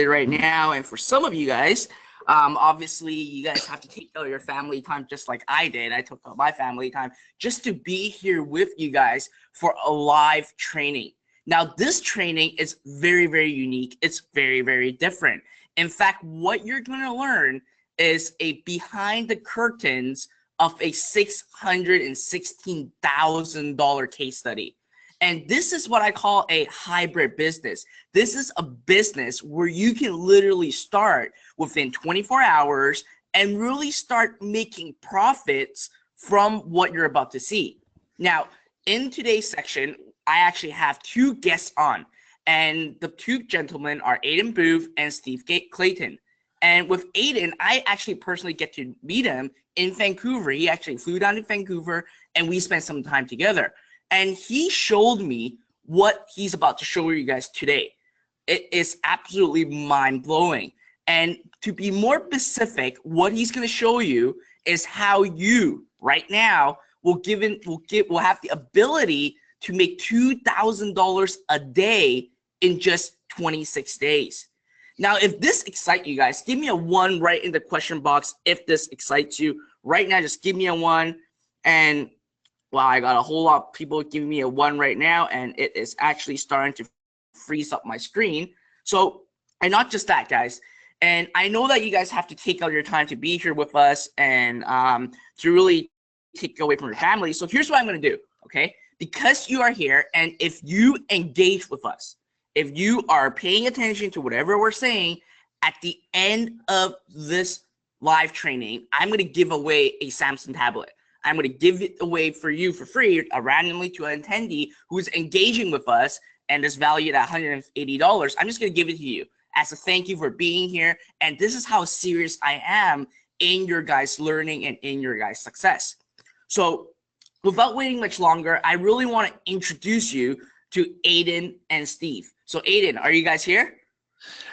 right now. And for some of you guys, obviously you guys have to take out your family time just like I did. I took out my family time just to be here with you guys for a live training. Now, this training is very, very unique. It's very, very different. In fact, what you're going to learn is a behind the curtains of a $616,000 case study. And this is what I call a hybrid business. This is a business where you can literally start within 24 hours and really start making profits from what you're about to see. Now, in today's section, I actually have two guests on, and the two gentlemen are Aidan Booth and Steve Clayton. And with Aidan, I actually personally get to meet him in Vancouver. He actually flew down to Vancouver, and we spent some time together. And he showed me what he's about to show you guys today. It is absolutely mind-blowing. And to be more specific, what he's going to show you is how you, right now, will have the ability to make $2,000 a day in just 26 days. Now, if this excites you guys, give me a 1 right in the question box if this excites you. Right now, just give me a 1. And wow, I got a whole lot of people giving me a 1 right now, and it is actually starting to freeze up my screen. So, and not just that, guys. And I know that you guys have to take out your time to be here with us and to really take away from your family. So here's what I'm going to do, okay? Because you are here, and if you engage with us, if you are paying attention to whatever we're saying, at the end of this live training, I'm going to give away a Samsung tablet. I'm going to give it away for you for free, randomly to an attendee who's engaging with us and is valued at $180. I'm just going to give it to you as a thank you for being here. And this is how serious I am in your guys' learning and in your guys' success. So without waiting much longer, I really want to introduce you to Aidan and Steve. So Aidan, are you guys here?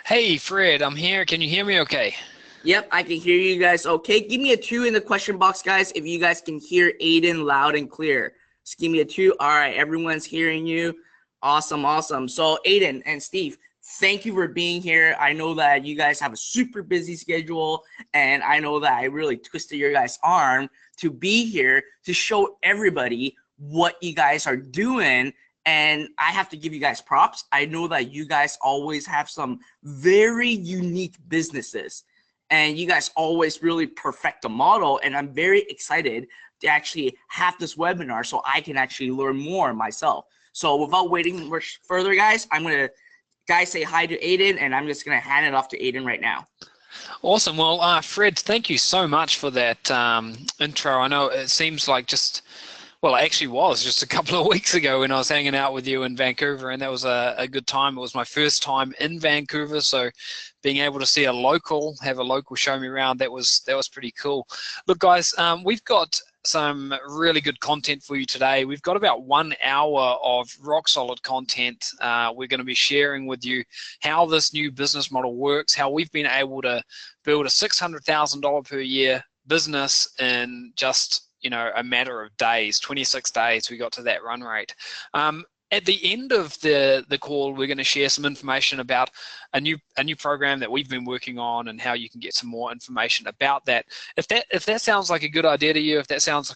Hey, Fred, I'm here. Can you hear me okay? Yep, I can hear you guys okay. Give me a 2 in the question box, guys, if you guys can hear Aidan loud and clear. Just give me a 2. All right, everyone's hearing you. Awesome, awesome. So Aidan and Steve, thank you for being here. I know that you guys have a super busy schedule, and I know that I really twisted your guys' arm to be here to show everybody what you guys are doing. And I have to give you guys props. I know that you guys always have some very unique businesses, and you guys always really perfect the model. And I'm very excited to actually have this webinar so I can actually learn more myself. So without waiting much further, guys, I'm going to say hi to Aidan, and I'm just going to hand it off to Aidan right now. Awesome. Well, Fred, thank you so much for that intro. I know it seems like well, it actually was just a couple of weeks ago when I was hanging out with you in Vancouver, and that was a good time. It was my first time in Vancouver, so being able to see have a local show me around, that was pretty cool. Look, guys, we've got some really good content for you today. We've got about 1 hour of rock solid content. We're going to be sharing with you how this new business model works, how we've been able to build a $600,000 per year business in just a matter of days. 26 days we got to that run rate. At the end of the call, we're going to share some information about a new program that we've been working on and how you can get some more information about that. If that sounds like a good idea to you, if that sounds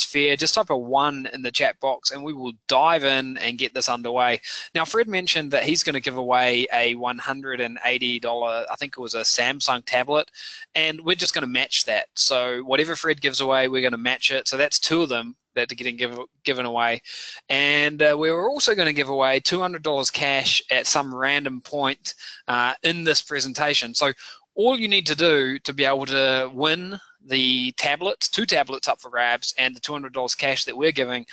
fair, just type a 1 in the chat box and we will dive in and get this underway. Now, Fred mentioned that he's going to give away a $180, I think it was a Samsung tablet, and we're just going to match that. So whatever Fred gives away, we're going to match it. So that's 2 of them that are getting given away. And we were also going to give away $200 cash at some random point in this presentation. So all you need to do to be able to win the tablets, 2 tablets up for grabs, and the $200 cash that we're giving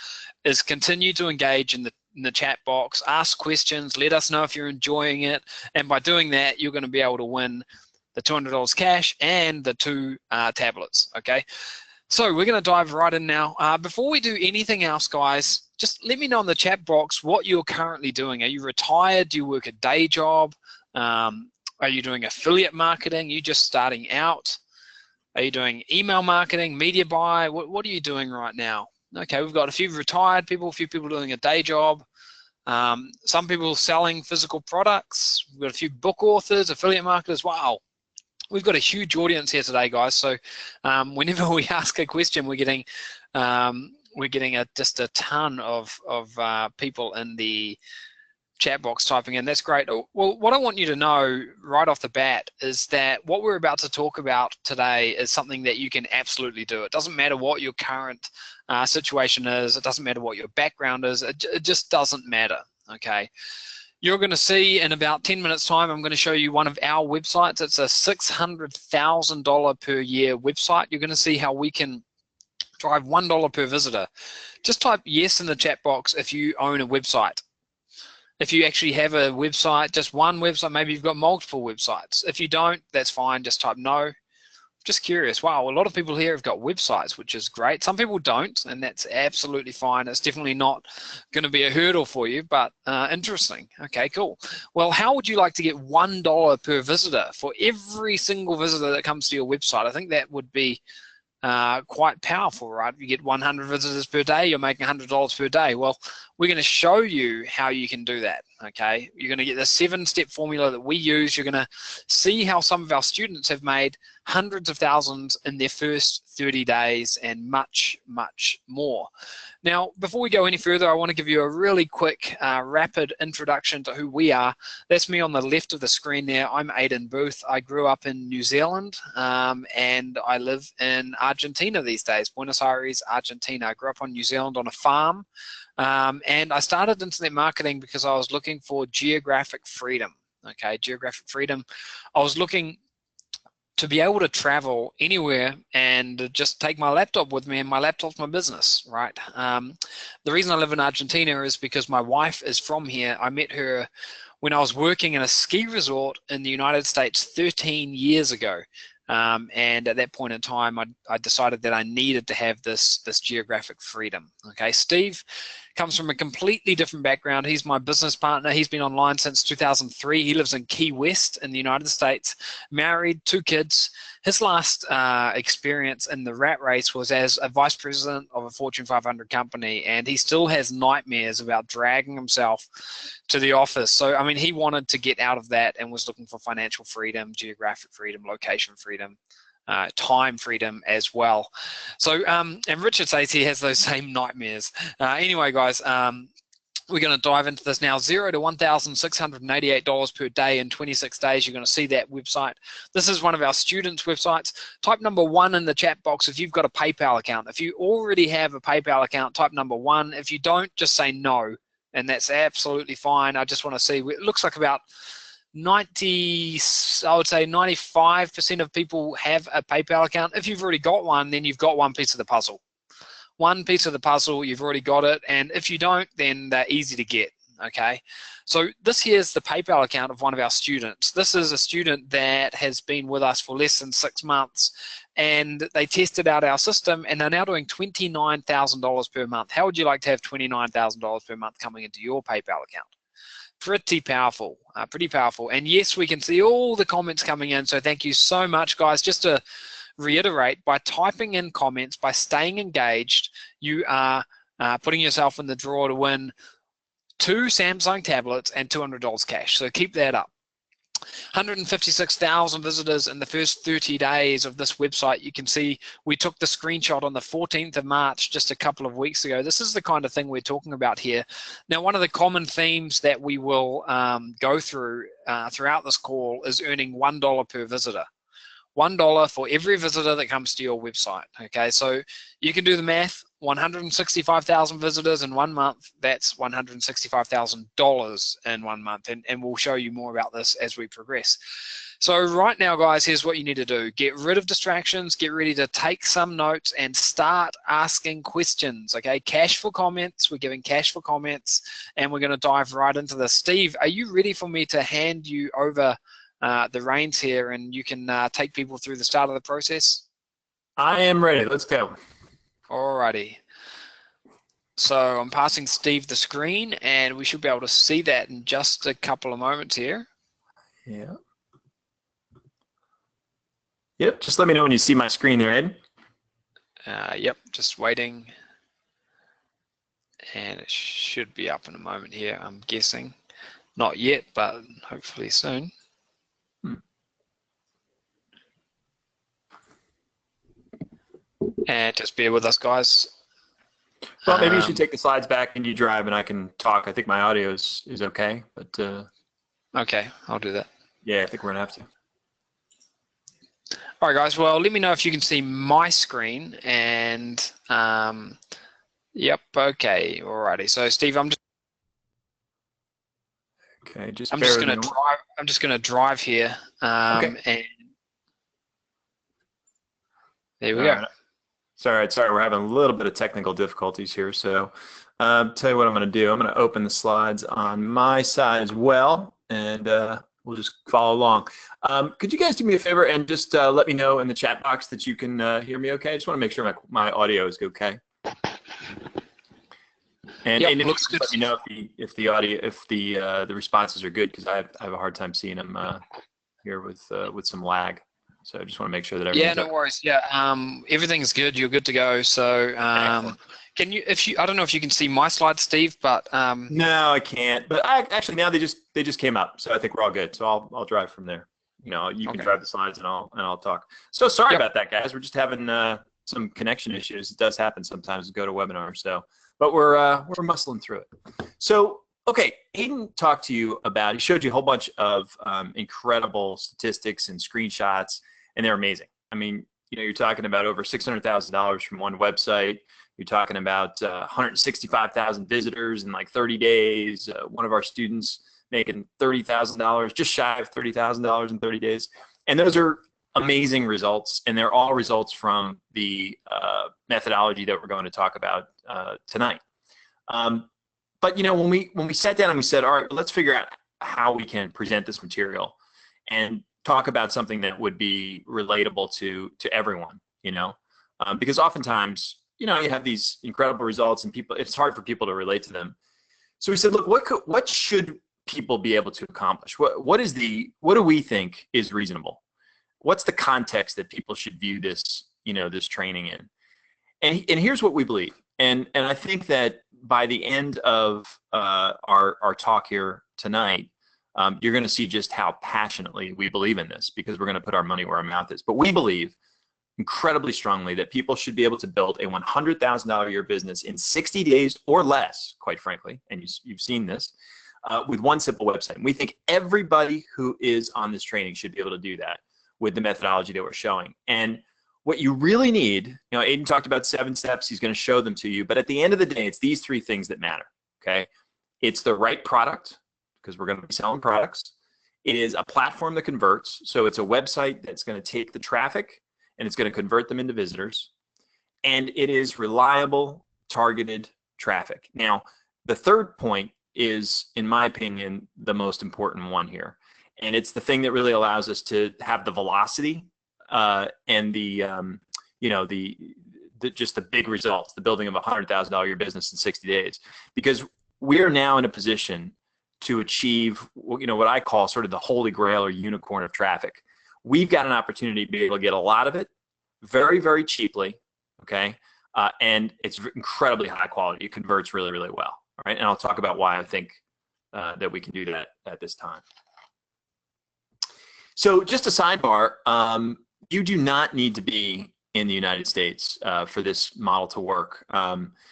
is continue to engage in the chat box, ask questions, let us know if you're enjoying it, and by doing that, you're going to be able to win the $200 cash and the 2 tablets, okay? So we're going to dive right in now. Before we do anything else, guys, just let me know in the chat box what you're currently doing. Are you retired? Do you work a day job? Are you doing affiliate marketing? Are you just starting out? Are you doing email marketing, media buy? What are you doing right now? Okay, we've got a few retired people, a few people doing a day job. Some people selling physical products. We've got a few book authors, affiliate marketers. Wow. We've got a huge audience here today, guys. So whenever we ask a question, we're getting just a ton of people in the chat box typing in. That's great. Well, what I want you to know right off the bat is that what we're about to talk about today is something that you can absolutely do. It doesn't matter what your current situation is. It doesn't matter what your background is. It just doesn't matter, okay? You're going to see in about 10 minutes time, I'm going to show you one of our websites. It's a $600,000 per year website. You're going to see how we can drive $1 per visitor. Just type yes in the chat box if you own a website. If you actually have a website, just one website, maybe you've got multiple websites. If you don't, that's fine, just type no. Just curious. Wow, a lot of people here have got websites, which is great. Some people don't, and that's absolutely fine. It's definitely not going to be a hurdle for you, but interesting. Okay, cool. Well, how would you like to get $1 per visitor for every single visitor that comes to your website? I think that would be quite powerful, right? If you get 100 visitors per day, you're making $100 per day. Well, we're going to show you how you can do that, okay? You're going to get the 7-step formula that we use. You're going to see how some of our students have made hundreds of thousands in their first 30 days and much, much more. Now, before we go any further, I want to give you a really quick, rapid introduction to who we are. That's me on the left of the screen there. I'm Aidan Booth. I grew up in New Zealand, and I live in Argentina these days, Buenos Aires, Argentina. I grew up on New Zealand on a farm, and I started internet marketing because I was looking for geographic freedom, okay, geographic freedom. I was looking to be able to travel anywhere and just take my laptop with me, and my laptop's my business, right? The reason I live in Argentina is because my wife is from here. I met her when I was working in a ski resort in the United States 13 years ago. And at that point in time, I decided that I needed to have this geographic freedom. Okay, Steve comes from a completely different background. He's my business partner. He's been online since 2003. He lives in Key West in the United States, married, 2 kids. His last experience in the rat race was as a vice president of a Fortune 500 company, and he still has nightmares about dragging himself to the office. So, I mean, he wanted to get out of that and was looking for financial freedom, geographic freedom, location freedom, time freedom as well. So, and Richard says he has those same nightmares. Anyway, guys, we're going to dive into this now. $0 to $1,688 per day in 26 days. You're going to see that website. This is one of our students' websites. Type number 1 in the chat box if you've got a PayPal account. If you already have a PayPal account, type number 1. If you don't, just say no, and that's absolutely fine. I just want to see. It looks like about 90, I would say 95% of people have a PayPal account. If you've already got one, then you've got one piece of the puzzle. One piece of the puzzle, you've already got it, and if you don't, then they're easy to get, okay? So this here's the PayPal account of one of our students. This is a student that has been with us for less than 6 months, and they tested out our system, and they're now doing $29,000 per month. How would you like to have $29,000 per month coming into your PayPal account? Pretty powerful, pretty powerful. And yes, we can see all the comments coming in, so thank you so much, guys. Just to reiterate, by typing in comments, by staying engaged, you are putting yourself in the draw to win 2 Samsung tablets and $200 cash. So keep that up. 156,000 visitors in the first 30 days of this website. You can see we took the screenshot on the 14th of March, just a couple of weeks ago. This is the kind of thing we're talking about here. Now, one of the common themes that we will go through throughout this call is earning $1 per visitor. $1 for every visitor that comes to your website. Okay, so you can do the math. 165,000 visitors in 1 month, that's $165,000 in 1 month, and we'll show you more about this as we progress. So right now, guys, here's what you need to do. Get rid of distractions, get ready to take some notes, and start asking questions, okay? Cash for comments, we're giving cash for comments, and we're gonna dive right into this. Steve, are you ready for me to hand you over the reins here, and you can take people through the start of the process? I am ready. Let's go. Alrighty. So I'm passing Steve the screen, and we should be able to see that in just a couple of moments here. Yeah. Yep. Just let me know when you see my screen there, Ed. Yep. Just waiting. and it should be up in a moment here, I'm guessing. Not yet, but hopefully soon. And just bear with us, guys. Well, maybe you should take the slides back and you drive, and I can talk. I think my audio is okay, but Okay, I'll do that. yeah, I think we're gonna have to. All right, guys. Well, let me know if you can see my screen. And yep, okay, alrighty. So, Steve, I'm just gonna drive. I'm just gonna drive here. Okay. And there we All go. right. Sorry, we're having a little bit of technical difficulties here. So, tell you what I'm going to do. I'm going to open the slides on my side as well, and we'll just follow along. Could you guys do me a favor and just let me know in the chat box that you can hear me okay? I just want to make sure my audio is okay. And, Yep, and if looks you good. let me know if the audio, if the responses are good, because I have a hard time seeing them here with some lag. So I just want to make sure that everything's Yeah, no worries. Yeah, everything's good. You're good to go. So, can you? I don't know if you can see my slides, Steve, but no, I can't. But actually now they just came up, so I think we're all good. So I'll drive from there. You know, you can drive the slides and I'll talk. So sorry about that, guys. We're just having some connection issues. It does happen sometimes to go to webinars. So, but we're muscling through it. So okay, Aidan talked to you about. He showed you a whole bunch of incredible statistics and screenshots, and they're amazing. I mean, you know, you're talking about over $600,000 from one website. You're talking about 165,000 visitors in like 30 days. One of our students making $30,000, just shy of $30,000 in 30 days. And those are amazing results, and they're all results from the methodology that we're going to talk about tonight. But you know, when we sat down and we said, all right, let's figure out how we can present this material and talk about something that would be relatable to everyone, you know, because oftentimes, you know, you have these incredible results and it's hard for people to relate to them. So we said, look, what should people be able to accomplish? What do we think is reasonable? What's the context that people should view this, you know, this training in? And here's what we believe. And I think that by the end of our talk here tonight, you're going to see just how passionately we believe in this, because we're going to put our money where our mouth is. But we believe incredibly strongly that people should be able to build a $100,000 a year business in 60 days or less, quite frankly, and you've seen this, with one simple website. And we think everybody who is on this training should be able to do that with the methodology that we're showing. And what you really need, you know, Aidan talked about 7 steps. He's going to show them to you. But at the end of the day, it's these 3 things that matter, okay? It's the right product, because we're going to be selling products. It is a platform that converts. So it's a website that's going to take the traffic and it's going to convert them into visitors. And it is reliable, targeted traffic. Now, the third point is, in my opinion, the most important one here. And it's the thing that really allows us to have the velocity and the, you know, just the big results, the building of a $100,000 a year business in 60 days. Because we are now in a position to achieve, you know, what I call sort of the holy grail or unicorn of traffic. We've got an opportunity to be able to get a lot of it very, very cheaply, okay? And it's incredibly high quality. It converts really, really well, all right? And I'll talk about why I think that we can do that at this time. So just a sidebar, you do not need to be in the United States for this model to work.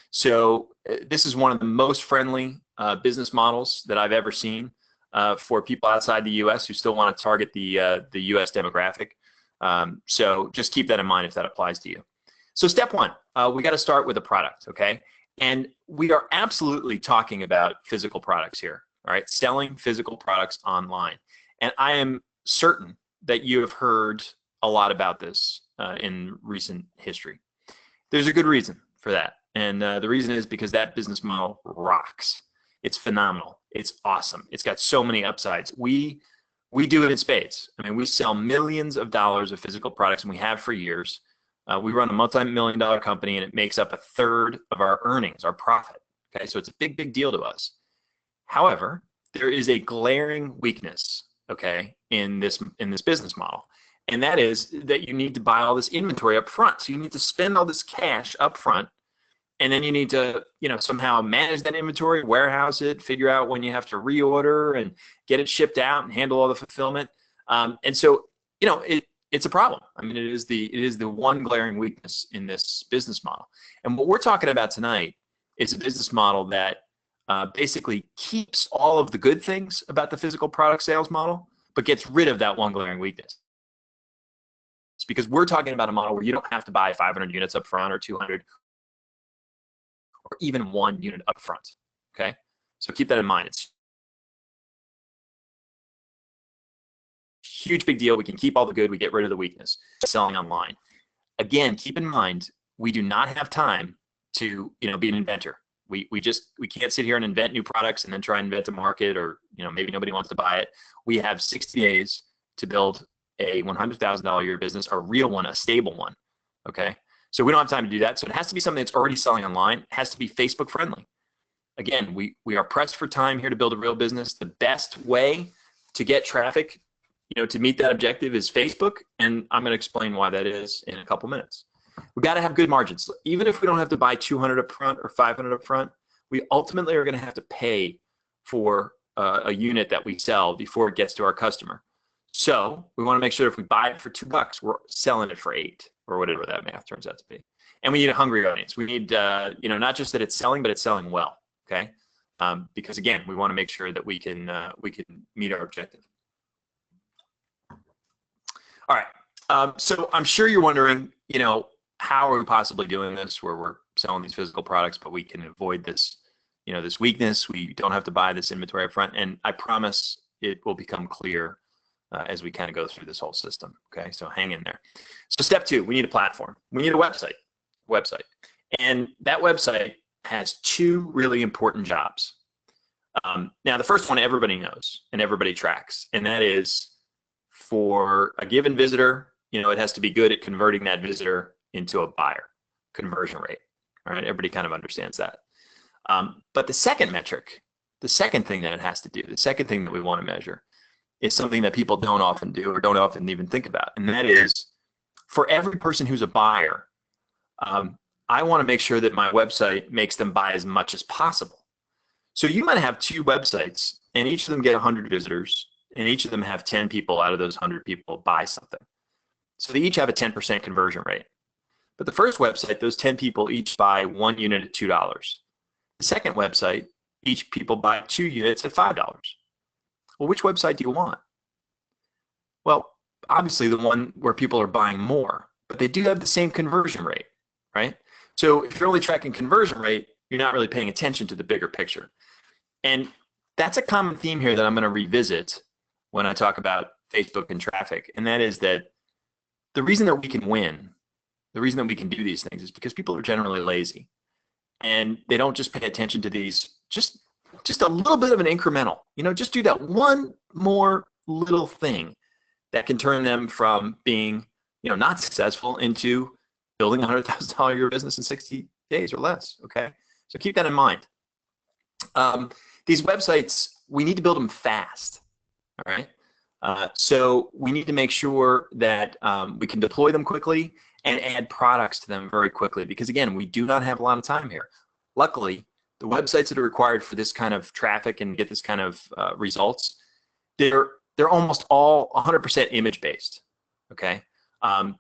So this is one of the most friendly business models that I've ever seen for people outside the U.S. who still want to target the U.S. demographic. So just keep that in mind if that applies to you. So step 1, we got to start with a product, okay? And we are absolutely talking about physical products here, all right? Selling physical products online. And I am certain that you have heard a lot about this in recent history. There's a good reason for that. And the reason is because that business model rocks. It's phenomenal. It's awesome. It's got so many upsides. We do it in spades. I mean, we sell millions of dollars of physical products, and we have for years. We run a multi-million-dollar company, and it makes up 1/3 of our earnings, our profit. Okay, so it's a big, big deal to us. However, there is a glaring weakness, okay, in this business model, and that is that you need to buy all this inventory up front. So you need to spend all this cash up front And then you need to, somehow manage that inventory, warehouse it, figure out when you have to reorder and get it shipped out and handle all the fulfillment. And so, it's a problem. I mean, it is the one glaring weakness in this business model. And what we're talking about tonight is a business model that basically keeps all of the good things about the physical product sales model, but gets rid of that one glaring weakness. It's because we're talking about a model where you don't have to buy 500 units up front or 200 or even 1 unit up front, okay? So keep that in mind. It's a huge big deal. We can keep all the good, we get rid of the weakness. Selling online. Again, keep in mind, we do not have time to, be an inventor. We can't sit here and invent new products and then try and invent a market, or, maybe nobody wants to buy it. We have 60 days to build a $100,000 a year business, a real one, a stable one, okay? So we don't have time to do that. So it has to be something that's already selling online. It has to be Facebook friendly. Again, we are pressed for time here to build a real business. The best way to get traffic, to meet that objective is Facebook. And I'm going to explain why that is in a couple minutes. We got to have good margins. Even if we don't have to buy 200 up front or 500 up front, we ultimately are going to have to pay for a unit that we sell before it gets to our customer. So we want to make sure if we buy it for $2, we're selling it for $8 or whatever that math turns out to be. And we need a hungry audience. We need, not just that it's selling, but it's selling well. Okay. Because again, we want to make sure that we can meet our objective. All right. So I'm sure you're wondering, how are we possibly doing this where we're selling these physical products, but we can avoid this, this weakness. We don't have to buy this inventory up front. And I promise it will become clear as we kind of go through this whole system. Okay, so hang in there. So step 2, we need a platform. We need a website. And that website has 2 really important jobs. Now, the first one everybody knows and everybody tracks, and that is for a given visitor, it has to be good at converting that visitor into a buyer, conversion rate. All right, everybody kind of understands that. But the second metric, the second thing that it has to do, the second thing that we want to measure is something that people don't often do or don't often even think about. And that is, for every person who's a buyer, I want to make sure that my website makes them buy as much as possible. So you might have 2 websites and each of them get 100 visitors and each of them have 10 people out of those 100 people buy something. So they each have a 10% conversion rate. But the first website, those 10 people each buy 1 unit at $2. The second website, each people buy 2 units at $5. Well, which website do you want? Well, obviously the one where people are buying more, but they do have the same conversion rate, right? So if you're only tracking conversion rate, you're not really paying attention to the bigger picture. And that's a common theme here that I'm going to revisit when I talk about Facebook and traffic. And that is that the reason that we can win, the reason that we can do these things is because people are generally lazy. And they don't just pay attention to these, just a little bit of an incremental, just do that one more little thing that can turn them from being, not successful into building a $100,000 a year business in 60 days or less. Okay. So keep that in mind. These websites, we need to build them fast. All right. So we need to make sure that we can deploy them quickly and add products to them very quickly, because again, we do not have a lot of time here. Luckily, the websites that are required for this kind of traffic and get this kind of results, they're almost all 100% image based. Okay,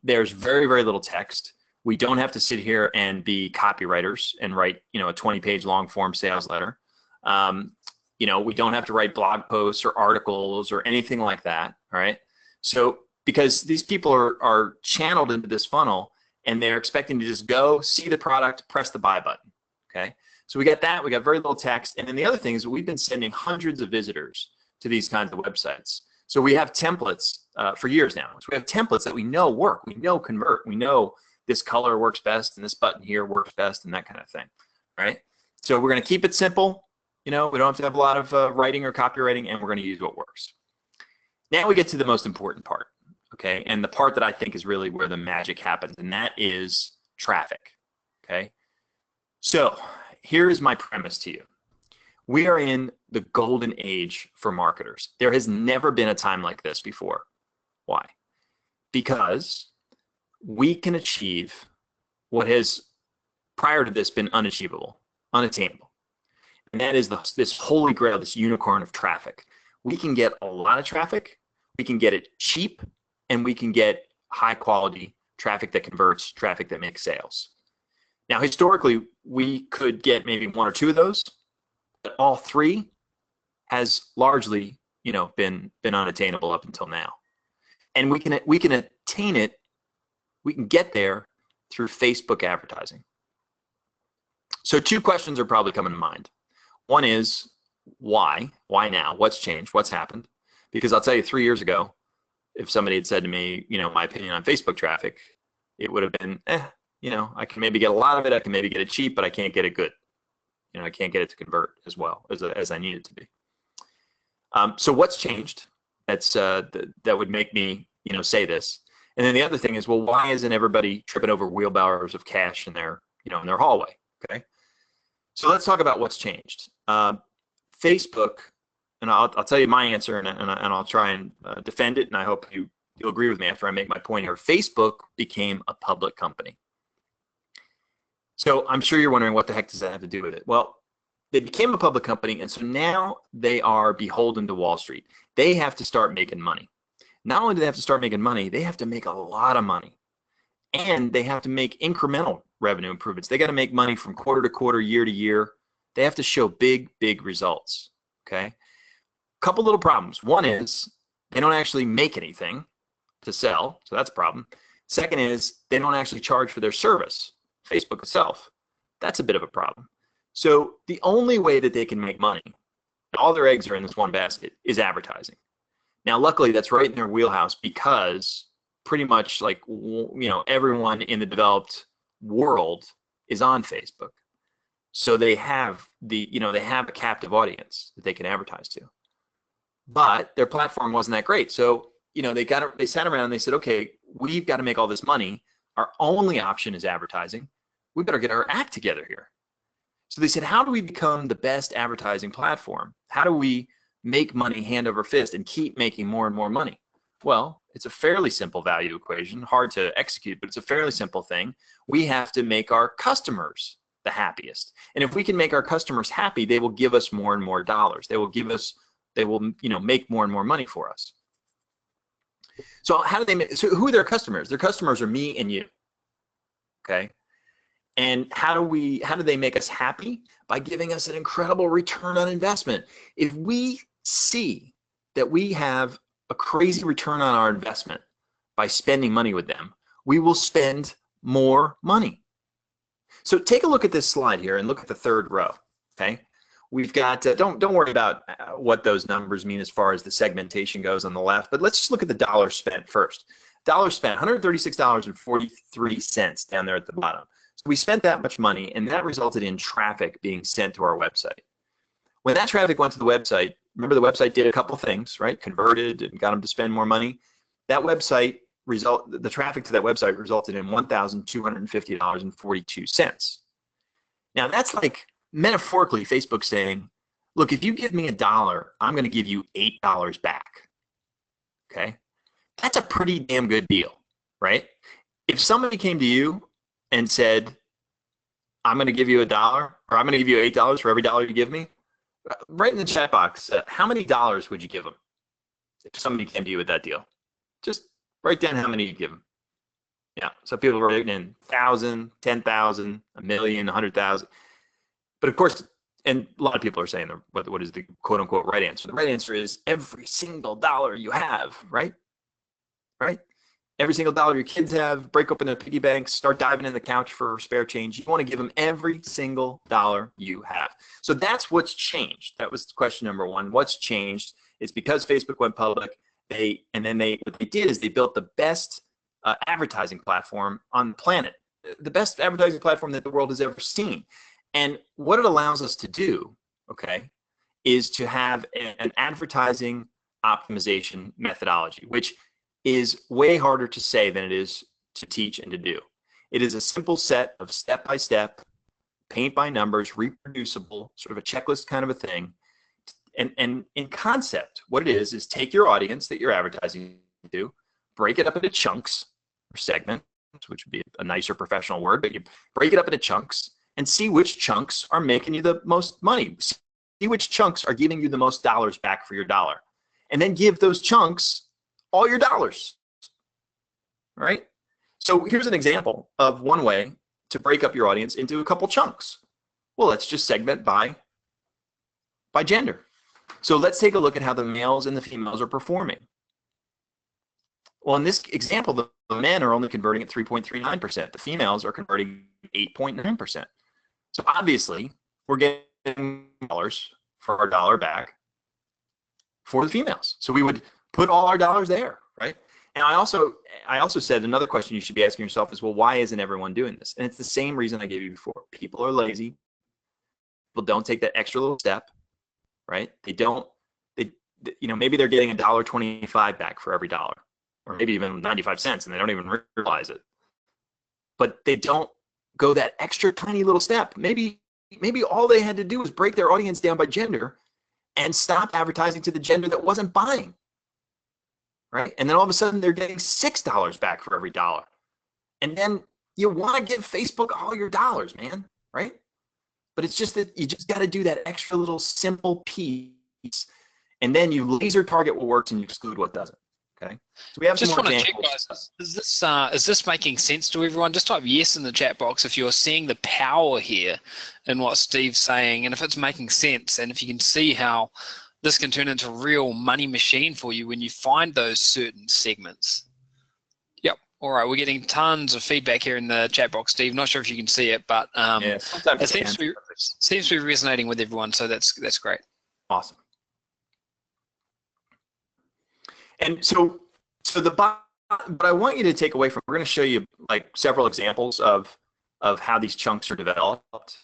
there's very, very little text. We don't have to sit here and be copywriters and write a 20-page long form sales letter. We don't have to write blog posts or articles or anything like that. All right, so because these people are channeled into this funnel and they're expecting to just go see the product, press the buy button. Okay. So we got that, we got very little text. And then the other thing is we've been sending hundreds of visitors to these kinds of websites. So we have templates for years now. So we have templates that we know work, we know convert, we know this color works best and this button here works best and that kind of thing, right? So we're going to keep it simple. We don't have to have a lot of writing or copywriting, and we're going to use what works. Now we get to the most important part, okay? And the part that I think is really where the magic happens, and that is traffic, okay? So here is my premise to you. We are in the golden age for marketers. There has never been a time like this before. Why? Because we can achieve what has prior to this been unachievable, unattainable. And that is this holy grail, this unicorn of traffic. We can get a lot of traffic, we can get it cheap, and we can get high quality traffic that converts, traffic that makes sales. Now, historically, we could get maybe one or two of those, but all three has largely, been unattainable up until now. And we can attain it, we can get there through Facebook advertising. So two questions are probably coming to mind. One is, why? Why now? What's changed? What's happened? Because I'll tell you, 3 years ago, if somebody had said to me, my opinion on Facebook traffic, it would have been, I can maybe get a lot of it, I can maybe get it cheap, but I can't get it good. I can't get it to convert as well as I need it to be. So what's changed? That would make me, say this. And then the other thing is, well, why isn't everybody tripping over wheelbarrows of cash in their hallway? Okay. So let's talk about what's changed. Facebook, and I'll tell you my answer, and I'll try and defend it, and I hope you'll agree with me after I make my point here. Facebook became a public company. So I'm sure you're wondering, what the heck does that have to do with it? Well, they became a public company, and so now they are beholden to Wall Street. They have to start making money. Not only do they have to start making money, they have to make a lot of money. And they have to make incremental revenue improvements. They got to make money from quarter to quarter, year to year. They have to show big, big results, okay? Couple little problems. One is they don't actually make anything to sell, so that's a problem. Second is they don't actually charge for their service, Facebook itself. That's a bit of a problem. So the only way that they can make money, all their eggs are in this one basket, is advertising. Now, luckily, that's right in their wheelhouse, because pretty much everyone in the developed world is on Facebook. So they have they have a captive audience that they can advertise to. But their platform wasn't that great. So, they sat around and they said, okay, we've got to make all this money. Our only option is advertising. We better get our act together here. So they said, how do we become the best advertising platform? How do we make money hand over fist and keep making more and more money? Well, it's a fairly simple value equation, hard to execute, but it's a fairly simple thing. We have to make our customers the happiest. And if we can make our customers happy, they will give us more and more dollars. They will make more and more money for us. So so who are their customers? Their customers are me and you. Okay? And how do they make us happy? By giving us an incredible return on investment. If we see that we have a crazy return on our investment by spending money with them, we will spend more money. So take a look at this slide here and look at the third row. Okay, we've got don't worry about what those numbers mean as far as the segmentation goes on the left, but let's just look at the dollars spent first. Dollars spent, $136.43 down there at the bottom. So we spent that much money, and that resulted in traffic being sent to our website. When that traffic went to the website, remember the website did a couple things, right? Converted and got them to spend more money. The traffic to that website resulted in $1,250.42. Now that's like metaphorically Facebook saying, look, if you give me $1, I'm going to give you $8 back. Okay, that's a pretty damn good deal, right? If somebody came to you and said, I'm going to give you $1, or I'm going to give you $8 for every dollar you give me, write in the chat box, how many dollars would you give them if somebody came to you with that deal? Just write down how many you give them. Yeah, so people are writing in 1,000, 10,000, a million, 100,000. But of course, and a lot of people are saying, what is the quote unquote right answer? The right answer is every single dollar you have, right? Right? Every single dollar your kids have, break open a piggy bank, start diving in the couch for spare change. You want to give them every single dollar you have. So that's what's changed. That was question number one. What's changed? It's because Facebook went public. What they did is they built the best advertising platform on the planet, the best advertising platform that the world has ever seen. And what it allows us to do, okay, is to have an advertising optimization methodology, which is way harder to say than it is to teach and to do. It is a simple set of step-by-step, paint by numbers, reproducible, sort of a checklist kind of a thing. And in concept, what it is take your audience that you're advertising to, break it up into chunks or segments, which would be a nicer professional word, but you break it up into chunks and see which chunks are making you the most money. See which chunks are giving you the most dollars back for your dollar. And then give those chunks all your dollars, right? So here's an example of one way to break up your audience into a couple chunks. Well, let's just segment by gender. So let's take a look at how the males and the females are performing. Well, in this example, the men are only converting at 3.39%. The females are converting 8.9%. So obviously, we're getting dollars for our dollar back for the females. So we would put all our dollars there, right? And I also said another question you should be asking yourself is, well, why isn't everyone doing this? And it's the same reason I gave you before. People are lazy. People don't take that extra little step, right? Maybe they're getting $1.25 back for every dollar, or maybe even 95 cents, and they don't even realize it. But they don't go that extra tiny little step. Maybe all they had to do was break their audience down by gender and stop advertising to the gender that wasn't buying, right? And then all of a sudden they're getting $6 back for every dollar. And then you want to give Facebook all your dollars, man, right? But it's just that you just got to do that extra little simple piece, and then you laser target what works and you exclude what doesn't. Okay. So we have just some more want to check, examples. guys. Is this making sense to everyone? Just type yes in the chat box if you're seeing the power here in what Steve's saying, and if it's making sense, and if you can see how this can turn into a real money machine for you when you find those certain segments. Yep. All right. We're getting tons of feedback here in the chat box, Steve. Not sure if you can see it, but yeah, sometimes it seems to be resonating with everyone. So that's great. Awesome. And so but I want you to take away from, we're going to show you like several examples of how these chunks are developed.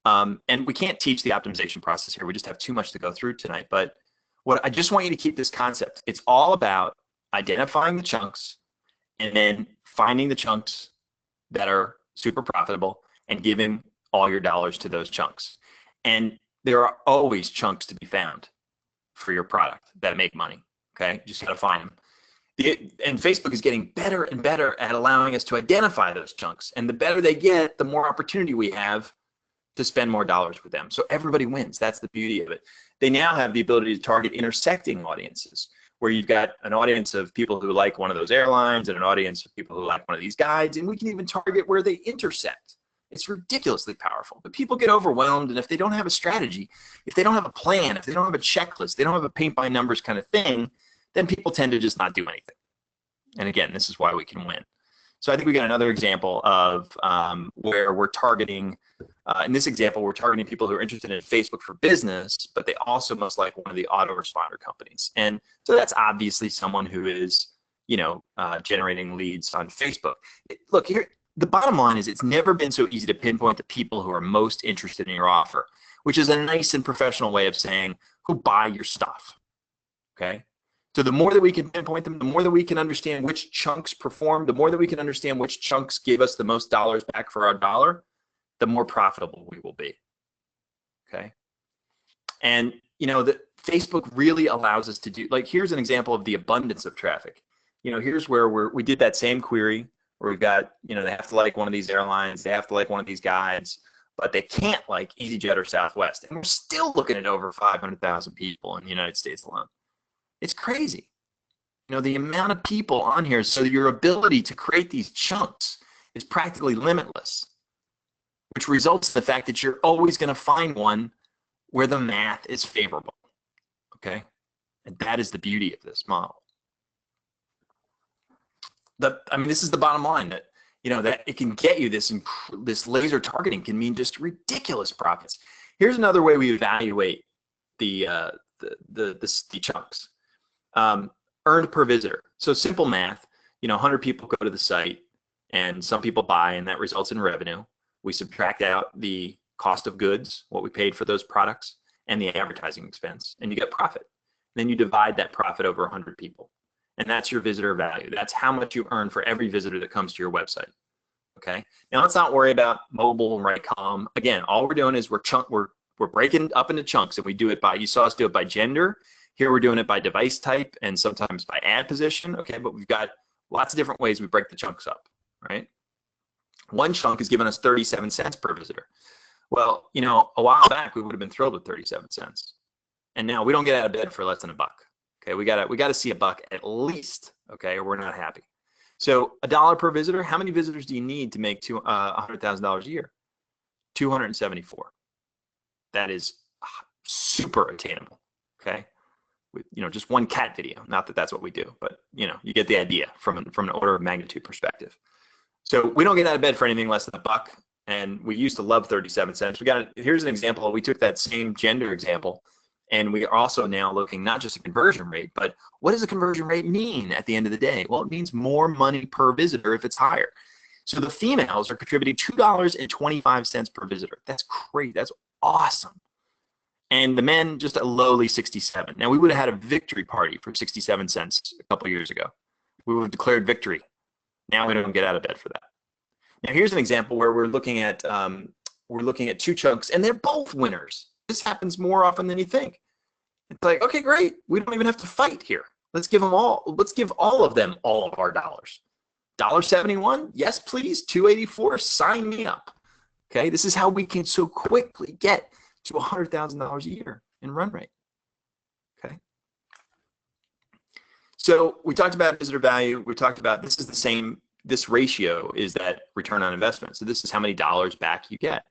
And we can't teach the optimization process here. We just have too much to go through tonight. But what I just want you to keep this concept. It's all about identifying the chunks and then finding the chunks that are super profitable and giving all your dollars to those chunks. And there are always chunks to be found for your product that make money. Okay, you just got to find them. And Facebook is getting better and better at allowing us to identify those chunks. And the better they get, the more opportunity we have to spend more dollars with them. So everybody wins. That's the beauty of it. They now have the ability to target intersecting audiences, where you've got an audience of people who like one of those airlines and an audience of people who like one of these guides. And we can even target where they intersect. It's ridiculously powerful. But people get overwhelmed. And if they don't have a strategy, if they don't have a plan, if they don't have a checklist, they don't have a paint by numbers kind of thing, then people tend to just not do anything. And again, this is why we can win. So I think we got another example of where we're targeting, in this example, we're targeting people who are interested in Facebook for business, but they also must like one of the autoresponder companies. And so that's obviously someone who is, generating leads on Facebook. Look, here, the bottom line is it's never been so easy to pinpoint the people who are most interested in your offer, which is a nice and professional way of saying who buy your stuff, okay? So the more that we can pinpoint them, the more that we can understand which chunks perform, the more that we can understand which chunks give us the most dollars back for our dollar, the more profitable we will be, okay? And, that Facebook really allows us to do, like, here's an example of the abundance of traffic. Here's where we did that same query where we've got, they have to like one of these airlines, they have to like one of these guides, but they can't like EasyJet or Southwest. And we're still looking at over 500,000 people in the United States alone. It's crazy. The amount of people on here, so your ability to create these chunks is practically limitless, which results in the fact that you're always going to find one where the math is favorable, okay? And that is the beauty of this model. This is the bottom line, that that it can get you this laser targeting can mean just ridiculous profits. Here's another way we evaluate the chunks. Earned per visitor. So simple math, 100 people go to the site and some people buy, and that results in revenue. We subtract out the cost of goods, what we paid for those products, and the advertising expense, and you get profit. Then you divide that profit over 100 people. And that's your visitor value. That's how much you earn for every visitor that comes to your website. Okay. Now let's not worry about mobile and right-com. Again, all we're doing is we're breaking up into chunks, and we do it by, you saw us do it by gender. Here we're doing it by device type and sometimes by ad position. Okay, but we've got lots of different ways we break the chunks up, right? One chunk is giving us 37 cents per visitor. Well, you know, a while back we would have been thrilled with 37 cents. And now we don't get out of bed for less than $1. Okay, we gotta see $1 at least, okay, or we're not happy. So $1 per visitor, how many visitors do you need to make $100,000 a year? 274. That is super attainable, okay? With, you know, just one cat video. Not that that's what we do, but you know, you get the idea from an order of magnitude perspective. So we don't get out of bed for anything less than $1, and we used to love 37 cents. Here's an example. We took that same gender example, and we are also now looking not just a conversion rate, but what does a conversion rate mean at the end of the day? Well, it means more money per visitor if it's higher. So the females are contributing $2.25 per visitor. That's great. That's awesome. And the men just a lowly 67. Now we would have had a victory party for 67 cents a couple years ago. We would have declared victory. Now we don't get out of bed for that. Now here's an example where we're looking at two chunks, and they're both winners. This happens more often than you think. It's like, okay, great. We don't even have to fight here. Let's give all of them all of our dollars. $1.71? Yes, please. $2.84? Sign me up. Okay, this is how we can so quickly get to $100,000 a year in run rate. Okay. So we talked about visitor value. We talked about this ratio is that return on investment. So this is how many dollars back you get.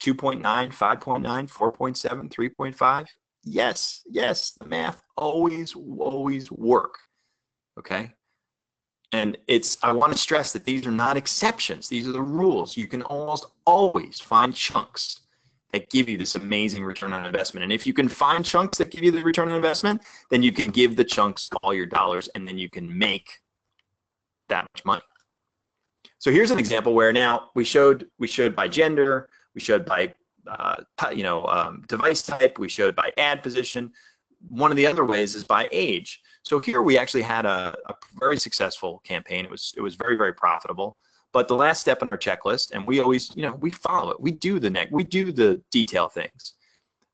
2.9, 5.9, 4.7, 3.5. Yes, the math always work. Okay. And I want to stress that these are not exceptions. These are the rules. You can almost always find chunks that give you this amazing return on investment. And if you can find chunks that give you the return on investment, then you can give the chunks all your dollars, and then you can make that much money. So here's an example where now we showed by gender, we showed by device type, we showed by ad position. One of the other ways is by age. So here we actually had a very successful campaign. It was very, very profitable. But the last step in our checklist, and we always, we follow it. We do the detail things.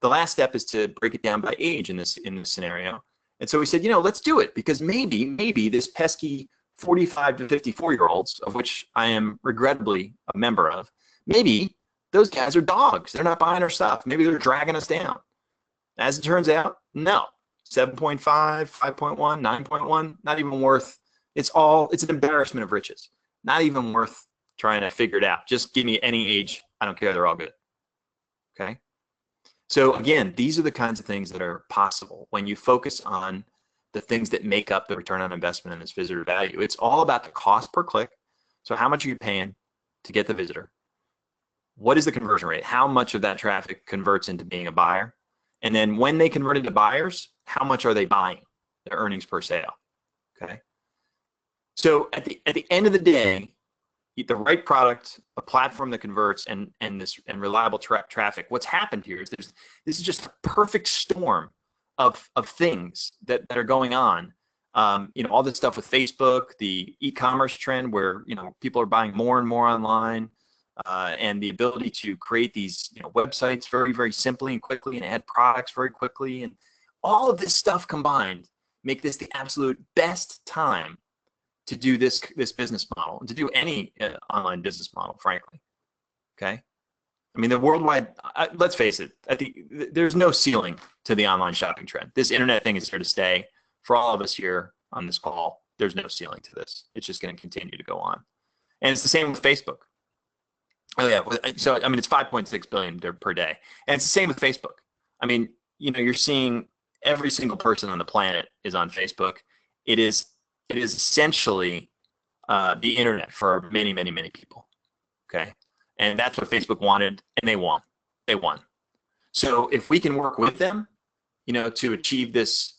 The last step is to break it down by age in this scenario. And so we said, let's do it, because maybe this pesky 45 to 54-year-olds, of which I am regrettably a member of, maybe those guys are dogs. They're not buying our stuff. Maybe they're dragging us down. As it turns out, no. 7.5, 5.1, 9.1, not even worth. It's an embarrassment of riches. Not even worth trying to figure it out. Just give me any age. I don't care. They're all good. Okay. So again, these are the kinds of things that are possible when you focus on the things that make up the return on investment and this visitor value. It's all about the cost per click. So how much are you paying to get the visitor? What is the conversion rate? How much of that traffic converts into being a buyer? And then when they convert into buyers, how much are they buying? Their earnings per sale. Okay. So at the end of the day, the right product, a platform that converts, and reliable traffic. What's happened here is this is just a perfect storm of things that are going on. All this stuff with Facebook, the e-commerce trend where people are buying more and more online, and the ability to create these websites very, very simply and quickly, and add products very quickly, and all of this stuff combined make this the absolute best time to do this business model, and to do any online business model, frankly. Okay, I mean the worldwide. Let's face it. There's no ceiling to the online shopping trend. This internet thing is here to stay. For all of us here on this call, there's no ceiling to this. It's just going to continue to go on, and it's the same with Facebook. Oh yeah. So I mean, it's 5.6 billion per day, and it's the same with Facebook. I mean, you're seeing every single person on the planet is on Facebook. It is essentially the internet for many, many, many people. Okay, and that's what Facebook wanted, and they won. So if we can work with them, to achieve this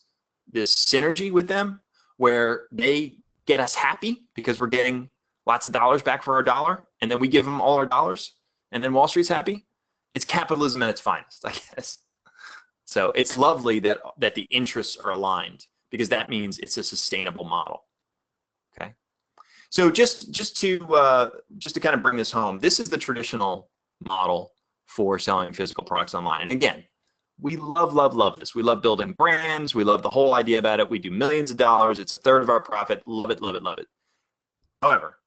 synergy with them, where they get us happy because we're getting lots of dollars back for our dollar, and then we give them all our dollars, and then Wall Street's happy. It's capitalism at its finest, I guess. So it's lovely that the interests are aligned, because that means it's a sustainable model. Okay. So just to kind of bring this home, this is the traditional model for selling physical products online. And again, we love this. We love building brands. We love the whole idea about it. We do millions of dollars. It's a third of our profit. Love it. However,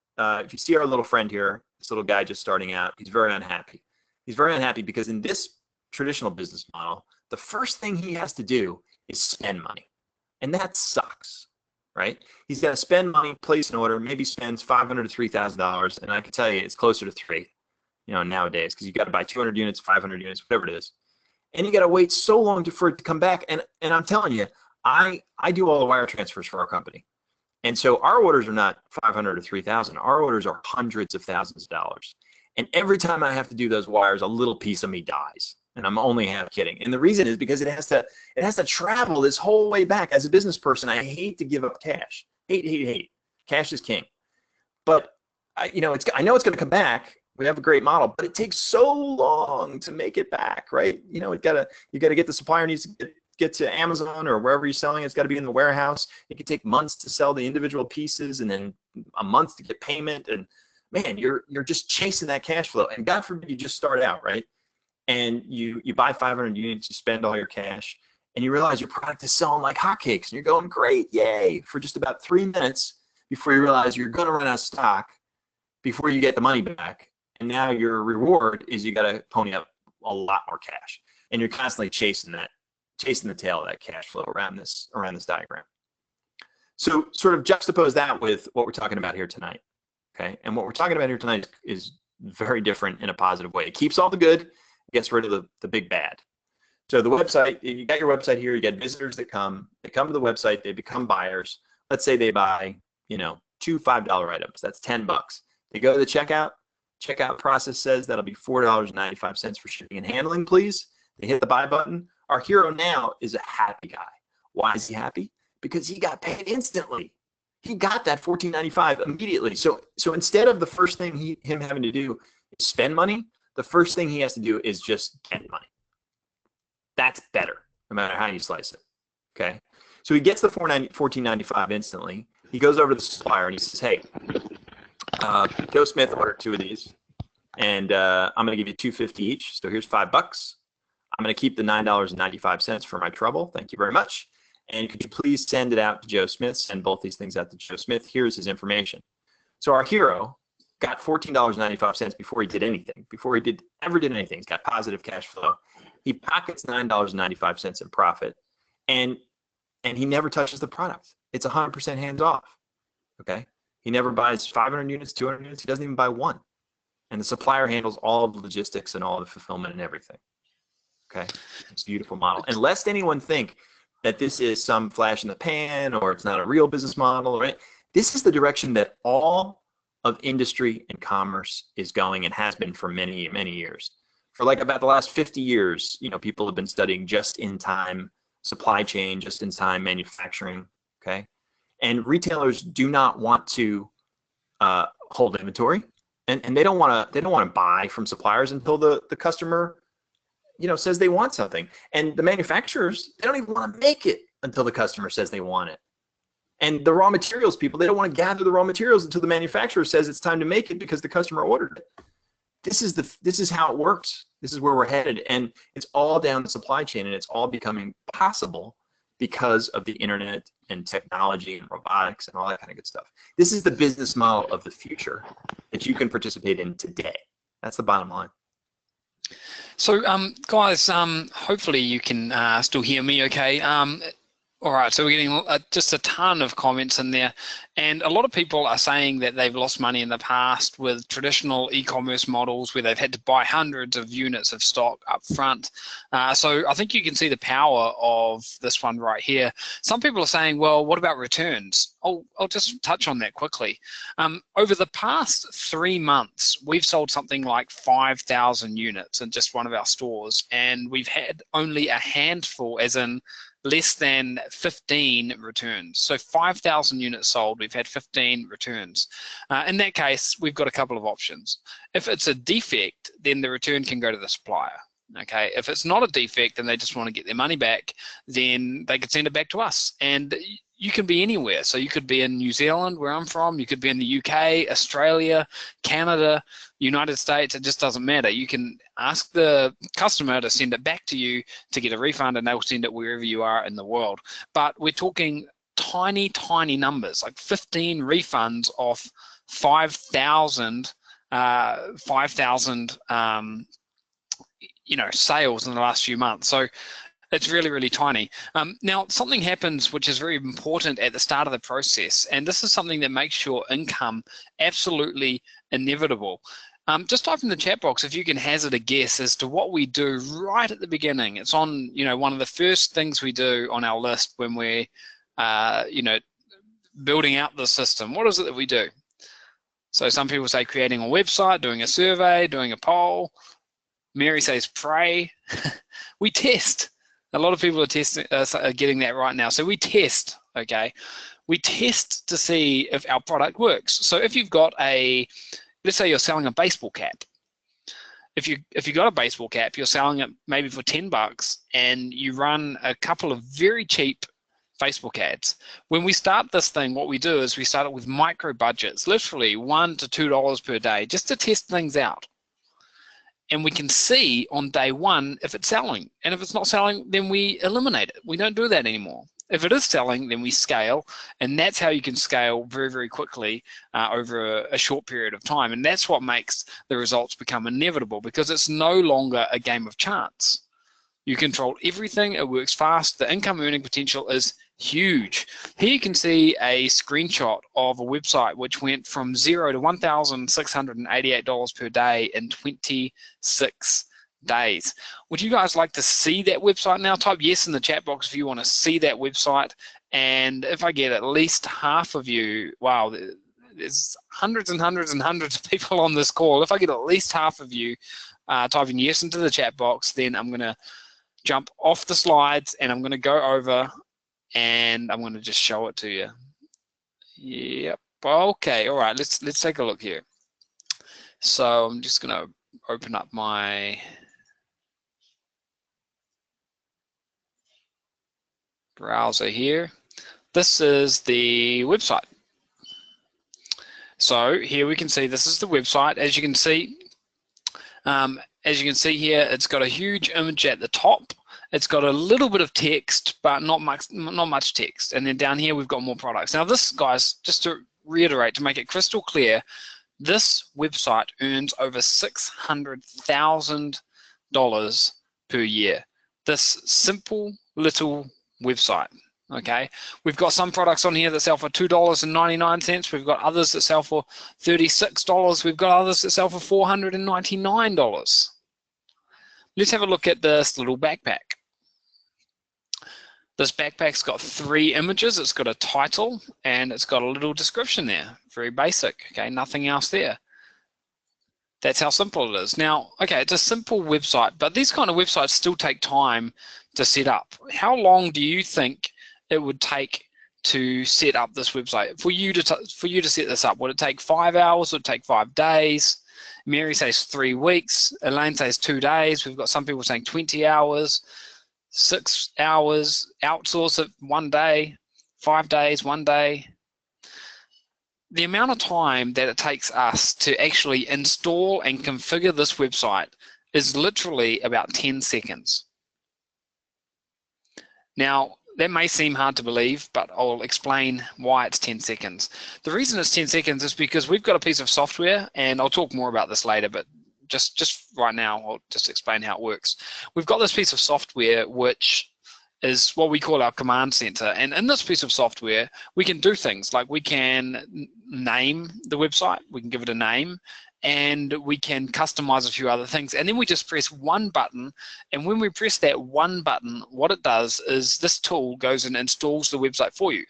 if you see our little friend here, this little guy just starting out, he's very unhappy. He's very unhappy because in this traditional business model, the first thing he has to do is spend money. And that sucks, right? He's got to spend money, place an order, maybe spends $500 to $3,000. And I can tell you it's closer to $3,000, nowadays, because you got to buy 200 units, 500 units, whatever it is. And you got to wait so long for it to come back. And I'm telling you, I do all the wire transfers for our company. And so our orders are not 500 or 3,000. Our orders are hundreds of thousands of dollars. And every time I have to do those wires, a little piece of me dies. And I'm only half kidding. And the reason is because it has to travel this whole way back. As a business person, I hate to give up cash. Hate. Cash is king. But I know it's going to come back. We have a great model, but it takes so long to make it back, right? You got to get the supplier needs to get to Amazon or wherever you're selling. It's got to be in the warehouse. It can take months to sell the individual pieces, and then a month to get payment. And man, you're just chasing that cash flow. And God forbid you just start out, right? And you buy 500 units, you spend all your cash, and you realize your product is selling like hotcakes, and you're going, great, yay, for just about 3 minutes before you realize you're going to run out of stock before you get the money back. And now your reward is you got to pony up a lot more cash, and you're constantly chasing the tail of that cash flow around this diagram. So sort of juxtapose that with what we're talking about here tonight, okay? And what we're talking about here tonight is very different in a positive way. It keeps all the good, gets rid of the big bad. So the website, you got your website here, you get visitors that come to the website, they become buyers. Let's say they buy, 2 $5 items, that's $10. They go to the checkout process says that'll be $4.95 for shipping and handling, please. They hit the buy button. Our hero now is a happy guy. Why is he happy? Because he got paid instantly. He got that $14.95 immediately. So instead of the first thing him having to do is spend money, the first thing he has to do is just get money. That's better, no matter how you slice it. Okay. So he gets the $14.95 instantly. He goes over to the supplier and he says, hey, Joe Smith ordered 2 of these, and I'm going to give you $2.50 each. So here's $5. I'm going to keep the $9.95 for my trouble. Thank you very much. And could you please send it out to Joe Smith? Send both these things out to Joe Smith. Here's his information. So our hero got $14.95 before he did anything. Before he ever did anything, he's got positive cash flow. He pockets $9.95 in profit, and he never touches the product. It's 100% hands off. Okay. He never buys 500 units, 200 units. He doesn't even buy one. And the supplier handles all of the logistics and all the fulfillment and everything. Okay. It's a beautiful model. And lest anyone think that this is some flash in the pan or it's not a real business model, right? This is the direction that all of industry and commerce is going and has been for many, many years. For like about the last 50 years, people have been studying just-in-time supply chain, just-in-time manufacturing, okay? And retailers do not want to hold inventory, and they don't want to buy from suppliers until the customer, says they want something. And the manufacturers, they don't even want to make it until the customer says they want it. And the raw materials people, they don't want to gather the raw materials until the manufacturer says it's time to make it because the customer ordered it. This is how it works. This is where we're headed, and it's all down the supply chain, and it's all becoming possible because of the internet and technology and robotics and all that kind of good stuff. This is the business model of the future that you can participate in today. That's the bottom line. So, guys, hopefully you can still hear me okay. All right, so we're getting just a ton of comments in there, and a lot of people are saying that they've lost money in the past with traditional e-commerce models where they've had to buy hundreds of units of stock up front. So I think you can see the power of this one right here. Some people are saying, well, what about returns? I'll just touch on that quickly. Over the past 3 months, we've sold something like 5,000 units in just one of our stores, and we've had only a handful, as in less than 15 returns. So 5,000 units sold, we've had 15 returns. In that case, we've got a couple of options. If it's a defect, then the return can go to the supplier. Okay, if it's not a defect and they just want to get their money back, then they could send it back to us. And you can be anywhere. So you could be in New Zealand, where I'm from. You could be in the UK, Australia, Canada, United States. It just doesn't matter. You can ask the customer to send it back to you to get a refund, and they'll send it wherever you are in the world. But we're talking tiny, tiny numbers, like 15 refunds off 5,000 sales in the last few months. So it's really, really tiny. Now, something happens which is very important at the start of the process, and this is something that makes your income absolutely inevitable. Just type in the chat box if you can hazard a guess as to what we do right at the beginning. It's on, one of the first things we do on our list when we're, building out the system. What is it that we do? So some people say creating a website, doing a survey, doing a poll. Mary says pray. We test. A lot of people are testing, are getting that right now. So we test, okay? We test to see if our product works. So if you've got let's say you're selling a baseball cap. If you got a baseball cap, you're selling it maybe for $10, and you run a couple of very cheap Facebook ads. When we start this thing, what we do is we start it with micro budgets, literally $1 to $2 per day, just to test things out. And we can see on day one if it's selling. And if it's not selling, then we eliminate it. We don't do that anymore. If it is selling, then we scale, and that's how you can scale very, very quickly over a short period of time. And that's what makes the results become inevitable, because it's no longer a game of chance. You control everything, it works fast, the income earning potential is huge. Here you can see a screenshot of a website which went from $0 to $1,688 per day in 26 days. Would you guys like to see that website now? Type yes in the chat box if you want to see that website. And if I get at least half of you, wow, there's hundreds and hundreds and hundreds of people on this call. If I get at least half of you typing yes into the chat box, then I'm going to jump off the slides and I'm going to go over and I'm going to just show it to you. Yep. Okay. All right. Let's take a look here. So I'm just going to open up my browser here. This is the website. So here we can see this is the website. As you can see here, it's got a huge image at the top. It's got a little bit of text, but not much text. And then down here, we've got more products. Now this, guys, just to reiterate, to make it crystal clear, this website earns over $600,000 per year. This simple little website, okay? We've got some products on here that sell for $2.99. We've got others that sell for $36. We've got others that sell for $499. Let's have a look at this little backpack. This backpack's got 3 images. It's got a title and it's got a little description there. Very basic, okay, nothing else there. That's how simple it is. Now, okay, it's a simple website, but these kind of websites still take time to set up. How long do you think it would take to set up this website? For you to set this up, would it take 5 hours? Would it take 5 days? Mary says 3 weeks. Elaine says 2 days. We've got some people saying 20 hours, 6 hours, outsource it 1 day, 5 days, 1 day. The amount of time that it takes us to actually install and configure this website is literally about 10 seconds. Now, that may seem hard to believe, but I'll explain why it's 10 seconds. The reason it's 10 seconds is because we've got a piece of software, and I'll talk more about this later, but just right now, I'll just explain how it works. We've got this piece of software which is what we call our command center. And in this piece of software, we can do things like we can name the website, we can give it a name, and we can customize a few other things. And then we just press one button. And when we press that one button, what it does is this tool goes and installs the website for you.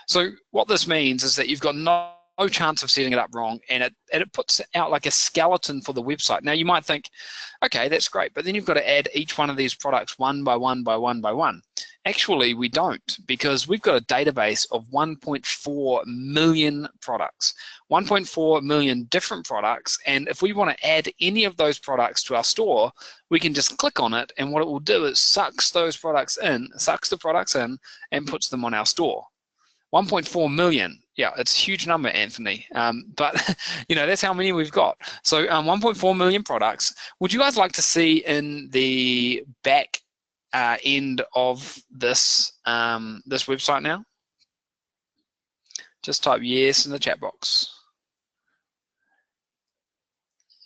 So what this means is that you've got no chance of setting it up wrong, and it puts out like a skeleton for the website. Now you might think, okay, that's great, but then you've got to add each one of these products one by one by one by one. Actually, we don't, because we've got a database of 1.4 million products, 1.4 million different products, and if we want to add any of those products to our store, we can just click on it, and what it will do is sucks the products in and puts them on our store. 1.4 million. Yeah, it's a huge number, Anthony. But you know, that's how many we've got. So 1.4 million products. Would you guys like to see in the back end of this this website now? Just type yes in the chat box.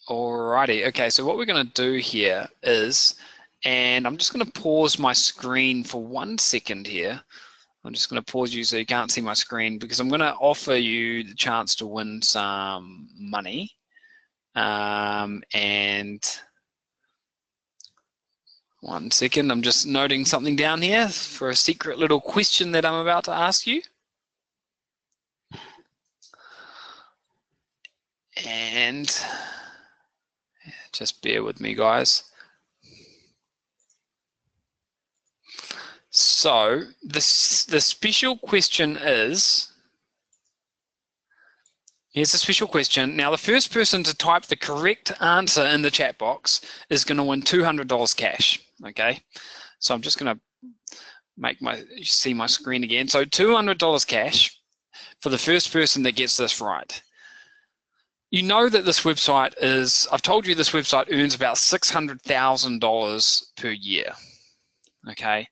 Alrighty, okay, so what we're going to do here is, and I'm just going to pause my screen for 1 second here. I'm just going to pause you so you can't see my screen, because I'm going to offer you the chance to win some money. And 1 second, I'm just noting something down here for a secret little question that I'm about to ask you. And just bear with me, guys. So the special question is, here's the special question. Now, the first person to type the correct answer in the chat box is going to win $200 cash, okay? So I'm just going to see my screen again. So $200 cash for the first person that gets this right. You know that this website is, I've told you this website earns about $600,000 per year, okay?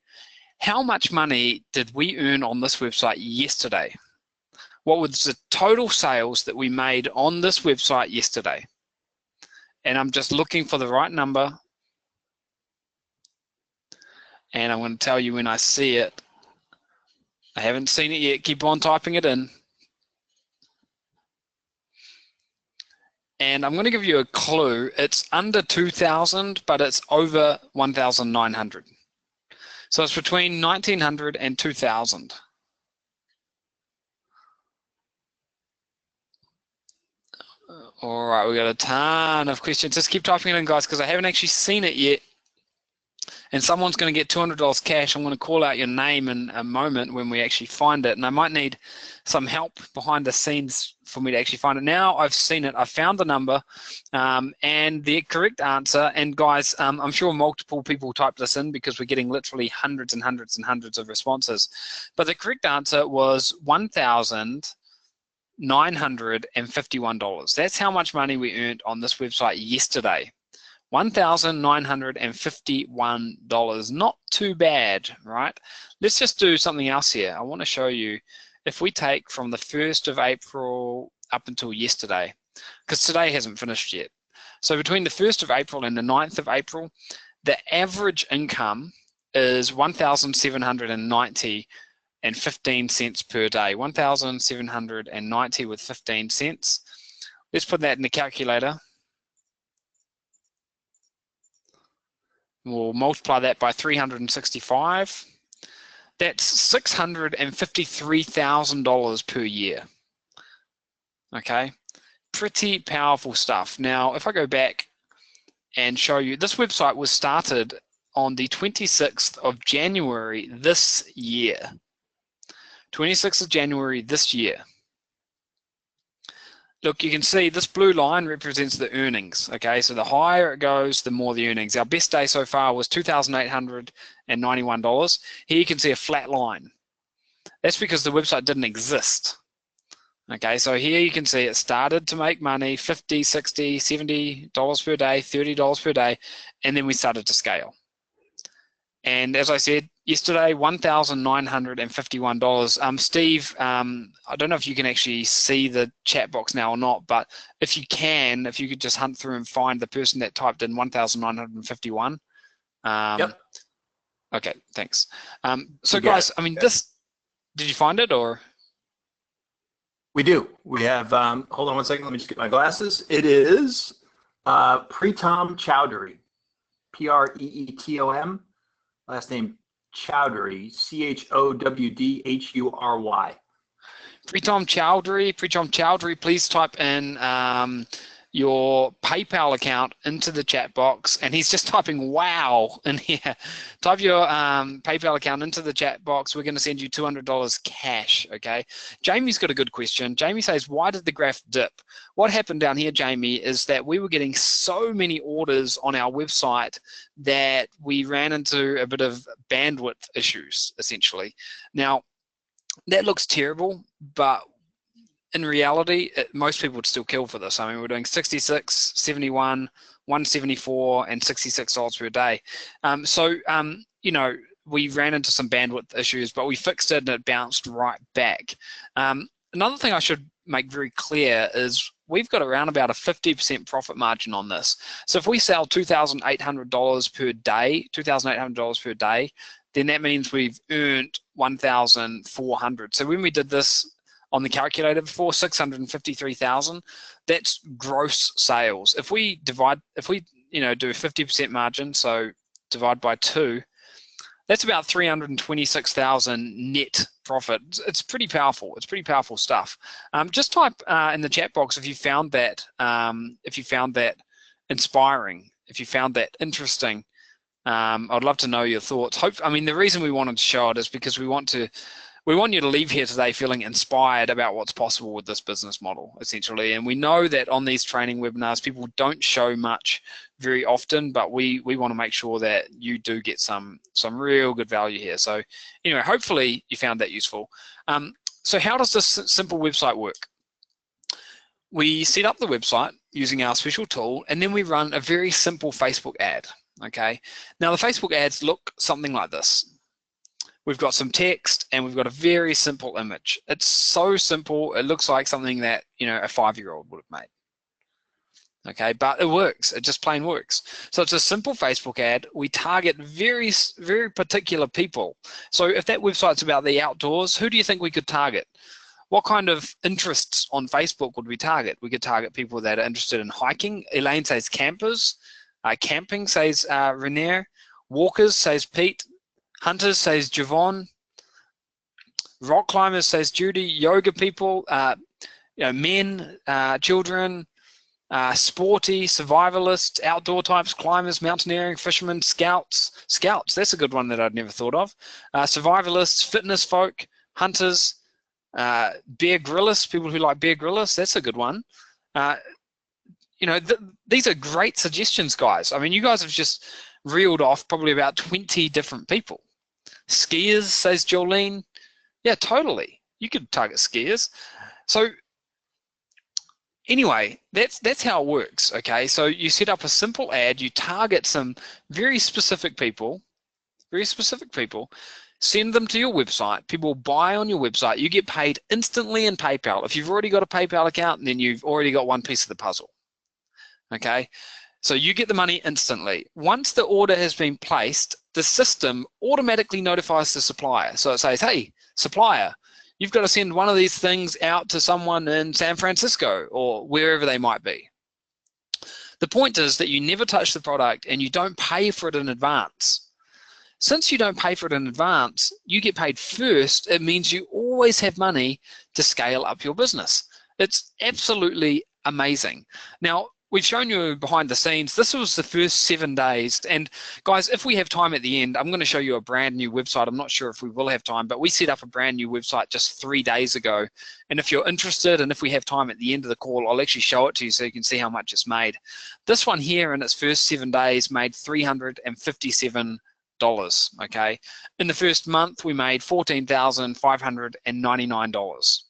How much money did we earn on this website yesterday? What was the total sales that we made on this website yesterday? And I'm just looking for the right number. And I'm going to tell you when I see it. I haven't seen it yet. Keep on typing it in. And I'm going to give you a clue. It's under 2,000, but it's over 1,900. So it's between 1,900 and 2,000. All right, we got a ton of questions. Just keep typing it in, guys, because I haven't actually seen it yet. And someone's going to get $200 cash. I'm going to call out your name in a moment when we actually find it. And I might need some help behind the scenes for me to actually find it. Now I've seen it. I've found the number and the correct answer. And guys, I'm sure multiple people typed this in because we're getting literally hundreds and hundreds and hundreds of responses. But the correct answer was $1,951. That's how much money we earned on this website yesterday. $1,951. Not too bad, right? Let's just do something else here. I want to show you if we take from the 1st of April up until yesterday, because today hasn't finished yet. So between the 1st of April and the 9th of April, the average income is $1,790 and 15 cents per day. 1,790 with 15 cents. Let's put that in the calculator. We'll multiply that by 365. That's $653,000 per year. Okay, pretty powerful stuff. Now, if I go back and show you, this website was started on the 26th of January this year. 26th of January this year. Look, you can see this blue line represents the earnings, okay? So the higher it goes, the more the earnings. Our best day so far was $2,891. Here you can see a flat line. That's because the website didn't exist. Okay, so here you can see it started to make money, $50, $60, $70 per day, $30 per day, and then we started to scale. And as I said yesterday, $1,951. Steve, I don't know if you can actually see the chat box now or not, but if you can, if you could just hunt through and find the person that typed in 1,951. Yep. Okay, thanks. So guys, I mean, this, did you find it or? We do. We have, hold on 1 second, let me just get my glasses. It is Preetom Chowdhury, Preetom. Last name Chowdhury, Chowdhury. Preetom Chowdhury, please type in your PayPal account into the chat box. And he's just typing wow in here. Type your PayPal account into the chat box. We're going to send you $200 cash, okay? Jamie's got a good question. Jamie says, why did the graph dip? What happened down here, Jamie, is that we were getting so many orders on our website that we ran into a bit of bandwidth issues, essentially. Now, that looks terrible, but in reality, most people would still kill for this. I mean, we're doing 66, 71, 174, and $66 per day. You know, we ran into some bandwidth issues, but we fixed it and it bounced right back. another thing I should make very clear is we've got around about a 50% profit margin on this. So if we sell $2,800 per day, $2,800 per day, then that means we've earned $1,400. So when we did this on the calculator before, $653,000, that's gross sales. If we do a 50% margin, so divide by 2, that's about 326,000 net profit. It's pretty powerful. It's pretty powerful stuff. Just type in the chat box if you found that inspiring, if you found that interesting. I'd love to know your thoughts. The reason we wanted to show it is because we want you to leave here today feeling inspired about what's possible with this business model, essentially. And we know that on these training webinars, people don't show much very often, but we want to make sure that you do get some real good value here. So anyway, hopefully you found that useful. So how does this simple website work? We set up the website using our special tool, and then we run a very simple Facebook ad, okay? Now the Facebook ads look something like this. We've got some text and we've got a very simple image. It's so simple, it looks like something that, a 5-year-old would have made. Okay, but it works, it just plain works. So it's a simple Facebook ad. We target very, very particular people. So if that website's about the outdoors, who do you think we could target? What kind of interests on Facebook would we target? We could target people that are interested in hiking. Elaine says campers. Camping says Renier. Walkers says Pete. Hunters says Javon. Rock climbers says Judy. Yoga people, men, children, sporty, survivalists, outdoor types, climbers, mountaineering, fishermen, scouts. Scouts, that's a good one that I'd never thought of. Survivalists, fitness folk, hunters, bear gryllists, people who like bear gryllists, that's a good one. These are great suggestions, guys. You guys have just reeled off probably about 20 different people. Skiers, says Jolene. Yeah, totally. You could target skiers. So anyway, that's how it works, okay? So you set up a simple ad, you target some very specific people, send them to your website, people buy on your website, you get paid instantly in PayPal. If you've already got a PayPal account, then you've already got one piece of the puzzle, okay? So you get the money instantly. Once the order has been placed, the system automatically notifies the supplier. So it says, hey, supplier, you've got to send one of these things out to someone in San Francisco or wherever they might be. The point is that you never touch the product and you don't pay for it in advance. Since you don't pay for it in advance, you get paid first. It means you always have money to scale up your business. It's absolutely amazing. Now, we've shown you behind the scenes. This was the first 7 days. And guys, if we have time at the end, I'm going to show you a brand new website. I'm not sure if we will have time, but we set up a brand new website just 3 days ago. And if you're interested, and if we have time at the end of the call, I'll actually show it to you so you can see how much it's made. This one here in its first 7 days made $357. Okay. In the first month, we made $14,599.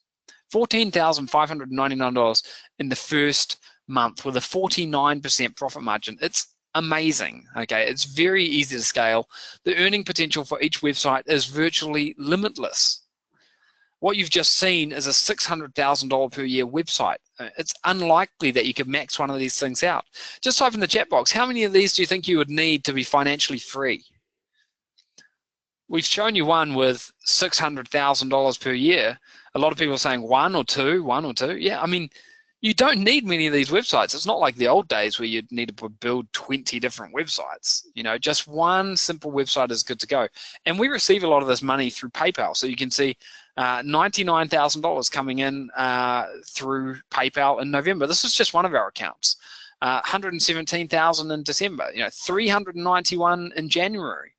$14,599 in the first month with a 49% profit margin. It's amazing. Okay, it's very easy to scale. The earning potential for each website is virtually limitless. What you've just seen is a $600,000 per year website. It's unlikely that you could max one of these things out. Just type in the chat box, how many of these do you think you would need to be financially free? We've shown you one with $600,000 per year. A lot of people are saying one or two. Yeah, you don't need many of these websites. It's not like the old days where you'd need to build 20 different websites. Just one simple website is good to go. And we receive a lot of this money through PayPal. So you can see $99,000 coming in through PayPal in November. This is just one of our accounts. 117,000 in December. 391 in January.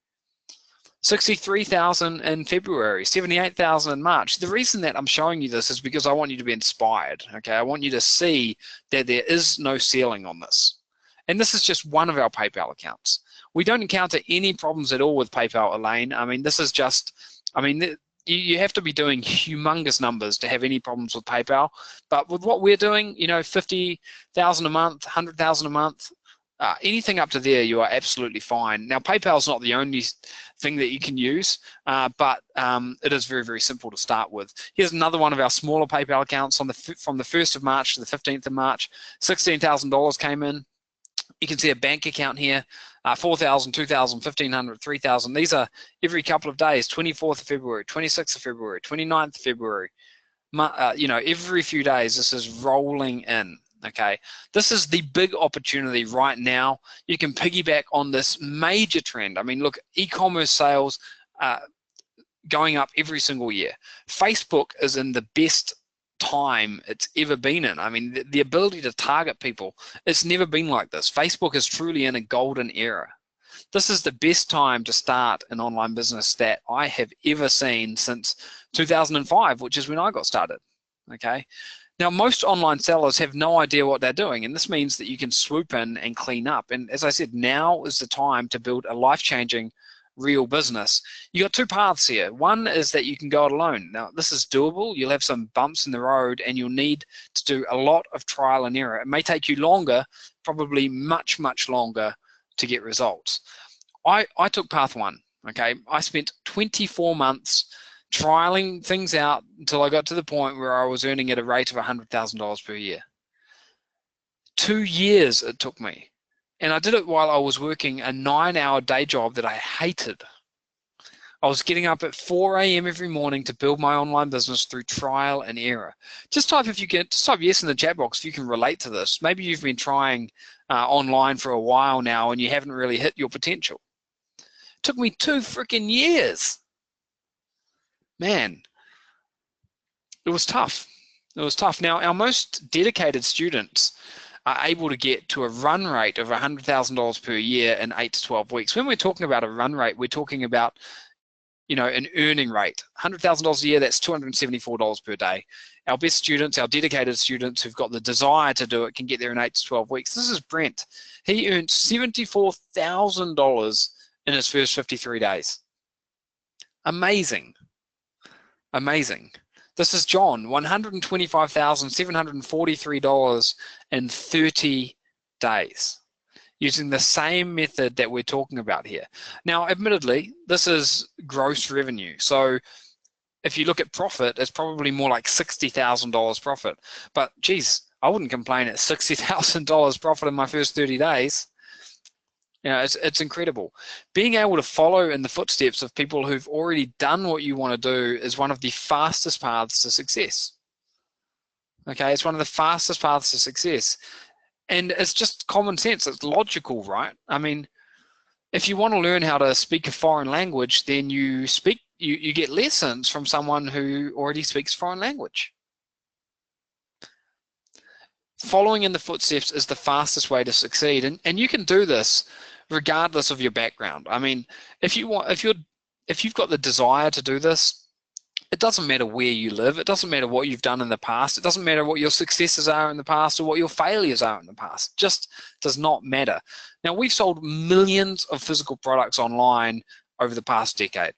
63,000 in February, 78,000 in March. The reason that I'm showing you this is because I want you to be inspired, okay? I want you to see that there is no ceiling on this. And this is just one of our PayPal accounts. We don't encounter any problems at all with PayPal, Elaine. This is just, you have to be doing humongous numbers to have any problems with PayPal. But with what we're doing, 50,000 a month, 100,000 a month, anything up to there, you are absolutely fine. Now, PayPal is not the only thing that you can use, but it is very, very simple to start with. Here's another one of our smaller PayPal accounts from the 1st of March to the 15th of March. $16,000 came in. You can see a bank account here, 4,000, 2,000, 1,500, 3,000. These are every couple of days, 24th of February, 26th of February, 29th of February. Every few days, this is rolling in. Okay, this is the big opportunity right now. You can piggyback on this major trend. I mean, look, e-commerce sales going up every single year. Facebook is in the best time it's ever been in. I mean, the ability to target people, it's never been like this. Facebook is truly in a golden era. This is the best time to start an online business that I have ever seen since 2005, which is when I got started. Okay. Now, most online sellers have no idea what they're doing, and this means that you can swoop in and clean up. And as I said, now is the time to build a life-changing real business. You got two paths here. One is that you can go it alone. Now, this is doable. You'll have some bumps in the road, and you'll need to do a lot of trial and error. It may take you longer, probably much, much longer to get results. I took path one, okay? I spent 24 months trialing things out until I got to the point where I was earning at a rate of $100,000 per year. 2 years it took me. And I did it while I was working a 9-hour day job that I hated. I was getting up at 4 a.m. every morning to build my online business through trial and error. Just type yes in the chat box if you can relate to this. Maybe you've been trying online for a while now and you haven't really hit your potential. It took me 2 freaking years. Man, it was tough. It was tough. Now, our most dedicated students are able to get to a run rate of $100,000 per year in 8 to 12 weeks. When we're talking about a run rate, we're talking about, an earning rate. $100,000 a year, that's $274 per day. Our best students, our dedicated students who've got the desire to do it can get there in 8 to 12 weeks. This is Brent. He earned $74,000 in his first 53 days. Amazing. Amazing. This is John, $125,743 in 30 days, using the same method that we're talking about here. Now, admittedly, this is gross revenue. So if you look at profit, it's probably more like $60,000 profit. But geez, I wouldn't complain at $60,000 profit in my first 30 days. It's incredible. Being able to follow in the footsteps of people who've already done what you want to do is one of the fastest paths to success. Okay, it's one of the fastest paths to success. And it's just common sense. It's logical, right? I mean, if you want to learn how to speak a foreign language, then you get lessons from someone who already speaks foreign language. Following in the footsteps is the fastest way to succeed, and you can do this regardless of your background. I mean, if you've got the desire to do this, it doesn't matter where you live. It doesn't matter what you've done in the past. It doesn't matter what your successes are in the past or what your failures are in the past. It just does not matter. Now, we've sold millions of physical products online over the past decade.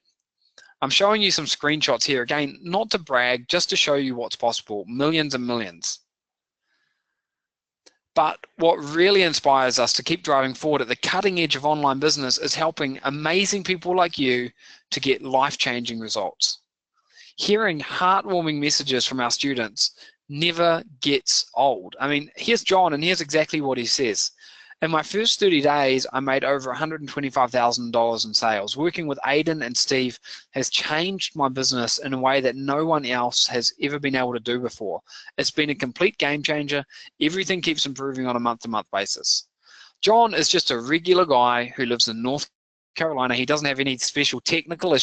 I'm showing you some screenshots here, again, not to brag, just to show you what's possible, millions and millions. But what really inspires us to keep driving forward at the cutting edge of online business is helping amazing people like you to get life-changing results. Hearing heartwarming messages from our students never gets old. I mean, here's John, and here's exactly what he says. In my first 30 days, I made over $125,000 in sales. Working with Aidan and Steve has changed my business in a way that no one else has ever been able to do before. It's been a complete game changer. Everything keeps improving on a month-to-month basis. John is just a regular guy who lives in North Carolina. He doesn't have any special technical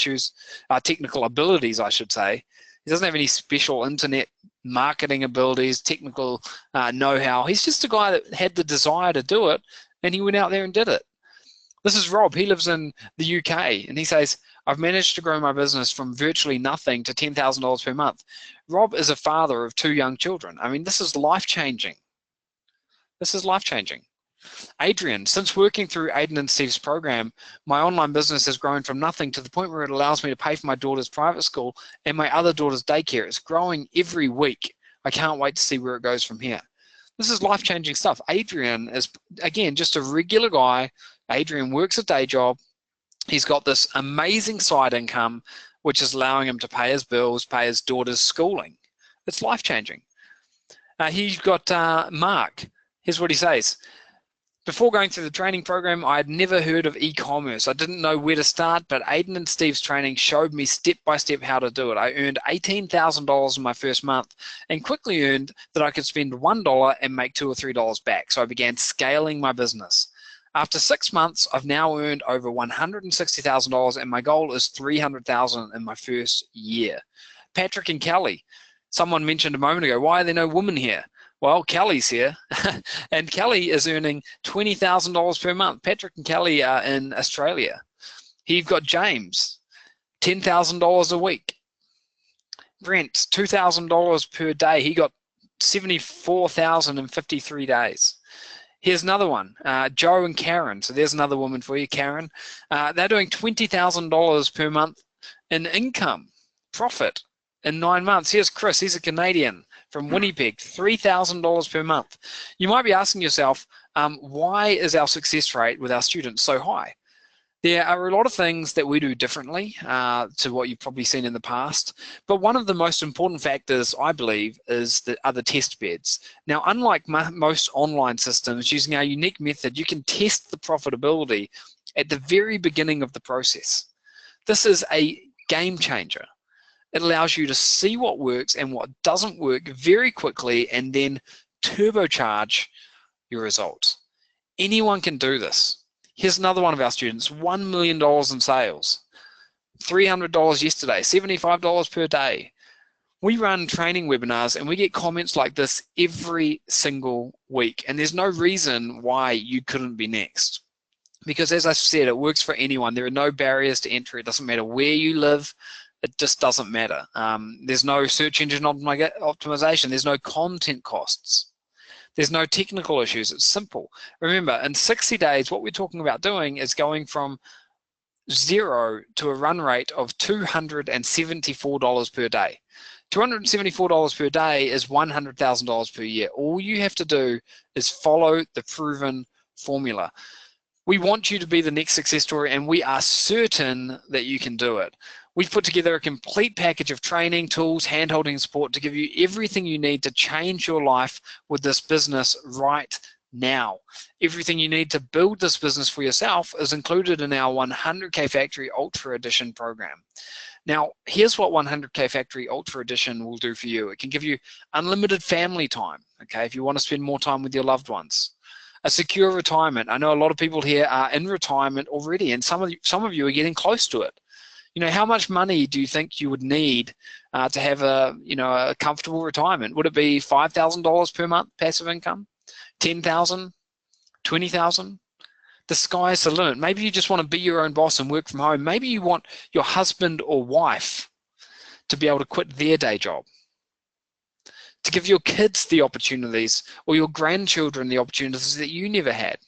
abilities, I should say. He doesn't have any special internet marketing abilities, technical know-how. He's just a guy that had the desire to do it, and he went out there and did it. This is Rob. He lives in the UK, and he says, I've managed to grow my business from virtually nothing to $10,000 per month. Rob is a father of 2 young children. I mean, this is life-changing. This is life-changing. Adrian, since working through Aidan and Steve's program, my online business has grown from nothing to the point where it allows me to pay for my daughter's private school and my other daughter's daycare. It's growing every week. I can't wait to see where it goes from here. This is life-changing stuff. Adrian is, again, just a regular guy. Adrian works a day job. He's got this amazing side income, which is allowing him to pay his bills, pay his daughter's schooling. It's life-changing. He's got Mark. Here's what he says. Before going through the training program, I had never heard of e-commerce. I didn't know where to start, but Aidan and Steve's training showed me step-by-step how to do it. I earned $18,000 in my first month and quickly earned that I could spend $1 and make $2 or $3 back. So I began scaling my business. After 6 months, I've now earned over $160,000 and my goal is $300,000 in my first year. Patrick and Kelly, someone mentioned a moment ago, why are there no women here? Well, Kelly's here, and Kelly is earning $20,000 per month. Patrick and Kelly are in Australia. You've got James, $10,000 a week. Brent, $2,000 per day. He got $74,000 in 53 days. Here's another one, Joe and Karen. So there's another woman for you, Karen. They're doing $20,000 per month in income, profit in 9 months. Here's Chris, he's a Canadian from Winnipeg, $3,000 per month. You might be asking yourself, why is our success rate with our students so high? There are a lot of things that we do differently to what you've probably seen in the past, but one of the most important factors, I believe, is the test beds. Now, unlike most online systems, using our unique method, you can test the profitability at the very beginning of the process. This is a game changer. It allows you to see what works and what doesn't work very quickly and then turbocharge your results. Anyone can do this. Here's another one of our students, $1 million in sales, $300 yesterday, $75 per day. We run training webinars and we get comments like this every single week, and there's no reason why you couldn't be next. Because as I said, it works for anyone. There are no barriers to entry. It doesn't matter where you live. It just doesn't matter. There's no search engine optimization. There's no content costs. There's no technical issues. It's simple. Remember, in 60 days, what we're talking about doing is going from 0 to a run rate of $274 per day. $274 per day is $100,000 per year. All you have to do is follow the proven formula. We want you to be the next success story, and we are certain that you can do it. We've put together a complete package of training, tools, hand-holding support to give you everything you need to change your life with this business right now. Everything you need to build this business for yourself is included in our 100K Factory Ultra Edition program. Now, here's what 100K Factory Ultra Edition will do for you. It can give you unlimited family time, okay, if you want to spend more time with your loved ones. A secure retirement. I know a lot of people here are in retirement already, and some of you are getting close to it. You know, how much money do you think you would need to have a comfortable retirement? Would it be $5,000 per month passive income? $10,000? $20,000? The sky's the limit. Maybe you just want to be your own boss and work from home. Maybe you want your husband or wife to be able to quit their day job, to give your kids the opportunities or your grandchildren the opportunities that you never had.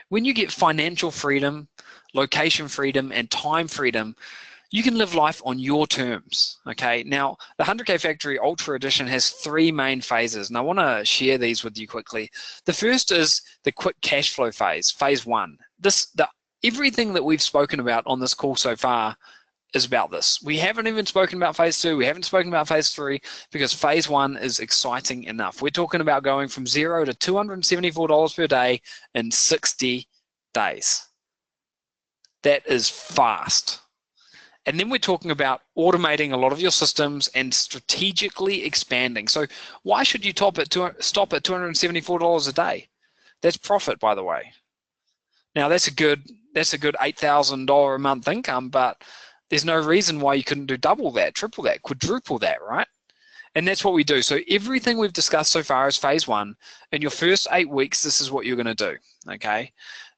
When you get financial freedom, location freedom, and time freedom, you can live life on your terms, okay? Now, the 100K Factory Ultra Edition has 3 main phases, and I want to share these with you quickly. The first is the quick cash flow phase, phase 1. Everything that we've spoken about on this call so far is about this. We haven't even spoken about phase 2, we haven't spoken about phase 3, because phase 1 is exciting enough. We're talking about going from 0 to $274 per day in 60 days. That is fast. And then we're talking about automating a lot of your systems and strategically expanding. So why should you stop at $274 a day? That's profit, by the way. Now that's a good $8,000 a month income, but there's no reason why you couldn't do double that, triple that, quadruple that, right? And that's what we do. So everything we've discussed so far is phase 1. In your first 8 weeks, this is what you're going to do, okay?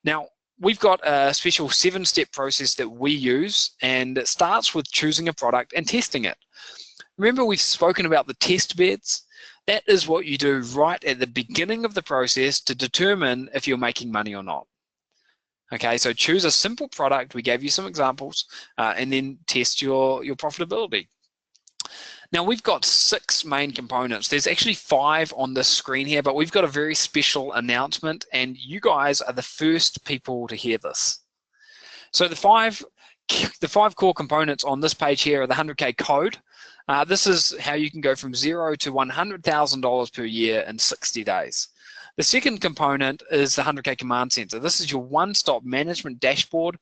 Now, we've got a special 7-step process that we use, and it starts with choosing a product and testing it. Remember, we've spoken about the test beds? That is what you do right at the beginning of the process to determine if you're making money or not. Okay, so choose a simple product. We gave you some examples, and then test your profitability. Now we've got 6 main components. There's actually 5 on this screen here, but we've got a very special announcement, and you guys are the first people to hear this. So the five core components on this page here are the 100K code. This is how you can go from $0 to $100,000 per year in 60 days. The second component is the 100K command center. This is your one-stop management dashboard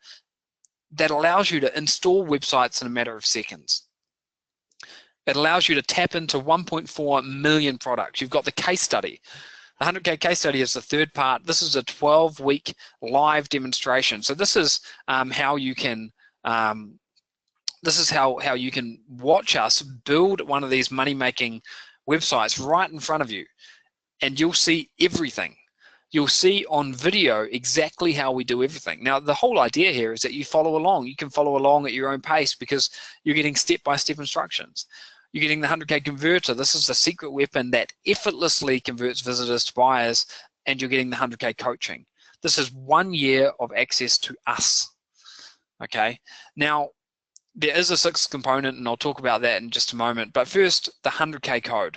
that allows you to install websites in a matter of seconds. It allows you to tap into 1.4 million products. You've got the case study. The 100K case study is the third part. This is a 12-week live demonstration. So this is how you can how you can watch us build one of these money-making websites right in front of you, and you'll see everything. You'll see on video exactly how we do everything. Now, the whole idea here is that you follow along. You can follow along at your own pace because you're getting step-by-step instructions. You're getting the 100K converter. This is the secret weapon that effortlessly converts visitors to buyers, and you're getting the 100K coaching. This is 1 year of access to us, okay? Now, there is a 6th component, and I'll talk about that in just a moment, but first, the 100K code.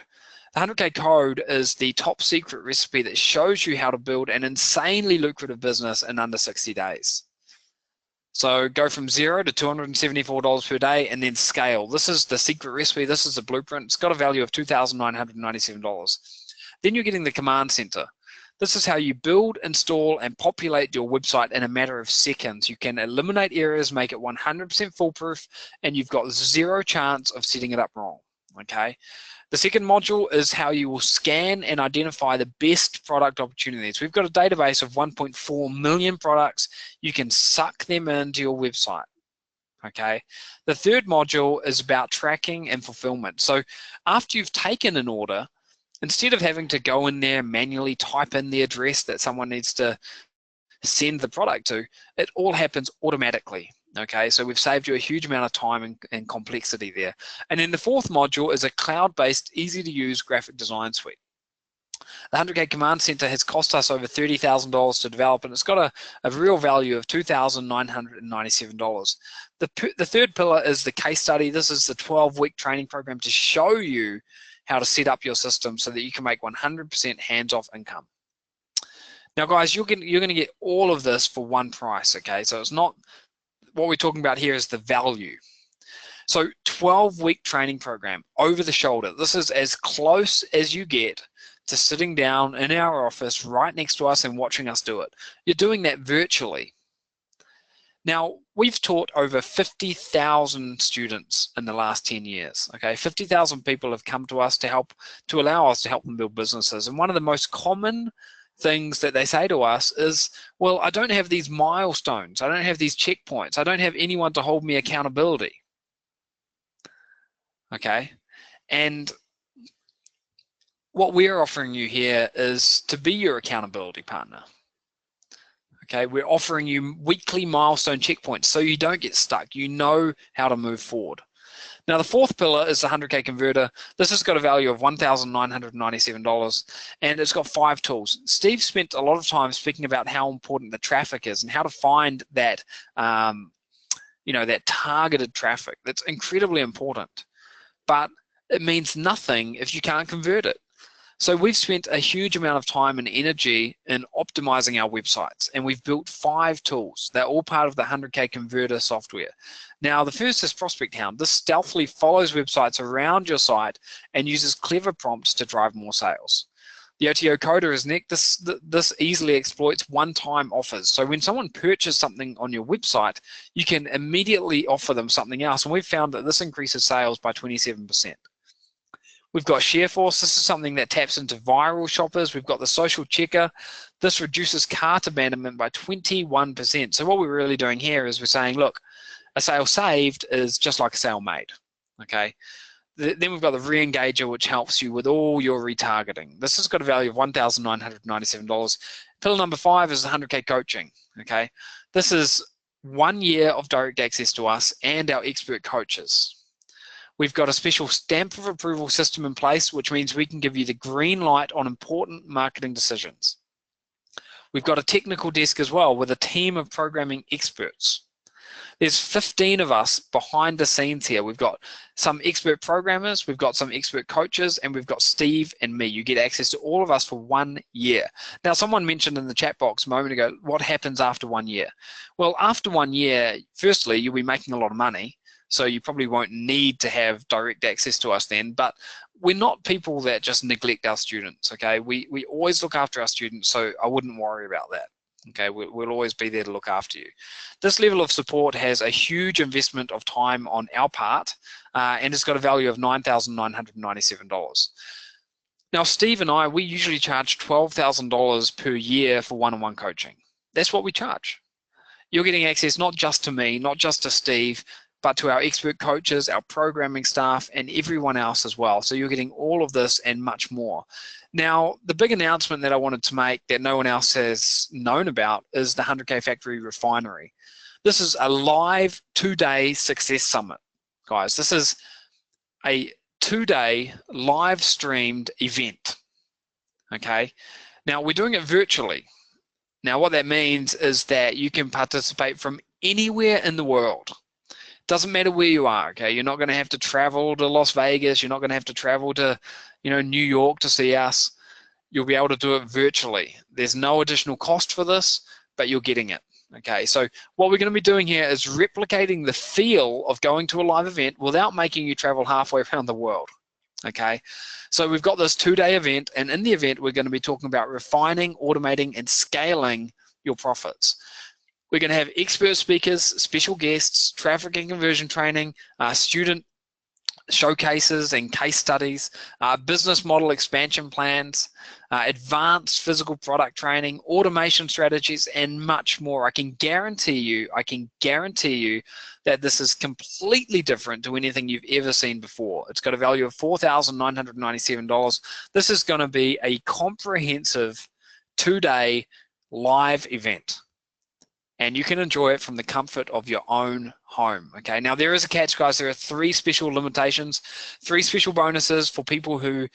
The 100K code is the top secret recipe that shows you how to build an insanely lucrative business in under 60 days. So go from $0 to $274 per day and then scale. This is the secret recipe. This is the blueprint. It's got a value of $2,997. Then you're getting the command center. This is how you build, install, and populate your website in a matter of seconds. You can eliminate errors, make it 100% foolproof, and you've got 0 chance of setting it up wrong, okay? The second module is how you will scan and identify the best product opportunities. We've got a database of 1.4 million products. You can suck them into your website, okay? The third module is about tracking and fulfillment. So after you've taken an order, instead of having to go in there manually type in the address that someone needs to send the product to, it all happens automatically. Okay, so we've saved you a huge amount of time and complexity there. And then the fourth module is a cloud-based, easy-to-use graphic design suite. The 100K Command Center has cost us over $30,000 to develop, and it's got a real value of $2,997. The third pillar is the case study. This is the 12-week training program to show you how to set up your system so that you can make 100% hands-off income. Now, guys, you're going to get all of this for one price, okay? So it's not... What we're talking about here is the value. So 12-week training program, over the shoulder. This is as close as you get to sitting down in our office right next to us and watching us do it. You're doing that virtually. Now, we've taught over 50,000 students in the last 10 years, okay? 50,000 people have come to us to allow us to help them build businesses. And one of the most common things that they say to us is, well, I don't have these milestones. I don't have these checkpoints. I don't have anyone to hold me accountability. Okay. And what we're offering you here is to be your accountability partner. Okay. We're offering you weekly milestone checkpoints so you don't get stuck. You know how to move forward. Now, the fourth pillar is the 100K converter. This has got a value of $1,997, and it's got 5 tools. Steve spent a lot of time speaking about how important the traffic is and how to find that, that targeted traffic. That's incredibly important, but it means nothing if you can't convert it. So we've spent a huge amount of time and energy in optimizing our websites, and we've built 5 tools. They're all part of the 100K converter software. Now, the first is Prospect Hound. This stealthily follows websites around your site and uses clever prompts to drive more sales. The OTO Coder is next. This easily exploits one-time offers. So when someone purchases something on your website, you can immediately offer them something else, and we've found that this increases sales by 27%. We've got ShareForce. This is something that taps into viral shoppers. We've got the Social Checker. This reduces cart abandonment by 21%. So what we're really doing here is we're saying, look, a sale saved is just like a sale made, okay? Then we've got the Re-Engager, which helps you with all your retargeting. This has got a value of $1,997. Pillar number 5 is the 100K coaching, okay? This is 1 year of direct access to us and our expert coaches. We've got a special stamp of approval system in place, which means we can give you the green light on important marketing decisions. We've got a technical desk as well with a team of programming experts. There's 15 of us behind the scenes here. We've got some expert programmers, we've got some expert coaches, and we've got Steve and me. You get access to all of us for 1 year. Now, someone mentioned in the chat box a moment ago, what happens after 1 year? Well, after 1 year, firstly, you'll be making a lot of money, so you probably won't need to have direct access to us then, but we're not people that just neglect our students, okay? We always look after our students, so I wouldn't worry about that. Okay, we'll always be there to look after you. This level of support has a huge investment of time on our part, and it's got a value of $9,997. Now, Steve and I, we usually charge $12,000 per year for one-on-one coaching. That's what we charge. You're getting access not just to me, not just to Steve, but to our expert coaches, our programming staff, and everyone else as well. So you're getting all of this and much more. Now, the big announcement that I wanted to make that no one else has known about is the 100K Factory Refinery. This is a live 2-day success summit, guys. This is a 2-day live streamed event, okay? Now, we're doing it virtually. Now, what that means is that you can participate from anywhere in the world. Doesn't matter where you are, okay? You're not going to have to travel to Las Vegas. You're not going to have to travel to, New York to see us. You'll be able to do it virtually. There's no additional cost for this, but you're getting it, okay? So what we're going to be doing here is replicating the feel of going to a live event without making you travel halfway around the world, okay? So we've got this 2-day event, and in the event, we're going to be talking about refining, automating, and scaling your profits. We're going to have expert speakers, special guests, traffic and conversion training, student showcases and case studies, business model expansion plans, advanced physical product training, automation strategies, and much more. I can guarantee you that this is completely different to anything you've ever seen before. It's got a value of $4,997. This is going to be a comprehensive 2-day live event, and you can enjoy it from the comfort of your own home, okay? Now, there is a catch, guys. There are 3 special limitations, 3 special bonuses for people who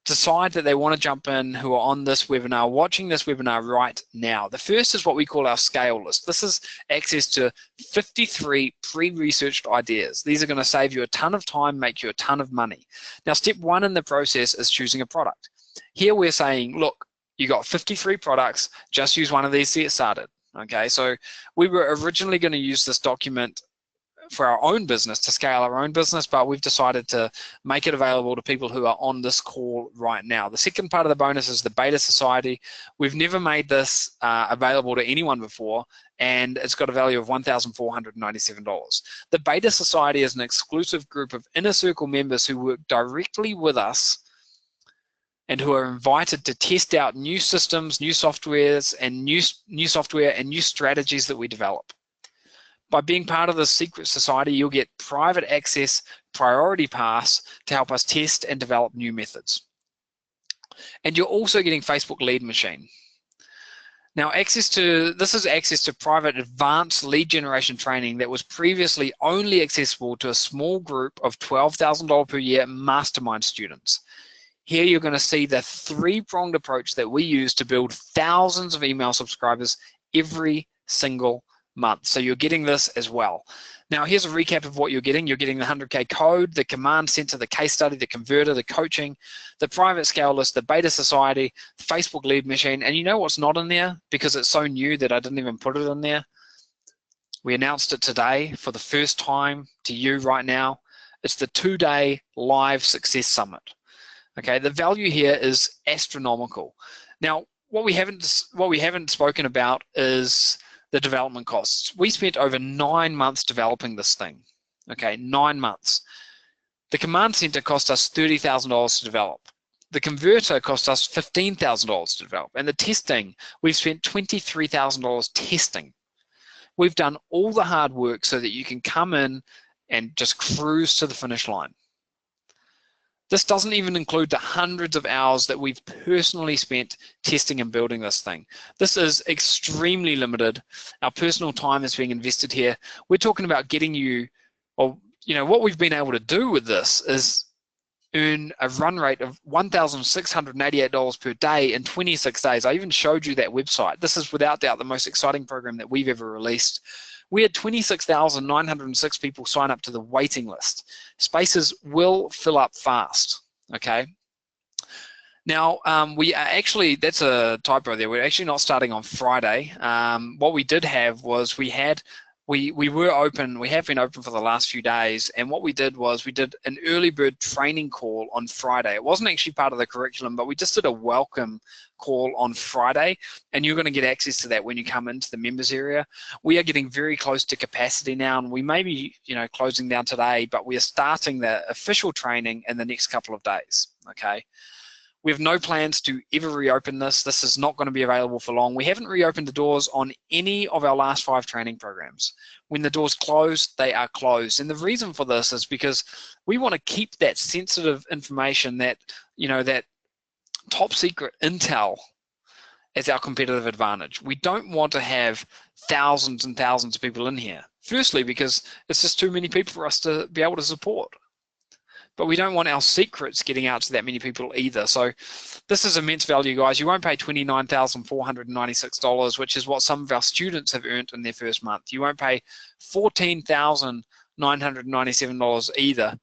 decide that they want to jump in, who are on this webinar, watching this webinar right now. The first is what we call our scale list. This is access to 53 pre-researched ideas. These are going to save you a ton of time, make you a ton of money. Now, step 1 in the process is choosing a product. Here we're saying, look, you got 53 products, just use one of these to get started. Okay, so we were originally going to use this document for our own business, to scale our own business, but we've decided to make it available to people who are on this call right now. The second part of the bonus is the Beta Society. We've never made this available to anyone before, and it's got a value of $1,497. The Beta Society is an exclusive group of inner circle members who work directly with us and who are invited to test out new systems, new softwares, and new software and new strategies that we develop. By being part of this secret society, you'll get private access, priority pass to help us test and develop new methods. And you're also getting Facebook Lead Machine. Now, this is access to private advanced lead generation training that was previously only accessible to a small group of $12,000 per year mastermind students. Here you're going to see the 3-pronged approach that we use to build thousands of email subscribers every single month. So you're getting this as well. Now, here's a recap of what you're getting. You're getting the 100K code, the command center, the case study, the converter, the coaching, the private scale list, the Beta Society, the Facebook Lead Machine. And you know what's not in there? Because it's so new that I didn't even put it in there. We announced it today for the first time to you right now. It's the 2-day live success summit. Okay, the value here is astronomical. Now, what we haven't spoken about is the development costs. We spent over 9 months developing this thing. Okay, 9 months. The command center cost us $30,000 to develop. The converter cost us $15,000 to develop. And the testing, we've spent $23,000 testing. We've done all the hard work so that you can come in and just cruise to the finish line. This doesn't even include the hundreds of hours that we've personally spent testing and building this thing. This is extremely limited. Our personal time is being invested here. We're talking about getting you, or what we've been able to do with this is earn a run rate of $1,688 per day in 26 days. I even showed you that website. This is without doubt the most exciting program that we've ever released. We had 26,906 people sign up to the waiting list. Spaces will fill up fast, okay? Now, we are actually, that's a typo there, we're actually not starting on Friday. What we did have was we have been open for the last few days, and what we did was we did an early bird training call on Friday. It wasn't actually part of the curriculum, but we just did a welcome call on Friday, and you're going to get access to that when you come into the members area. We are getting very close to capacity now, and we may be, closing down today, but we are starting the official training in the next couple of days, okay? We have no plans to ever reopen this. This is not going to be available for long. We haven't reopened the doors on any of our last 5 training programs. When the doors close, they are closed. And the reason for this is because we want to keep that sensitive information, that, that top secret intel as our competitive advantage. We don't want to have thousands and thousands of people in here. Firstly, because it's just too many people for us to be able to support. But we don't want our secrets getting out to that many people either. So this is immense value, guys. You won't pay $29,496, which is what some of our students have earned in their first month. You won't pay $14,997 either.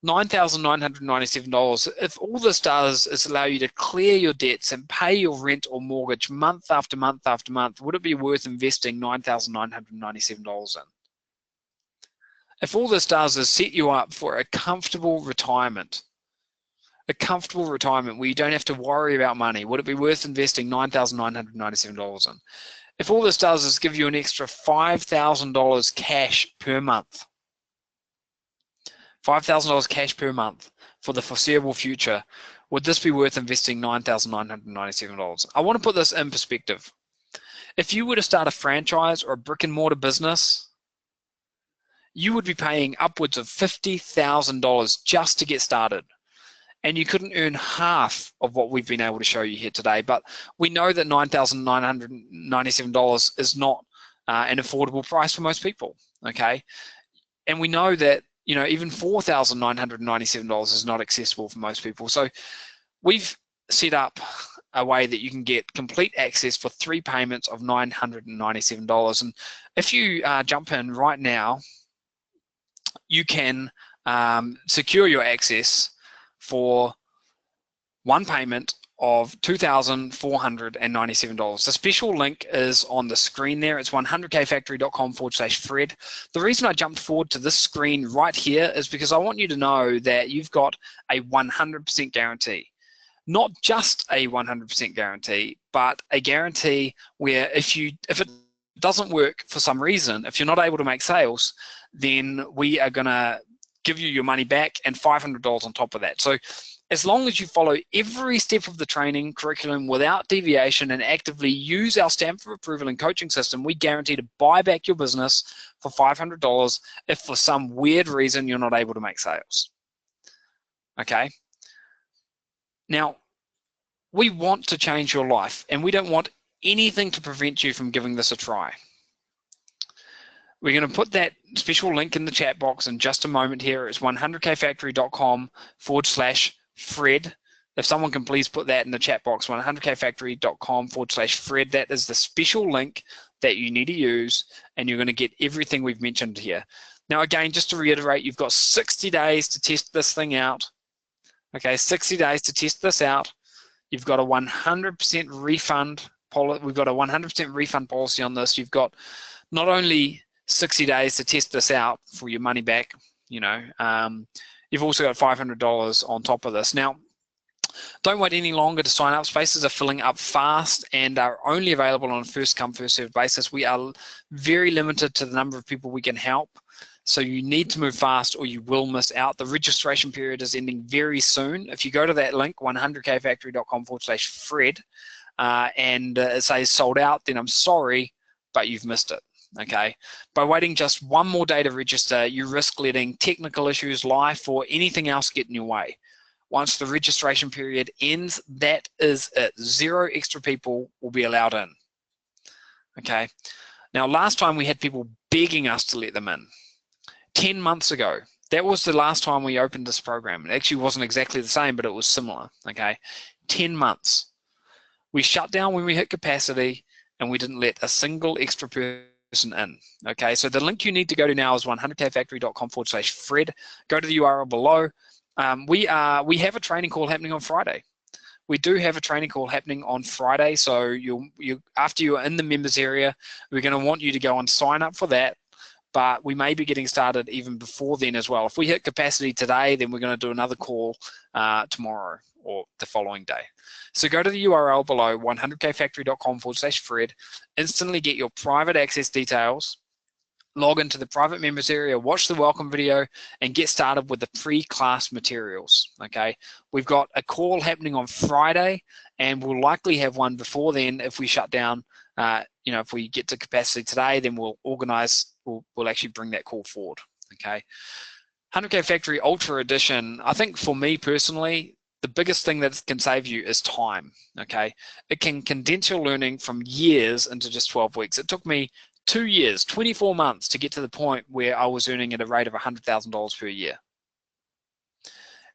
$9,997. If all this does is allow you to clear your debts and pay your rent or mortgage month after month after month, would it be worth investing $9,997 in? If all this does is set you up for a comfortable retirement where you don't have to worry about money, would it be worth investing $9,997 in? If all this does is give you an extra $5,000 cash per month, $5,000 cash per month for the foreseeable future, would this be worth investing $9,997? I want to put this in perspective. If you were to start a franchise or a brick and mortar business, you would be paying upwards of $50,000 just to get started. And you couldn't earn half of what we've been able to show you here today. But we know that $9,997 is not an affordable price for most people, okay? And we know that, even $4,997 is not accessible for most people. So we've set up a way that you can get complete access for 3 payments of $997. And if you jump in right now, you can secure your access for 1 payment of $2,497. The special link is on the screen there. It's 100kfactory.com/Fred. The reason I jumped forward to this screen right here is because I want you to know that you've got a 100% guarantee. Not just a 100% guarantee, but a guarantee where if it doesn't work for some reason, if you're not able to make sales, then we are going to give you your money back and $500 on top of that. So as long as you follow every step of the training curriculum without deviation and actively use our stamp of approval and coaching system, we guarantee to buy back your business for $500 if for some weird reason you're not able to make sales. Okay? Now, we want to change your life, and we don't want anything to prevent you from giving this a try. We're going to put that special link in the chat box in just a moment here. It's 100kfactory.com/Fred. If someone can please put that in the chat box, 100kfactory.com/Fred. That is the special link that you need to use, and you're going to get everything we've mentioned here. Now, again, just to reiterate, you've got 60 days to test this thing out. Okay, 60 days to test this out. You've got a 100% refund. We've got a 100% refund policy on this. You've got not only 60 days to test this out for your money back, you've also got $500 on top of this. Now, don't wait any longer to sign up. Spaces are filling up fast and are only available on a first come, first served basis. We are very limited to the number of people we can help. So you need to move fast or you will miss out. The registration period is ending very soon. If you go to that link, 100kfactory.com/Fred, and it says sold out, then I'm sorry, but you've missed it. Okay, by waiting just one more day to register, you risk letting technical issues, life, or anything else get in your way. Once the registration period ends, that is it. 0 extra people will be allowed in. Okay, now last time we had people begging us to let them in. 10 months ago, that was the last time we opened this program. It actually wasn't exactly the same, but it was similar. Okay, 10 months. We shut down when we hit capacity, and we didn't let a single extra person person in. Okay, so the link you need to go to now is 100kfactory.com/Fred. Go to the URL below. We have a training call happening on Friday. We do have a training call happening on Friday, so you after you're in the members area, we're going to want you to go and sign up for that. But we may be getting started even before then as well. If we hit capacity today, then we're going to do another call tomorrow or the following day. So go to the URL below, 100kfactory.com/Fred, instantly get your private access details, log into the private members area, watch the welcome video, and get started with the pre-class materials, okay? We've got a call happening on Friday, and we'll likely have one before then if we shut down. If we get to capacity today, then we'll organize, we'll actually bring that call forward, okay? 100K Factory Ultra Edition, I think for me personally, the biggest thing that can save you is time, okay? It can condense your learning from years into just 12 weeks. It took me 2 years, 24 months to get to the point where I was earning at a rate of $100,000 per year.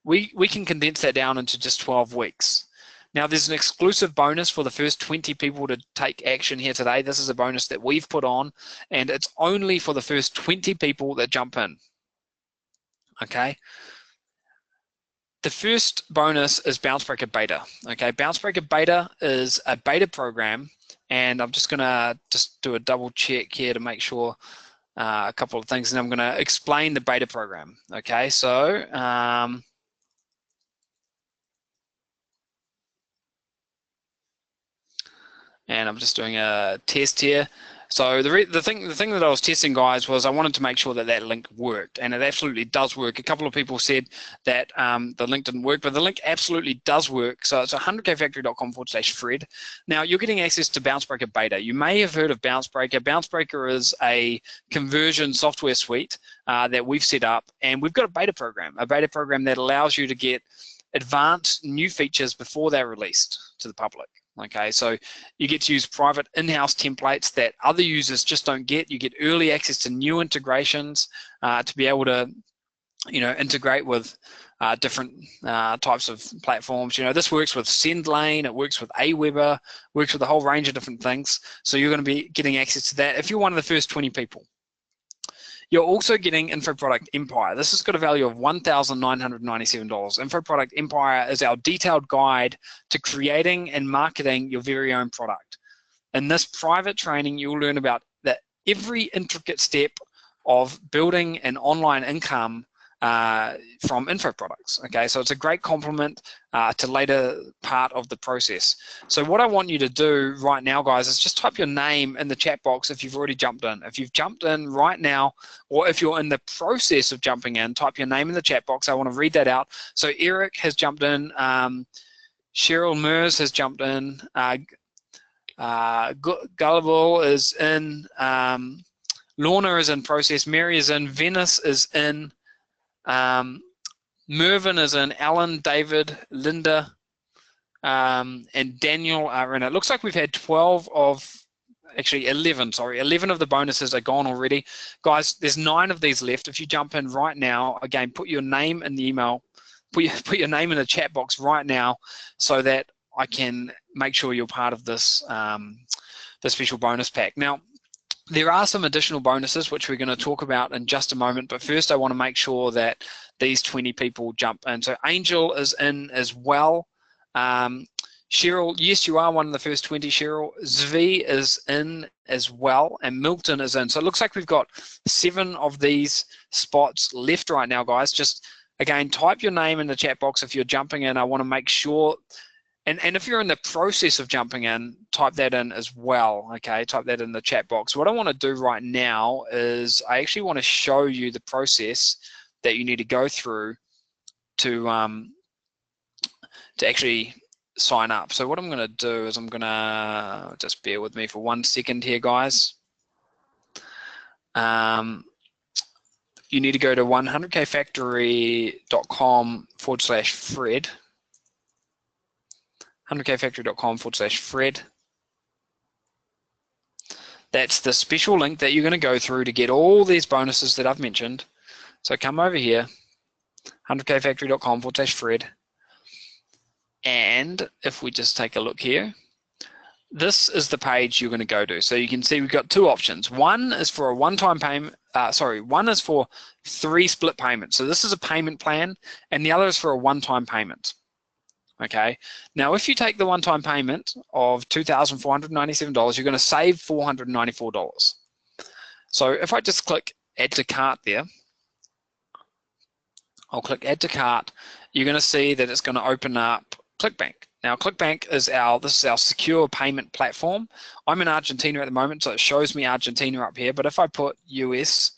We can condense that down into just 12 weeks. Now, there's an exclusive bonus for the first 20 people to take action here today. This is a bonus that we've put on, and it's only for the first 20 people that jump in, okay? The first bonus is Bounce Breaker Beta, okay? Bounce Breaker Beta is a beta program, and I'm just gonna do a double check here to make sure a couple of things, and I'm gonna explain the beta program, okay? So, and I'm just doing a test here. So the thing that I was testing, guys, was I wanted to make sure that that link worked, and it absolutely does work. A couple of people said that the link didn't work, but the link absolutely does work. So it's 100kfactory.com/Fred. Now you're getting access to Bounce Breaker Beta. You may have heard of Bounce Breaker. Bounce Breaker is a conversion software suite that we've set up, and we've got a beta program that allows you to get advanced new features before they're released to the public. Okay, so you get to use private in-house templates that other users just don't get. You get early access to new integrations to be able to, integrate with different types of platforms. This works with SendLane, it works with Aweber, works with a whole range of different things. So you're going to be getting access to that if you're one of the first 20 people. You're also getting Info Product Empire. This has got a value of $1,997. Info Product Empire is our detailed guide to creating and marketing your very own product. In this private training, you'll learn about every intricate step of building an online income from info products. Okay, so it's a great complement to later part of the process. So what I want you to do right now, guys, is just type your name in the chat box if you've already jumped in. If you've jumped in right now, or if you're in the process of jumping in, type your name in the chat box. I want to read that out. So Eric has jumped in. Cheryl Mers has jumped in. Gullible is in. Lorna is in process. Mary is in. Venice is in. Mervyn is in, Alan, David, Linda, and Daniel are in. It looks like we've had 11 of the bonuses are gone already. Guys, there's 9 of these left. If you jump in right now, again, put your name in the email, put your name in the chat box right now so that I can make sure you're part of this, the special bonus pack. Now, there are some additional bonuses which we're going to talk about in just a moment, but first I want to make sure that these 20 people jump in. So Angel is in as well. Cheryl, yes, you are one of the first 20, Cheryl. Zvi is in as well, and Milton is in. So it looks like we've got 7 of these spots left right now, guys. Just, again, type your name in the chat box if you're jumping in. I want to make sure. And if you're in the process of jumping in, type that in as well, okay? Type that in the chat box. What I want to do right now is I actually want to show you the process that you need to go through to actually sign up. So what I'm going to do is I'm going to, just bear with me for 1 second here, guys. You need to go to 100kfactory.com/Fred. 100kfactory.com/Fred. That's the special link that you're going to go through to get all these bonuses that I've mentioned. So come over here, 100kfactory.com/Fred. And if we just take a look here, this is the page you're going to go to. So you can see we've got two options. One is for a one-time payment. One is for 3 split payments. So this is a payment plan, and the other is for a one-time payment. Okay. Now, if you take the one-time payment of $2,497, you're going to save $494. So if I just click Add to Cart there, I'll click Add to Cart. You're going to see that it's going to open up ClickBank. Now, ClickBank is our secure payment platform. I'm in Argentina at the moment, so it shows me Argentina up here. But if I put US,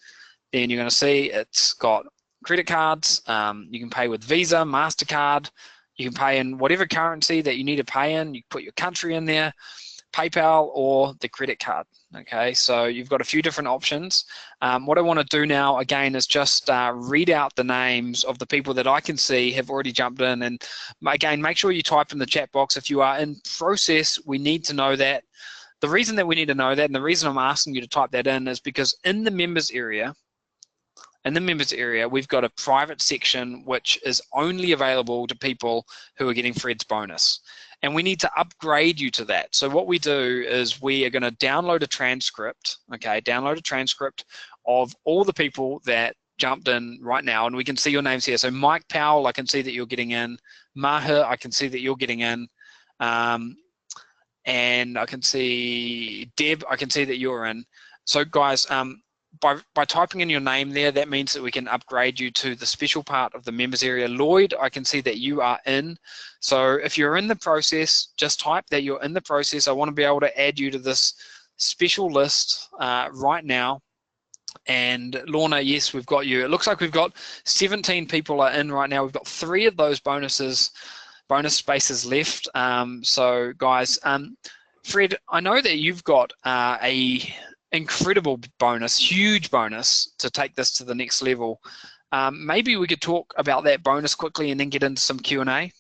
then you're going to see it's got credit cards. You can pay with Visa, MasterCard. You can pay in whatever currency that you need to pay in. You put your country in there, PayPal or the credit card. Okay, so you've got a few different options. What I want to do now, again, is just read out the names of the people that I can see have already jumped in. And again, make sure you type in the chat box if you are in process. We need to know that. The reason that we need to know that, and the reason I'm asking you to type that in, is because in the members area, we've got a private section which is only available to people who are getting Fred's bonus. And we need to upgrade you to that. So what we do is we are going to download a transcript, okay, of all the people that jumped in right now, and we can see your names here. So Mike Powell, I can see that you're getting in. Maha, I can see that you're getting in. And I can see Deb, I can see that you're in. So guys, by typing in your name there, that means that we can upgrade you to the special part of the members area. Lloyd, I can see that you are in. So if you're in the process, just type that you're in the process. I want to be able to add you to this special list right now. And Lorna, yes, we've got you. It looks like we've got 17 people are in right now. We've got 3 of those bonus spaces left. So guys, Fred, I know that you've got a incredible bonus, huge bonus to take this to the next level. Maybe we could talk about that bonus quickly and then get into some Q&A.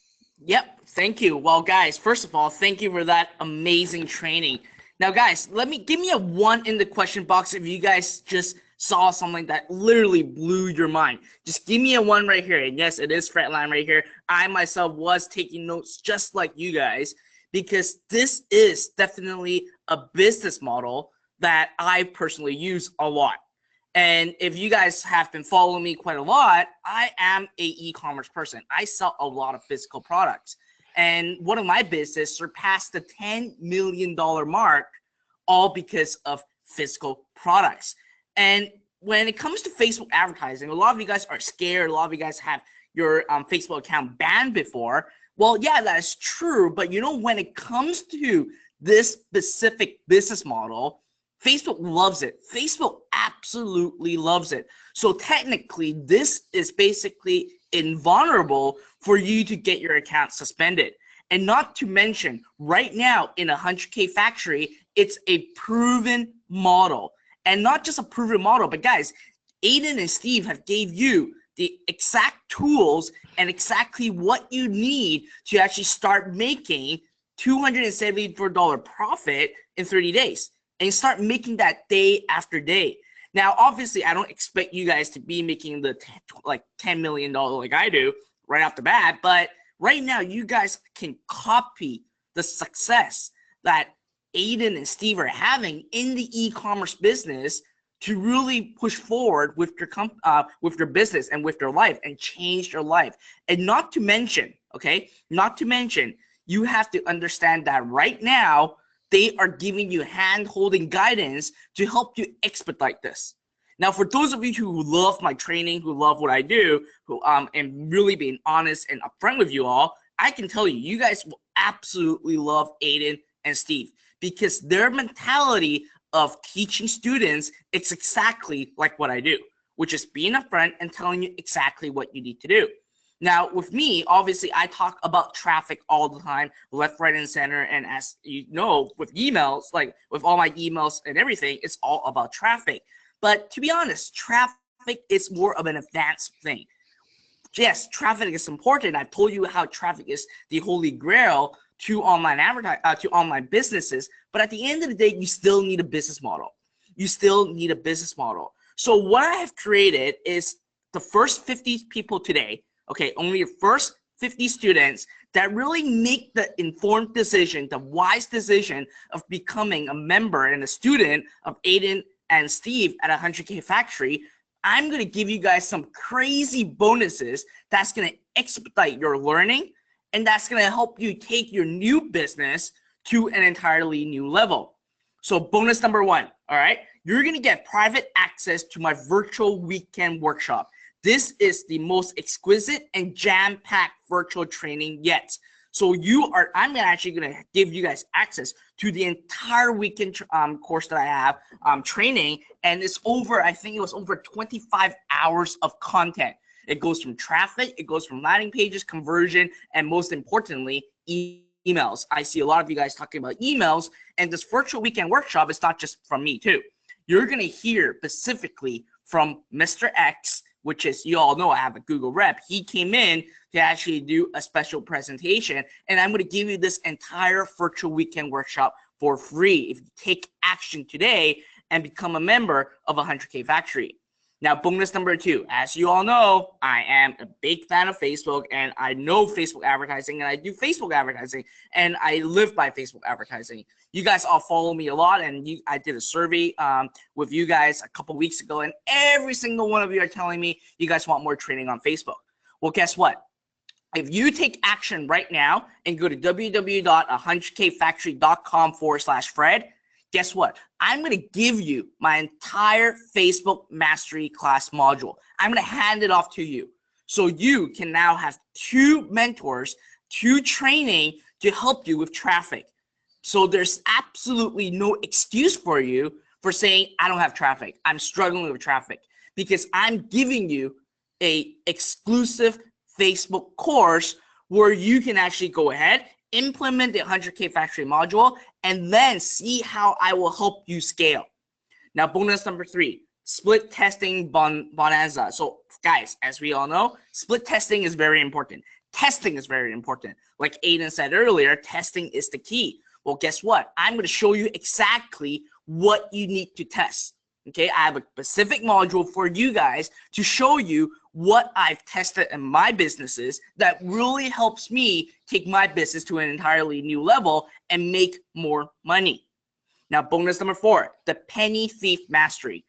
Yep, thank you. Well, guys, first of all, thank you for that amazing training. Now, guys, give me a 1 in the question box if you guys just saw something that literally blew your mind. Just give me a 1 right here. And yes, it is Fred Lam right here. I myself was taking notes just like you guys, because this is definitely a business model that I personally use a lot. And if you guys have been following me quite a lot, I am a e-commerce person. I sell a lot of physical products. And one of my business surpassed the $10 million mark, all because of physical products. And when it comes to Facebook advertising, a lot of you guys are scared. A lot of you guys have your Facebook account banned before. Well, yeah, that is true. But you know, when it comes to this specific business model, Facebook loves it. Facebook absolutely loves it. So technically, this is basically invulnerable for you to get your account suspended. And not to mention, right now in a 100K factory, it's a proven model. And not just a proven model, but guys, Aidan and Steve have gave you the exact tools and exactly what you need to actually start making $274 profit in 30 days. And start making that day after day. Now, obviously, I don't expect you guys to be making the $10 million like I do right off the bat, but right now you guys can copy the success that Aidan and Steve are having in the e-commerce business to really push forward with your business and with your life and change your life. And not to mention, you have to understand that right now, they are giving you hand-holding guidance to help you expedite this. Now, for those of you who love my training, who love what I do, who and really being honest and upfront with you all, I can tell you, you guys will absolutely love Aidan and Steve, because their mentality of teaching students, it's exactly like what I do, which is being upfront and telling you exactly what you need to do. Now, with me, obviously, I talk about traffic all the time, left, right, and center. And as you know, with emails, like with all my emails and everything, it's all about traffic. But to be honest, traffic is more of an advanced thing. Yes, traffic is important. I've told you how traffic is the holy grail to online businesses. But at the end of the day, you still need a business model. So what I have created is the first 50 people today. Okay, only the first 50 students that really make the informed decision, the wise decision of becoming a member and a student of Aidan and Steve at 100K Factory, I'm going to give you guys some crazy bonuses that's going to expedite your learning, and that's going to help you take your new business to an entirely new level. So bonus number 1, all right, you're going to get private access to my virtual weekend workshop. This is the most exquisite and jam-packed virtual training yet. So I'm actually going to give you guys access to the entire weekend course that I have training, and it's I think it was over 25 hours of content. It goes from traffic, it goes from landing pages, conversion, and most importantly, emails. I see a lot of you guys talking about emails, and this virtual weekend workshop is not just from me too. You're going to hear specifically from Mr. X, which is, you all know I have a Google rep. He came in to actually do a special presentation, and I'm going to give you this entire virtual weekend workshop for free if you take action today and become a member of 100K Factory. Now, bonus number 2, as you all know, I am a big fan of Facebook, and I know Facebook advertising, and I do Facebook advertising, and I live by Facebook advertising. You guys all follow me a lot, and I did a survey with you guys a couple weeks ago, and every single one of you are telling me you guys want more training on Facebook. Well, guess what? If you take action right now and go to www.100kfactory.com/Fred, guess what? I'm going to give you my entire Facebook Mastery class module. I'm going to hand it off to you. So you can now have 2 mentors, 2 training to help you with traffic. So there's absolutely no excuse for you for saying, I don't have traffic. I'm struggling with traffic, because I'm giving you a exclusive Facebook course where you can actually go ahead, implement the 100K Factory module, and then see how I will help you scale. Now, bonus number 3, split testing bonanza. So guys, as we all know, split testing is very important. Testing is very important. Like Aidan said earlier, testing is the key. Well, guess what? I'm going to show you exactly what you need to test. Okay, I have a specific module for you guys to show you what I've tested in my businesses that really helps me take my business to an entirely new level and make more money. Now, bonus number 4, the penny thief mastery.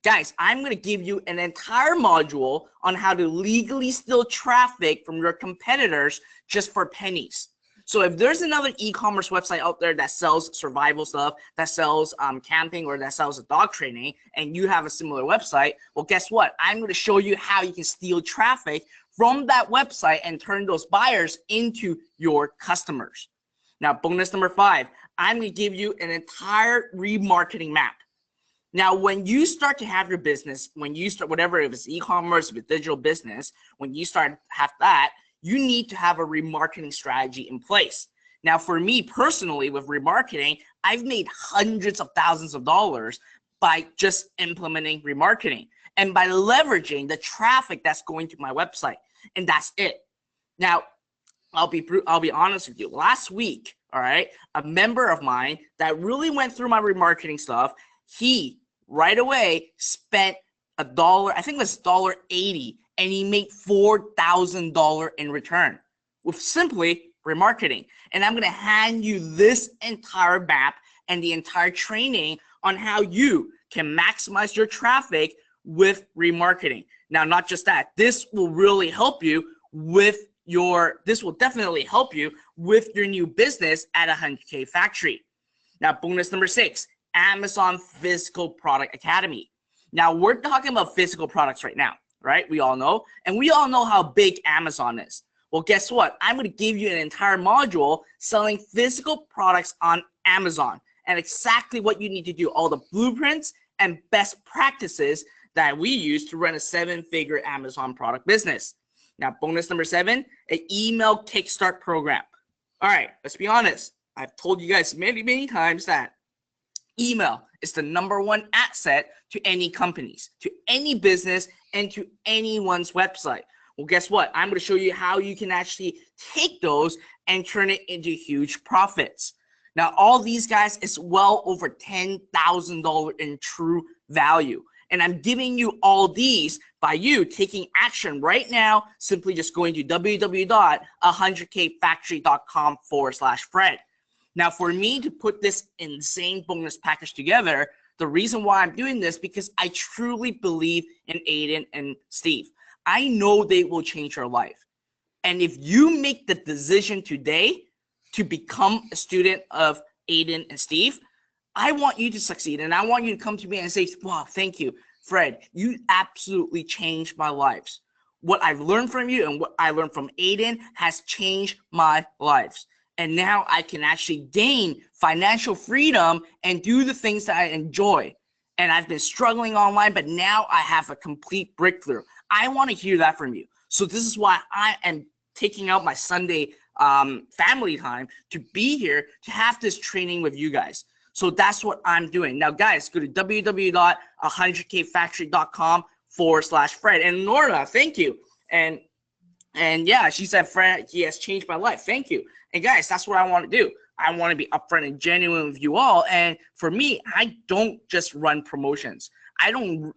Guys, I'm going to give you an entire module on how to legally steal traffic from your competitors just for pennies. So if there's another e-commerce website out there that sells survival stuff, that sells camping, or that sells dog training, and you have a similar website, well, guess what? I'm going to show you how you can steal traffic from that website and turn those buyers into your customers. Now, bonus number 5, I'm going to give you an entire remarketing map. Now, when you start to have your business, when you start, whatever, if it's e-commerce, if it's digital business, when you start to have that, you need to have a remarketing strategy in place. Now, for me personally, with remarketing, I've made hundreds of thousands of dollars by just implementing remarketing and by leveraging the traffic that's going to my website, and that's it. Now, I'll be honest with you. Last week, all right, a member of mine that really went through my remarketing stuff, he right away spent $1, I think it was $1.80, and he made $4,000 in return with simply remarketing. And I'm going to hand you this entire map and the entire training on how you can maximize your traffic with remarketing. Now, not just that, this will really help you with this will definitely help you with your new business at 100K Factory. Now, bonus number 6, Amazon Physical Product Academy. Now, we're talking about physical products right now, right? We all know, and we all know how big Amazon is. Well, guess what? I'm going to give you an entire module selling physical products on Amazon and exactly what you need to do, all the blueprints and best practices that we use to run a 7-figure Amazon product business. Now, bonus number 7, an email kickstart program. All right, let's be honest. I've told you guys many, many times that email is the #1 asset to any companies, to any business, and to anyone's website. Well, guess what? I'm going to show you how you can actually take those and turn it into huge profits. Now, all these guys is well over $10,000 in true value. And I'm giving you all these by you taking action right now, simply just going to www.100kfactory.com/Fred. Now, for me to put this insane bonus package together, the reason why I'm doing this, because I truly believe in Aidan and Steve. I know they will change your life. And if you make the decision today to become a student of Aidan and Steve, I want you to succeed. And I want you to come to me and say, wow, thank you, Fred. You absolutely changed my lives. What I've learned from you and what I learned from Aidan has changed my lives. And now I can actually gain financial freedom and do the things that I enjoy. And I've been struggling online, but now I have a complete breakthrough. I want to hear that from you. So this is why I am taking out my Sunday family time to be here to have this training with you guys. So that's what I'm doing. Now, guys, go to www.100kfactory.com/Fred. And Norma, thank you. And yeah, she said, Fred, he has changed my life. Thank you. And guys, that's what I want to do. I want to be upfront and genuine with you all. And for me, I don't just run promotions. To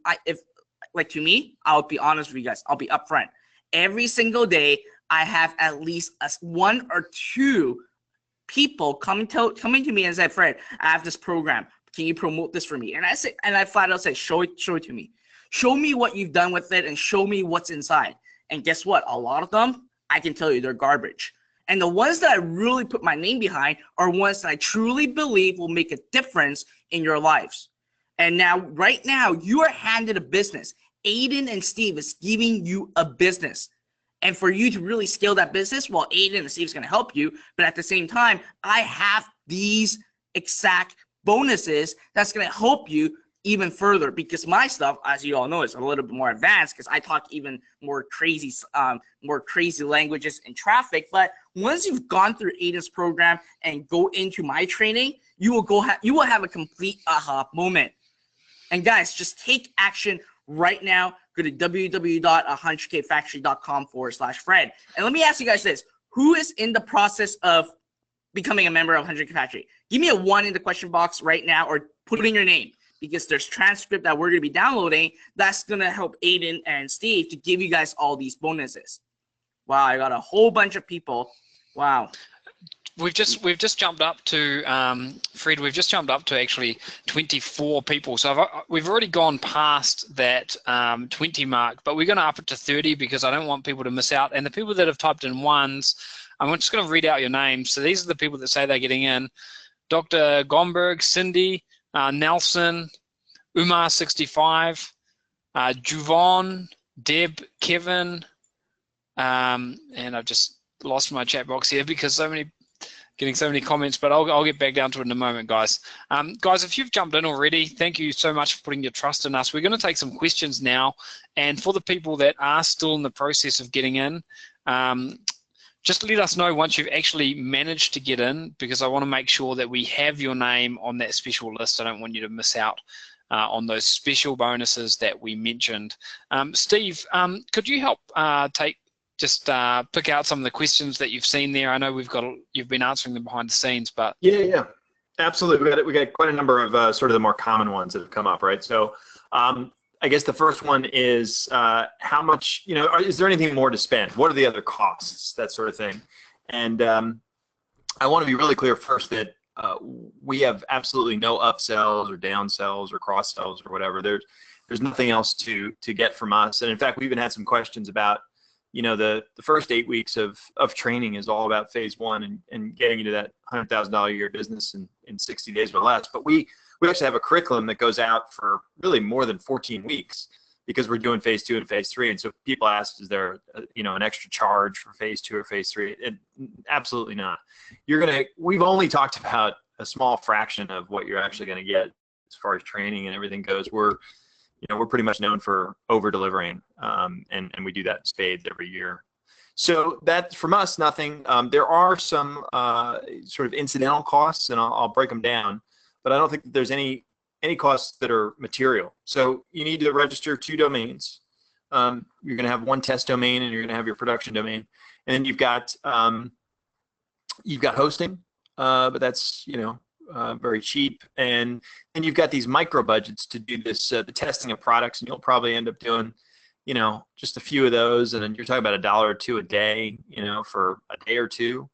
me, I'll be honest with you guys. I'll be upfront. Every single day, I have at least one or two people coming to me and say, Fred, I have this program. Can you promote this for me? And I flat out say, show it to me. Show me what you've done with it and show me what's inside. And guess what? A lot of them, I can tell you, they're garbage. And the ones that I really put my name behind are ones that I truly believe will make a difference in your lives. And now, right now, you are handed a business. Aidan and Steve is giving you a business. And for you to really scale that business, well, Aidan and Steve is going to help you. But at the same time, I have these exact bonuses that's going to help you even further, because my stuff, as you all know, is a little bit more advanced because I talk even more crazy languages in traffic. But once you've gone through Aidan's program and go into my training, you will have a complete aha moment. And guys, just take action right now. Go to www.100kfactory.com/Fred. And let me ask you guys this: who is in the process of becoming a member of 100K Factory? Give me a 1 in the question box right now, or put in your name, because there's transcript that we're going to be downloading that's going to help Aidan and Steve to give you guys all these bonuses. Wow, I got a whole bunch of people. Wow. We've just jumped up to Fred. We've just jumped up to actually 24 people. So we've already gone past that 20 mark, but we're going to up it to 30 because I don't want people to miss out. And the people that have typed in ones, I'm just going to read out your names. So these are the people that say they're getting in: Dr. Gomberg, Cindy, Nelson, Umar65, Juvon, Deb, Kevin, and I've just lost my chat box here because getting so many comments, but I'll get back down to it in a moment, guys. Guys, if you've jumped in already, thank you so much for putting your trust in us. We're going to take some questions now, and for the people that are still in the process of getting in, just let us know once you've actually managed to get in, because I want to make sure that we have your name on that special list. I don't want you to miss out on those special bonuses that we mentioned. Steve, could you help pick out some of the questions that you've seen there? I know you've been answering them behind the scenes, but yeah, absolutely. We got quite a number of sort of the more common ones that have come up, right? So I guess the first one is how much, is there anything more to spend? What are the other costs? That sort of thing. And I want to be really clear first that we have absolutely no upsells or downsells or cross sells or whatever. There's nothing else to get from us. And in fact, we even had some questions about, the first 8 weeks of training is all about phase one and getting into that $100,000 a year business in 60 days or less. But we actually have a curriculum that goes out for really more than 14 weeks because we're doing phase 2 and phase 3. And so people ask, is there an extra charge for phase 2 or phase 3? Absolutely not. We've only talked about a small fraction of what you're actually going to get as far as training and everything goes. We're pretty much known for over-delivering, and we do that in spades every year. So that's from us, nothing. There are some sort of incidental costs, and I'll break them down, but I don't think that there's any costs that are material. So you need to register 2 domains. You're going to have one test domain, and you're going to have your production domain, and then you've got hosting, but that's very cheap, and you've got these micro budgets to do this the testing of products, and you'll probably end up doing, just a few of those, and then you're talking about $1 or $2 a day, for a day or two.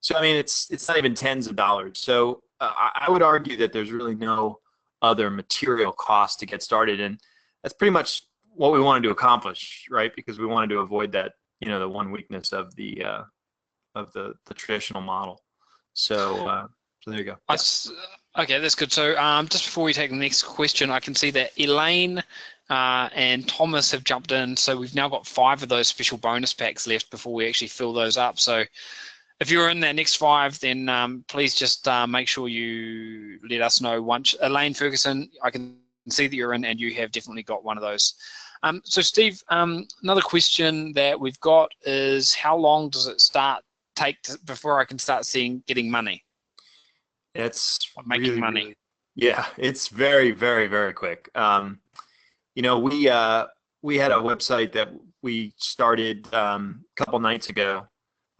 So I mean, it's not even tens of dollars. So I would argue that there's really no other material cost to get started, and that's pretty much what we wanted to accomplish, right? Because we wanted to avoid that, the one weakness of the traditional model. So there you go. Okay, that's good. So just before we take the next question, I can see that Elaine and Thomas have jumped in. So we've now got 5 of those special bonus packs left before we actually fill those up. So if you're in that next 5, then please just make sure you let us know once. Elaine Ferguson, I can see that you're in and you have definitely got one of those. So Steve, another question that we've got is, how long does it take before I can start getting money? It's making really, money. Really, yeah, it's very, very, very quick. We had a website that we started a couple nights ago,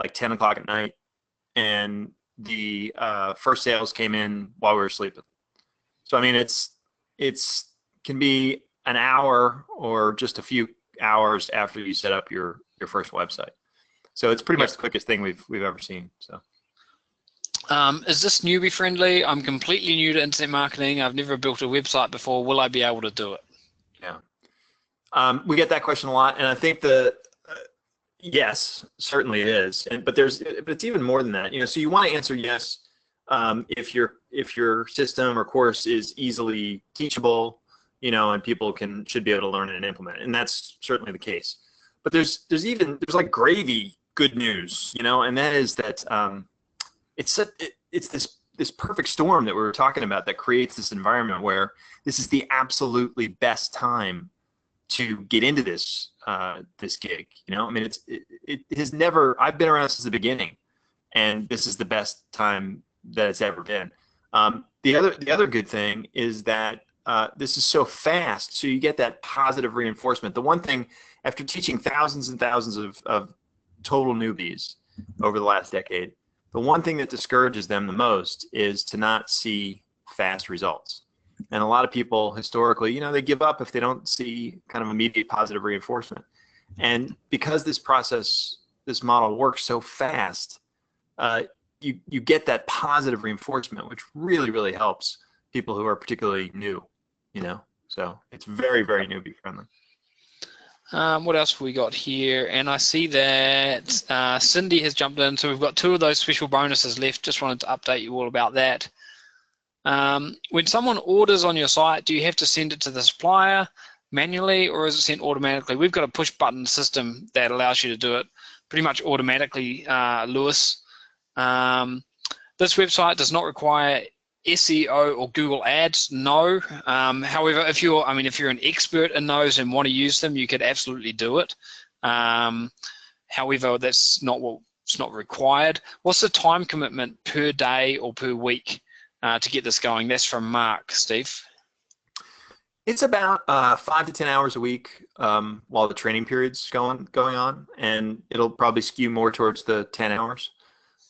like 10 o'clock at night, and the first sales came in while we were sleeping. So I mean, it's can be an hour or just a few hours after you set up your first website. So it's pretty much the quickest thing we've ever seen. So. Is this newbie friendly? I'm completely new to internet marketing. I've never built a website before. Will I be able to do it? Yeah. We get that question a lot, and I think yes, certainly it is. But it's even more than that. So you want to answer yes if your system or course is easily teachable, and people should be able to learn it and implement it, and that's certainly the case. But there's like gravy good news, and that is that it's this perfect storm that we were talking about that creates this environment where this is the absolutely best time to get into this gig. I mean, it has never. I've been around since the beginning, and this is the best time that it's ever been. The other good thing is that this is so fast, so you get that positive reinforcement. The one thing, after teaching thousands and thousands of total newbies over the last decade, the one thing that discourages them the most is to not see fast results. And a lot of people historically, they give up if they don't see kind of immediate positive reinforcement. And because this model works so fast, you get that positive reinforcement, which really, really helps people who are particularly new, So it's very, very newbie friendly. What else have we got here? And I see that Cindy has jumped in. So we've got 2 of those special bonuses left. Just wanted to update you all about that. When someone orders on your site, do you have to send it to the supplier manually, or is it sent automatically? We've got a push button system that allows you to do it pretty much automatically, Lewis. This website does not require SEO or Google Ads, no. However, if you're an expert in those and want to use them, you could absolutely do it. However, it's not required. What's the time commitment per day or per week to get this going? That's from Mark. Steve? It's about 5 to 10 hours a week while the training period's going on, and it'll probably skew more towards the 10 hours.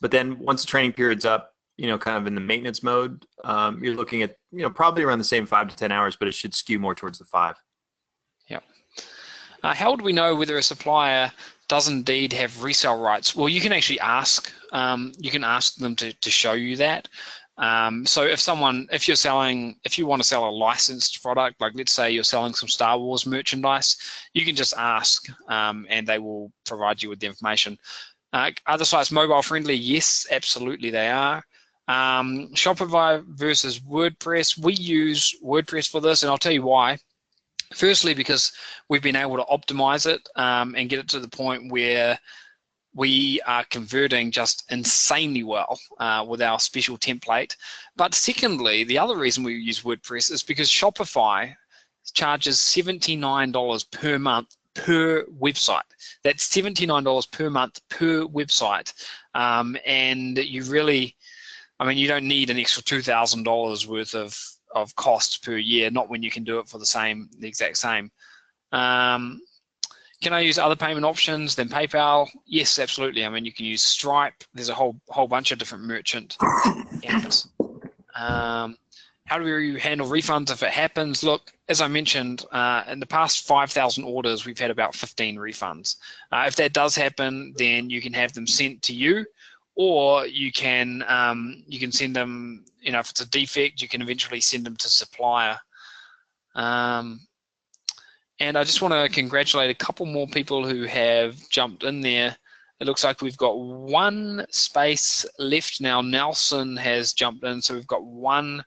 But then once the training period's up, kind of in the maintenance mode, you're looking at, probably around the same 5 to 10 hours, but it should skew more towards the 5. Yeah. How would we know whether a supplier does indeed have resale rights? Well, you can actually ask. You can ask them to show you that. So if you want to sell a licensed product, like let's say you're selling some Star Wars merchandise, you can just ask, and they will provide you with the information. Are the sites mobile friendly? Yes, absolutely they are. Shopify versus WordPress. We use WordPress for this, and I'll tell you why. Firstly, because we've been able to optimize it and get it to the point where we are converting just insanely well with our special template. But secondly, the other reason we use WordPress is because Shopify charges $79 per month per website. That's $79 per month per website. And you really, you don't need an extra $2,000 worth of costs per year, not when you can do it for the exact same. Can I use other payment options than PayPal? Yes, absolutely. You can use Stripe. There's a whole bunch of different merchant apps. How do you handle refunds if it happens? Look, as I mentioned, in the past 5,000 orders, we've had about 15 refunds. If that does happen, then you can have them sent to you, or you can send them, if it's a defect, you can eventually send them to supplier. And I just want to congratulate a couple more people who have jumped in there. It looks like we've got one space left now. Nelson has jumped in, so we've got one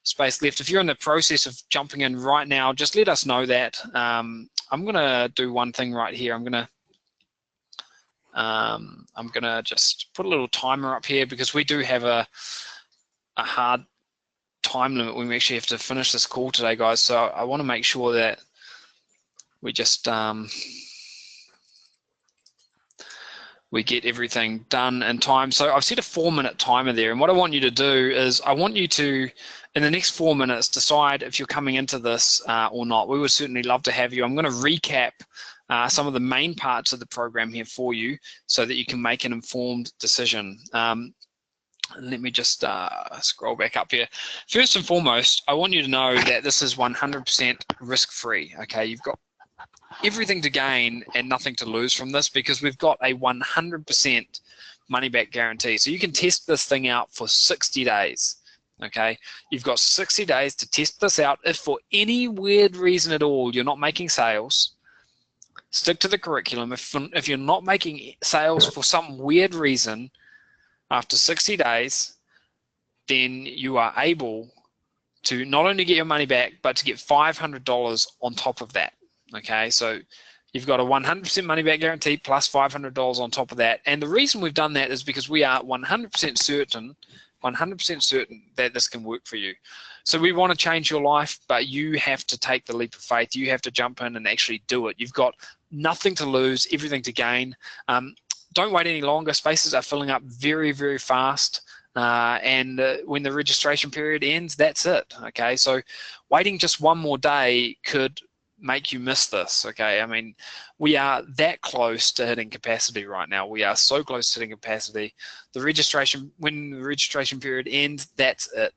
space left. If you're in the process of jumping in right now, just let us know that. I'm going to do one thing right here. I'm going to just put a little timer up here, because we do have a hard time limit when we actually have to finish this call today, guys. So I want to make sure that we just we get everything done in time. So I've set a 4-minute timer there, and what I want you to do is I want you to, in the next 4 minutes, decide if you're coming into this or not. We would certainly love to have you. I'm going to recap some of the main parts of the program here for you so that you can make an informed decision. Let me just scroll back up here. First and foremost, I want you to know that this is 100% risk-free. Okay, you've got everything to gain and nothing to lose from this, because we've got a 100% money-back guarantee. So you can test this thing out for 60 days. Okay, you've got 60 days to test this out. If for any weird reason at all you're not making sales, stick to the curriculum. If you're not making sales for some weird reason, after 60 days, then you are able to not only get your money back, but to get $500 on top of that. Okay, so you've got a 100% money back guarantee plus $500 on top of that. And the reason we've done that is because we are 100% certain that this can work for you. So we want to change your life, but you have to take the leap of faith. You have to jump in and actually do it. You've got nothing to lose, everything to gain. Don't wait any longer. Spaces are filling up very, very fast. And when the registration period ends, that's it. Okay, so waiting just one more day could make you miss this. Okay, I mean, we are that close to hitting capacity right now. We are so close to hitting capacity. When the registration period ends, that's it.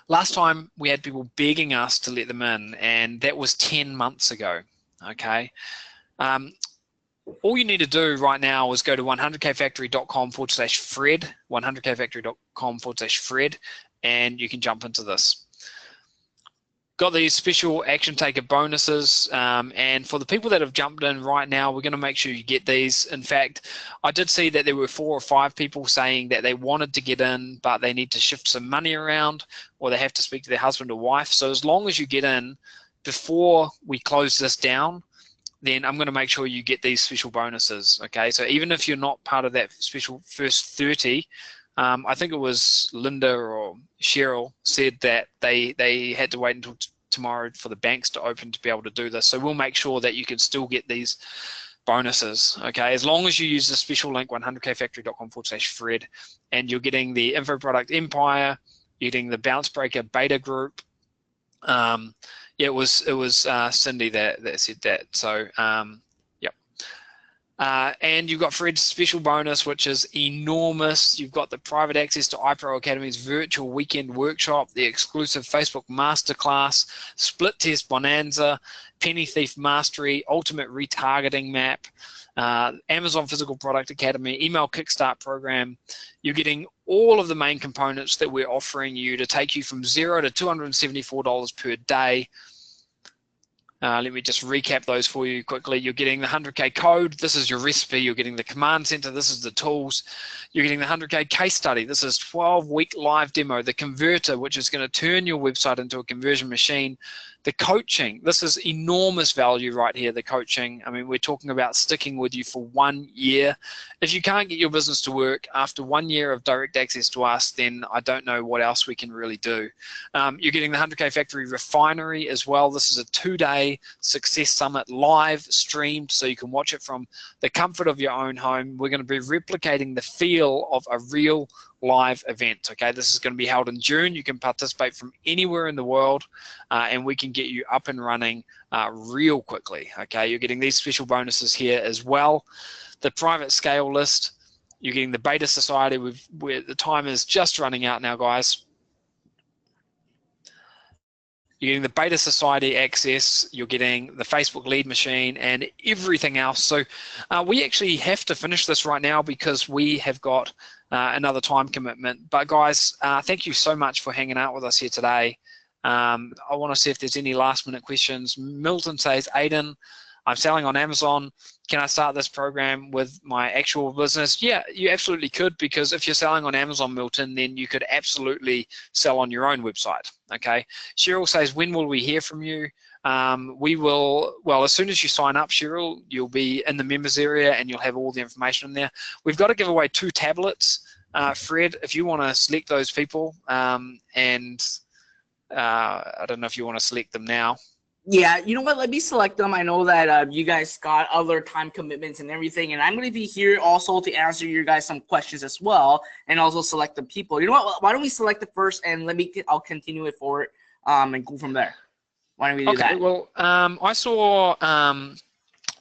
Last time we had people begging us to let them in, and that was 10 months ago. Okay, all you need to do right now is go to 100kfactory.com/Fred, 100kfactory.com/Fred, and you can jump into this. Got these special action taker bonuses, and for the people that have jumped in right now, we're going to make sure you get these. In fact, I did see that there were 4 or 5 people saying that they wanted to get in, but they need to shift some money around, or they have to speak to their husband or wife. So as long as you get in before we close this down, then I'm going to make sure you get these special bonuses. Okay, so even if you're not part of that special first 30, I think it was Linda or Cheryl said that they had to wait until tomorrow for the banks to open to be able to do this. So we'll make sure that you can still get these bonuses. Okay, as long as you use the special link 100kfactory.com/Fred, and you're getting the Info Product Empire, you're getting the Bounce Breaker Beta Group. Yeah, it was Cindy that said that. So yep. And you've got Fred's special bonus, which is enormous. You've got the private access to iPro Academy's virtual weekend workshop, the exclusive Facebook masterclass, split test bonanza, penny thief mastery, ultimate retargeting map, Amazon Physical Product Academy, email kickstart program. You're getting all of the main components that we're offering you to take you from $0 to $274 per day. Let me just recap those for you quickly. You're getting the 100K code. This is your recipe. You're getting the command center. This is the tools. You're getting the 100K case study. This is 12-week live demo. The converter, which is going to turn your website into a conversion machine. The coaching. This is enormous value right here, the coaching. I mean, we're talking about sticking with you for 1 year. If you can't get your business to work after 1 year of direct access to us, then I don't know what else we can really do. You're getting the 100K Factory Refinery as well. This is a 2-day success summit live streamed, so you can watch it from the comfort of your own home. We're going to be replicating the feel of a real live event. Okay, this is going to be held in June. You can participate from anywhere in the world, and we can get you up and running real quickly. Okay, you're getting these special bonuses here as well. The private scale list. You're getting the beta society. The time is just running out now, guys. You're getting the Beta Society access, you're getting the Facebook lead machine, and everything else. So we actually have to finish this right now because we have got another time commitment. But guys, thank you so much for hanging out with us here today. I want to see if there's any last minute questions. Milton says, Aidan, I'm selling on Amazon. Can I start this program with my actual business? Yeah, you absolutely could, because if you're selling on Amazon, Milton, then you could absolutely sell on your own website. Okay. Cheryl says, when will we hear from you? We will, well, as soon as you sign up, Cheryl, you'll be in the members area and you'll have all the information in there. We've got to give away 2 tablets. Fred, if you want to select those people, and I don't know if you want to select them now. Yeah, you know what? Let me select them. I know that you guys got other time commitments and everything, and I'm going to be here also to answer your guys some questions as well, and also select the people. You know what? Why don't we select the first, and I'll continue it forward, and go from there. Why don't we do that? Okay. Well, I saw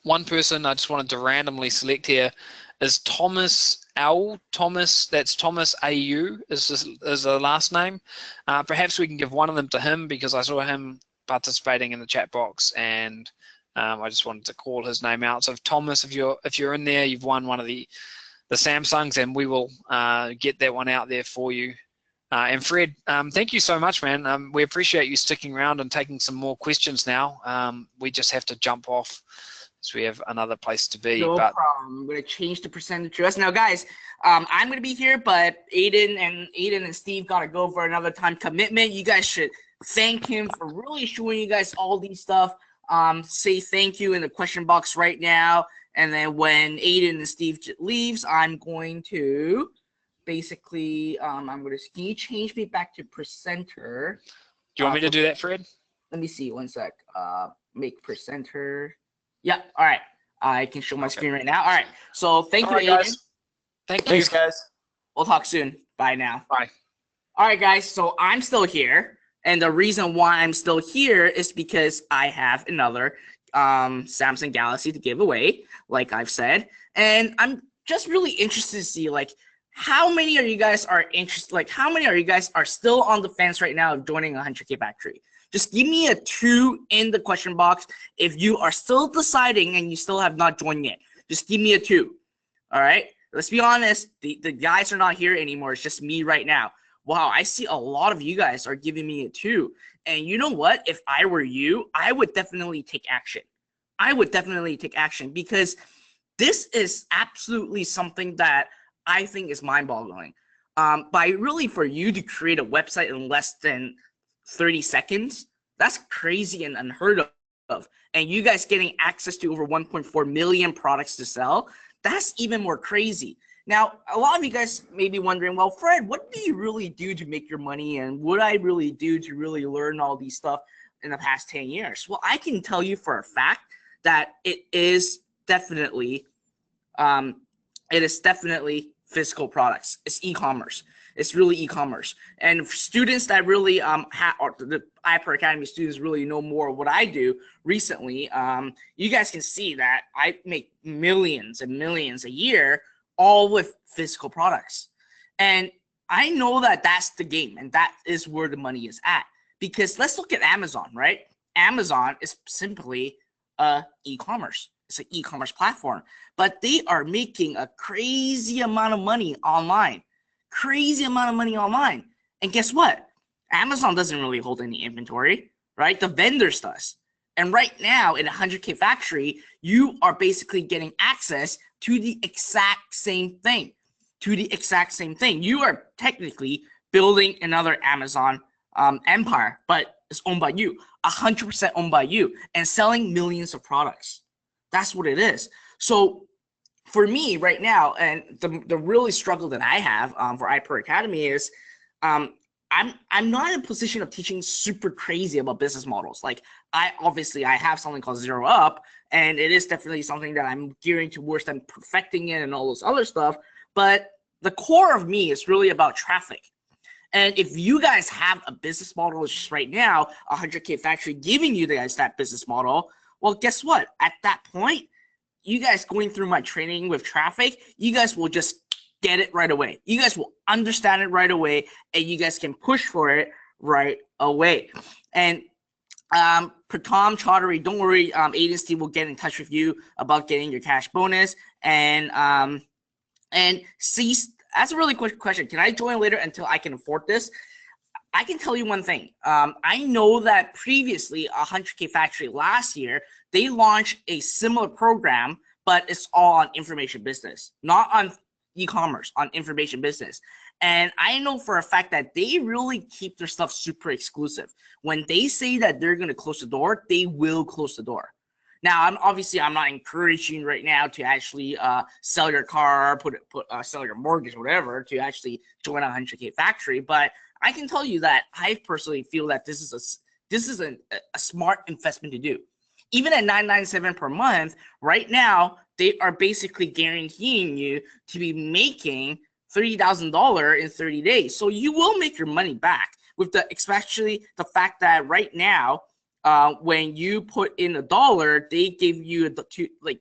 one person I just wanted to randomly select here is Thomas L. Thomas. That's Thomas AU is the last name. Perhaps we can give one of them to him because I saw him participating in the chat box, and I just wanted to call his name out. So Thomas, if you're in there, you've won one of the Samsungs, and we will get that one out there for you. And Fred, thank you so much, man. We appreciate you sticking around and taking some more questions now. We just have to jump off so we have another place to be. No problem. I'm going to change the percentage to us. Now, guys, I'm going to be here, but Aidan and Steve got to go for another time commitment. You guys should thank him for really showing you guys all these stuff. Say thank you in the question box right now. And then when Aidan and Steve leaves, I'm going to basically, can you change me back to presenter? Do you want me to do that, Fred? Let me see, one sec. Make presenter. Yeah, all right. I can show my screen right now. All right. So thank you, Aidan. Guys. Thanks, guys. We'll talk soon. Bye now. Bye. All right, guys. So I'm still here. And the reason why I'm still here is because I have another Samsung Galaxy to give away, like I've said. And I'm just really interested to see, like, how many of you guys are interested, like, how many of you guys are still on the fence right now of joining 100K Factory? Just give me a 2 in the question box if you are still deciding and you still have not joined yet. Just give me a 2. All right? Let's be honest. The guys are not here anymore. It's just me right now. Wow, I see a lot of you guys are giving me a 2. And you know what? If I were you, I would definitely take action. I would definitely take action because this is absolutely something that I think is mind-boggling. For you to create a website in less than 30 seconds, that's crazy and unheard of. And you guys getting access to over 1.4 million products to sell, that's even more crazy. Now, a lot of you guys may be wondering, well, Fred, what do you really do to make your money? And what I really do to really learn all these stuff in the past 10 years? Well, I can tell you for a fact that it is definitely physical products. It's e-commerce. It's really e-commerce. And for students that really the iPro Academy students really know more of what I do recently, you guys can see that I make millions and millions a year, all with physical products. And I know that that's the game, and that is where the money is at. Because let's look at Amazon, right? Amazon is simply e-commerce. It's an e-commerce platform, but they are making a crazy amount of money online. Crazy amount of money online. And guess what? Amazon doesn't really hold any inventory, right? The vendors does. And right now in 100K Factory, you are basically getting access to the exact same thing. You are technically building another Amazon empire, but it's owned by you, 100% owned by you, and selling millions of products. That's what it is. So for me right now, and the really struggle that I have for iPro Academy is I'm not in a position of teaching super crazy about business models. Like I have something called Zero Up, and it is definitely something that I'm gearing towards them perfecting it and all those other stuff. But the core of me is really about traffic. And if you guys have a business model just right now, 100K Factory giving you guys that business model, well, guess what? At that point, you guys going through my training with traffic, you guys will just get it right away. You guys will understand it right away, and you guys can push for it right away. And Pratom Chaudhary, don't worry, Aidan Steve will get in touch with you about getting your cash bonus. And see, that's a really quick question. Can I join later until I can afford this? I can tell you one thing. I know that previously 100K Factory last year, they launched a similar program, but it's all on information business, not on e-commerce, on information business. And I know for a fact that they really keep their stuff super exclusive. When they say that they're going to close the door, they will close the door. Now, I'm not encouraging right now to actually sell your car, sell your mortgage, whatever, to actually join a 100K Factory. But I can tell you that I personally feel that this is a smart investment to do. Even at $997 per month, right now they are basically guaranteeing you to be making $30,000 in 30 days. So you will make your money back with especially the fact that right now, when you put in $1, they give you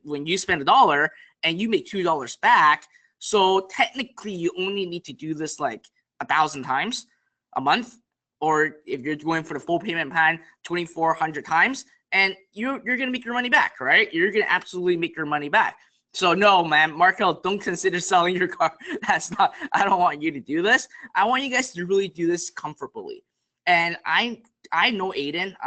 when you spend $1 and you make $2 back. So technically you only need to do this like 1,000 times a month, or if you're going for the full payment plan, 2,400 times, and you're gonna make your money back, right? You're gonna absolutely make your money back. So no, man, Markel, don't consider selling your car. I don't want you to do this. I want you guys to really do this comfortably. And I know Aidan.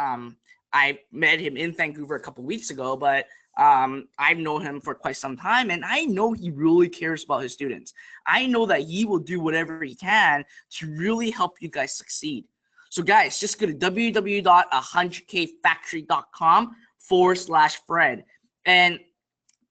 I met him in Vancouver a couple weeks ago, but I've known him for quite some time, and I know he really cares about his students. I know that he will do whatever he can to really help you guys succeed. So guys, just go to www.100kfactory.com/Fred. And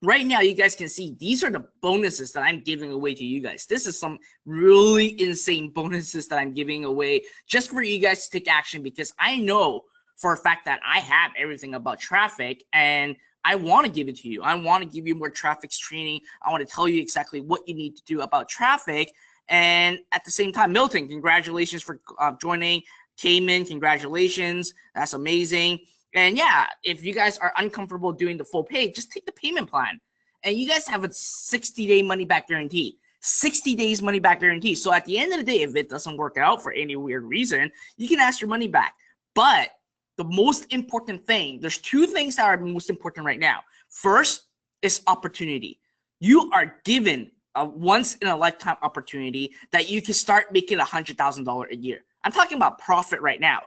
right now, you guys can see these are the bonuses that I'm giving away to you guys. This is some really insane bonuses that I'm giving away just for you guys to take action, because I know for a fact that I have everything about traffic, and I want to give it to you. I want to give you more traffic training. I want to tell you exactly what you need to do about traffic. And at the same time, Milton, congratulations for joining. Cayman, congratulations. That's amazing. And yeah, if you guys are uncomfortable doing the full pay, just take the payment plan. And you guys have a 60-day money back guarantee. 60 days money back guarantee. So at the end of the day, if it doesn't work out for any weird reason, you can ask your money back. But the most important thing, there's two things that are most important right now. First is opportunity. You are given a once-in-a-lifetime opportunity that you can start making $100,000 a year. I'm talking about profit right now.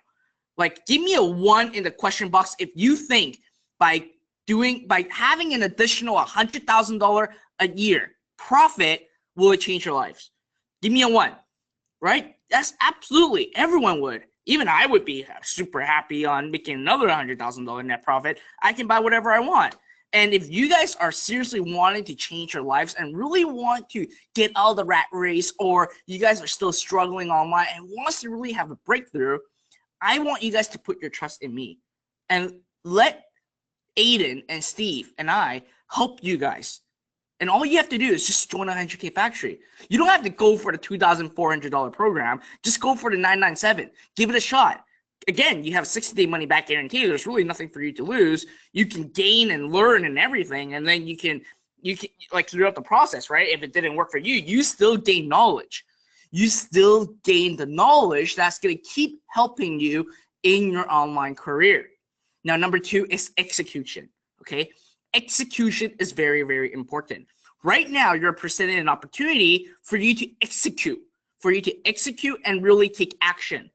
Like, give me a 1 in the question box if you think by having an additional $100,000 a year profit will it change your lives. Give me a 1, right? That's absolutely, everyone would. Even I would be super happy on making another $100,000 net profit. I can buy whatever I want. And if you guys are seriously wanting to change your lives and really want to get out of the rat race, or you guys are still struggling online and wants to really have a breakthrough, I want you guys to put your trust in me and let Aidan and Steve and I help you guys. And all you have to do is just join a 100K Factory. You don't have to go for the $2,400 program. Just go for the $997. Give it a shot. Again, you have a 60-day money back guarantee. There's really nothing for you to lose. You can gain and learn and everything, and then you can like throughout the process, right? If it didn't work for you, you still gain knowledge. You still gain the knowledge that's going to keep helping you in your online career. Now, number 2 is execution, okay? Execution is very, very important. Right now, you're presenting an opportunity for you to execute and really take action.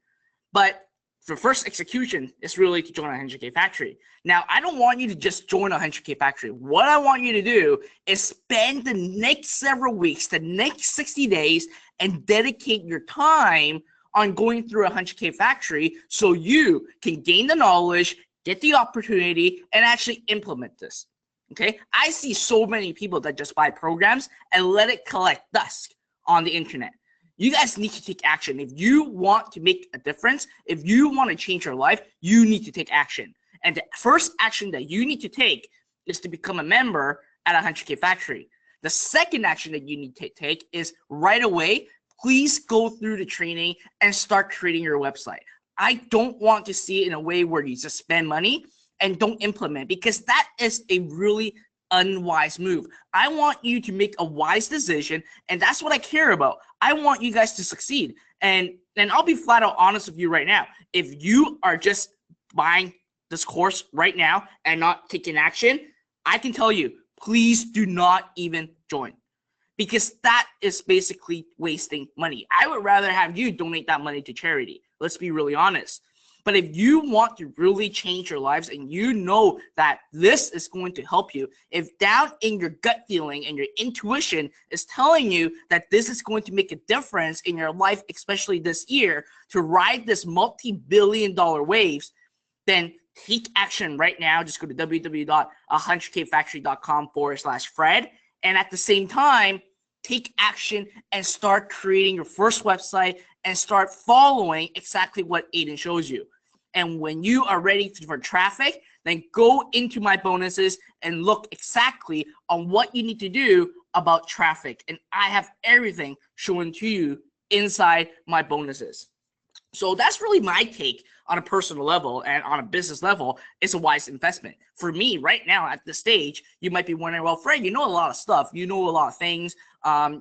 But the first execution is really to join a 100K Factory. Now, I don't want you to just join a 100K Factory. What I want you to do is spend the next several weeks, the next 60 days, and dedicate your time on going through a 100K Factory so you can gain the knowledge, get the opportunity, and actually implement this. Okay? I see so many people that just buy programs and let it collect dust on the internet. You guys need to take action. If you want to make a difference, if you want to change your life, you need to take action. And the first action that you need to take is to become a member at a 100K Factory. The second action that you need to take is right away, please go through the training and start creating your website. I don't want to see it in a way where you just spend money and don't implement, because that is a really unwise move. I want you to make a wise decision, and that's what I care about. I want you guys to succeed. And I'll be flat out honest with you right now. If you are just buying this course right now and not taking action, I can tell you, please do not even join, because that is basically wasting money. I would rather have you donate that money to charity. Let's be really honest. But if you want to really change your lives and you know that this is going to help you, if down in your gut feeling and your intuition is telling you that this is going to make a difference in your life, especially this year, to ride this multi-billion-dollar waves, then take action right now. Just go to www.100kfactory.com/Fred. And at the same time, take action and start creating your first website and start following exactly what Aidan shows you. And when you are ready for traffic, then go into my bonuses and look exactly on what you need to do about traffic. And I have everything shown to you inside my bonuses. So that's really my take on a personal level, and on a business level, it's a wise investment. For me right now at this stage, you might be wondering, well, Fred, you know a lot of stuff. You know a lot of things.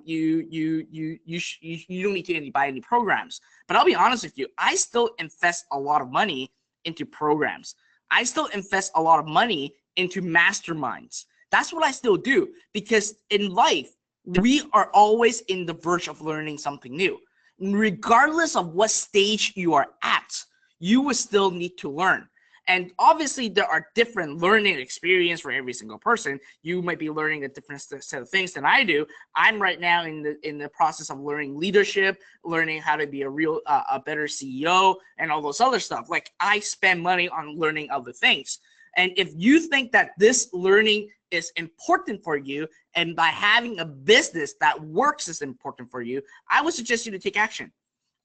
You don't need to buy any programs. But I'll be honest with you, I still invest a lot of money into programs. I still invest a lot of money into masterminds. That's what I still do, because in life, we are always in the verge of learning something new. Regardless of what stage you are at, you will still need to learn. And obviously, there are different learning experience for every single person. You might be learning a different set of things than I do. I'm right now in the process of learning leadership, learning how to be a better CEO, and all those other stuff. Like, I spend money on learning other things. And if you think that this learning is important for you, and by having a business that works is important for you, I would suggest you to take action.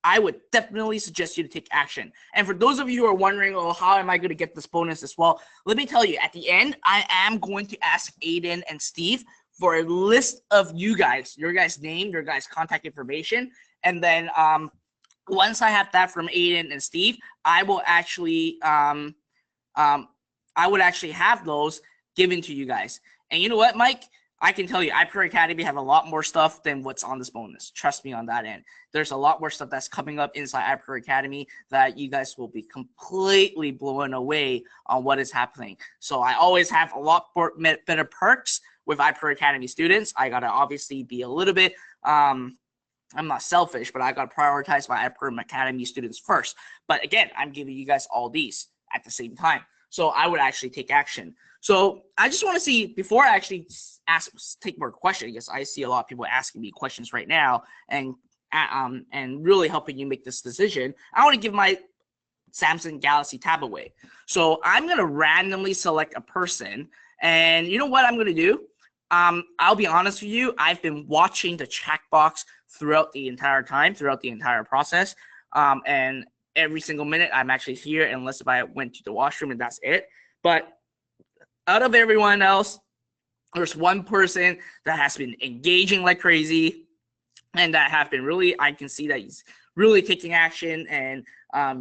I would definitely suggest you to take action. And for those of you who are wondering, oh, how am I going to get this bonus as well? Let me tell you, at the end, I am going to ask Aidan and Steve for a list of you guys, your guys' name, your guys' contact information. And then once I have that from Aidan and Steve, I will actually have those given to you guys. And you know what, Mike? I can tell you, iPro Academy have a lot more stuff than what's on this bonus. Trust me on that end. There's a lot more stuff that's coming up inside iPro Academy that you guys will be completely blown away on what is happening. So I always have a lot more better perks with iPro Academy students. I gotta obviously be a little bit, I'm not selfish, but I gotta prioritize my iPro Academy students first. But again, I'm giving you guys all these at the same time. So I would actually take action. So I just want to see, before I actually take more questions, because I see a lot of people asking me questions right now and really helping you make this decision, I want to give my Samsung Galaxy Tab away. So I'm going to randomly select a person, and you know what I'm going to do? I'll be honest with you, I've been watching the chat box throughout the entire time, throughout the entire process, and every single minute I'm actually here, unless if I went to the washroom, and that's it. But out of everyone else, there's one person that has been engaging like crazy, and that have been really, I can see that he's really taking action, and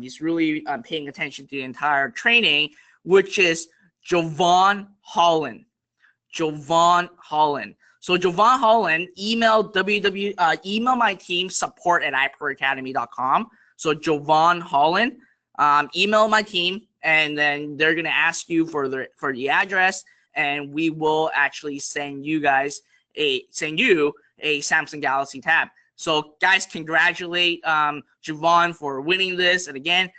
he's really paying attention to the entire training, which is Jovan Holland. Jovan Holland. So Jovan Holland, email my team, support@iproacademy.com. So Jovan Holland, email my team, and then they're gonna ask you for the address, and we will actually send you a Samsung Galaxy Tab. So guys, congratulate Jovan for winning this. And again,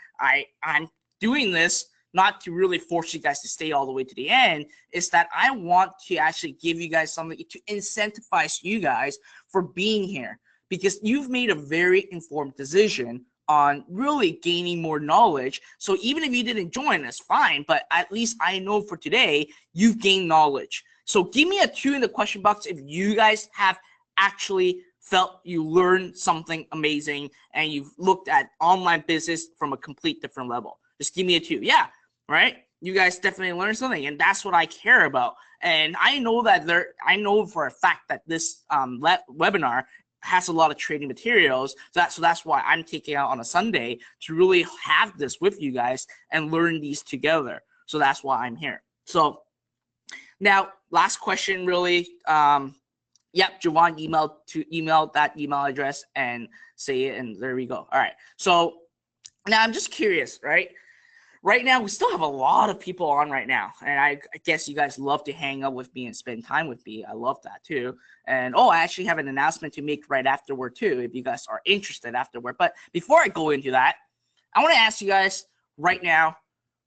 I'm doing this not to really force you guys to stay all the way to the end. It's that I want to actually give you guys something to incentivize you guys for being here, because you've made a very informed decision on really gaining more knowledge. So even if you didn't join, that's fine, but at least I know for today you've gained knowledge. So give me a 2 in the question box if you guys have actually felt you learned something amazing and you've looked at online business from a complete different level. Just give me a 2. Yeah, right? You guys definitely learned something, and that's what I care about. And I know that I know for a fact that this webinar has a lot of training materials. So that's why I'm taking out on a Sunday to really have this with you guys and learn these together. So that's why I'm here. So now, last question, really. Yep, Jovan email that email address and say it, and there we go. All right. So now I'm just curious, right? right now we still have a lot of people on right now, and I guess you guys love to hang out with me and spend time with me. I love that too. And I actually have an announcement to make right afterward too, if you guys are interested afterward. But before I go into that, I want to ask you guys right now,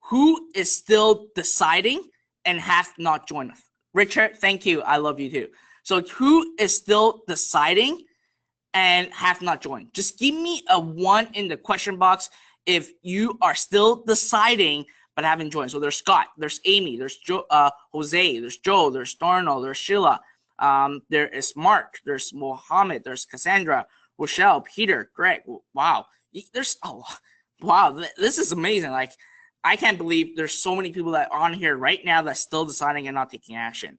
who is still deciding and have not joined us? Richard, thank you. I love you too. So who is still deciding and have not joined? Just give me a 1 in the question box if you are still deciding but haven't joined. So there's Scott, there's Amy, there's Jose, there's Joe, there's Darnell, there's Sheila, there is Mark, there's Mohammed, there's Cassandra, Rochelle, Peter, Greg. Wow, there's wow, this is amazing. Like, I can't believe there's so many people that are on here right now that's still deciding and not taking action.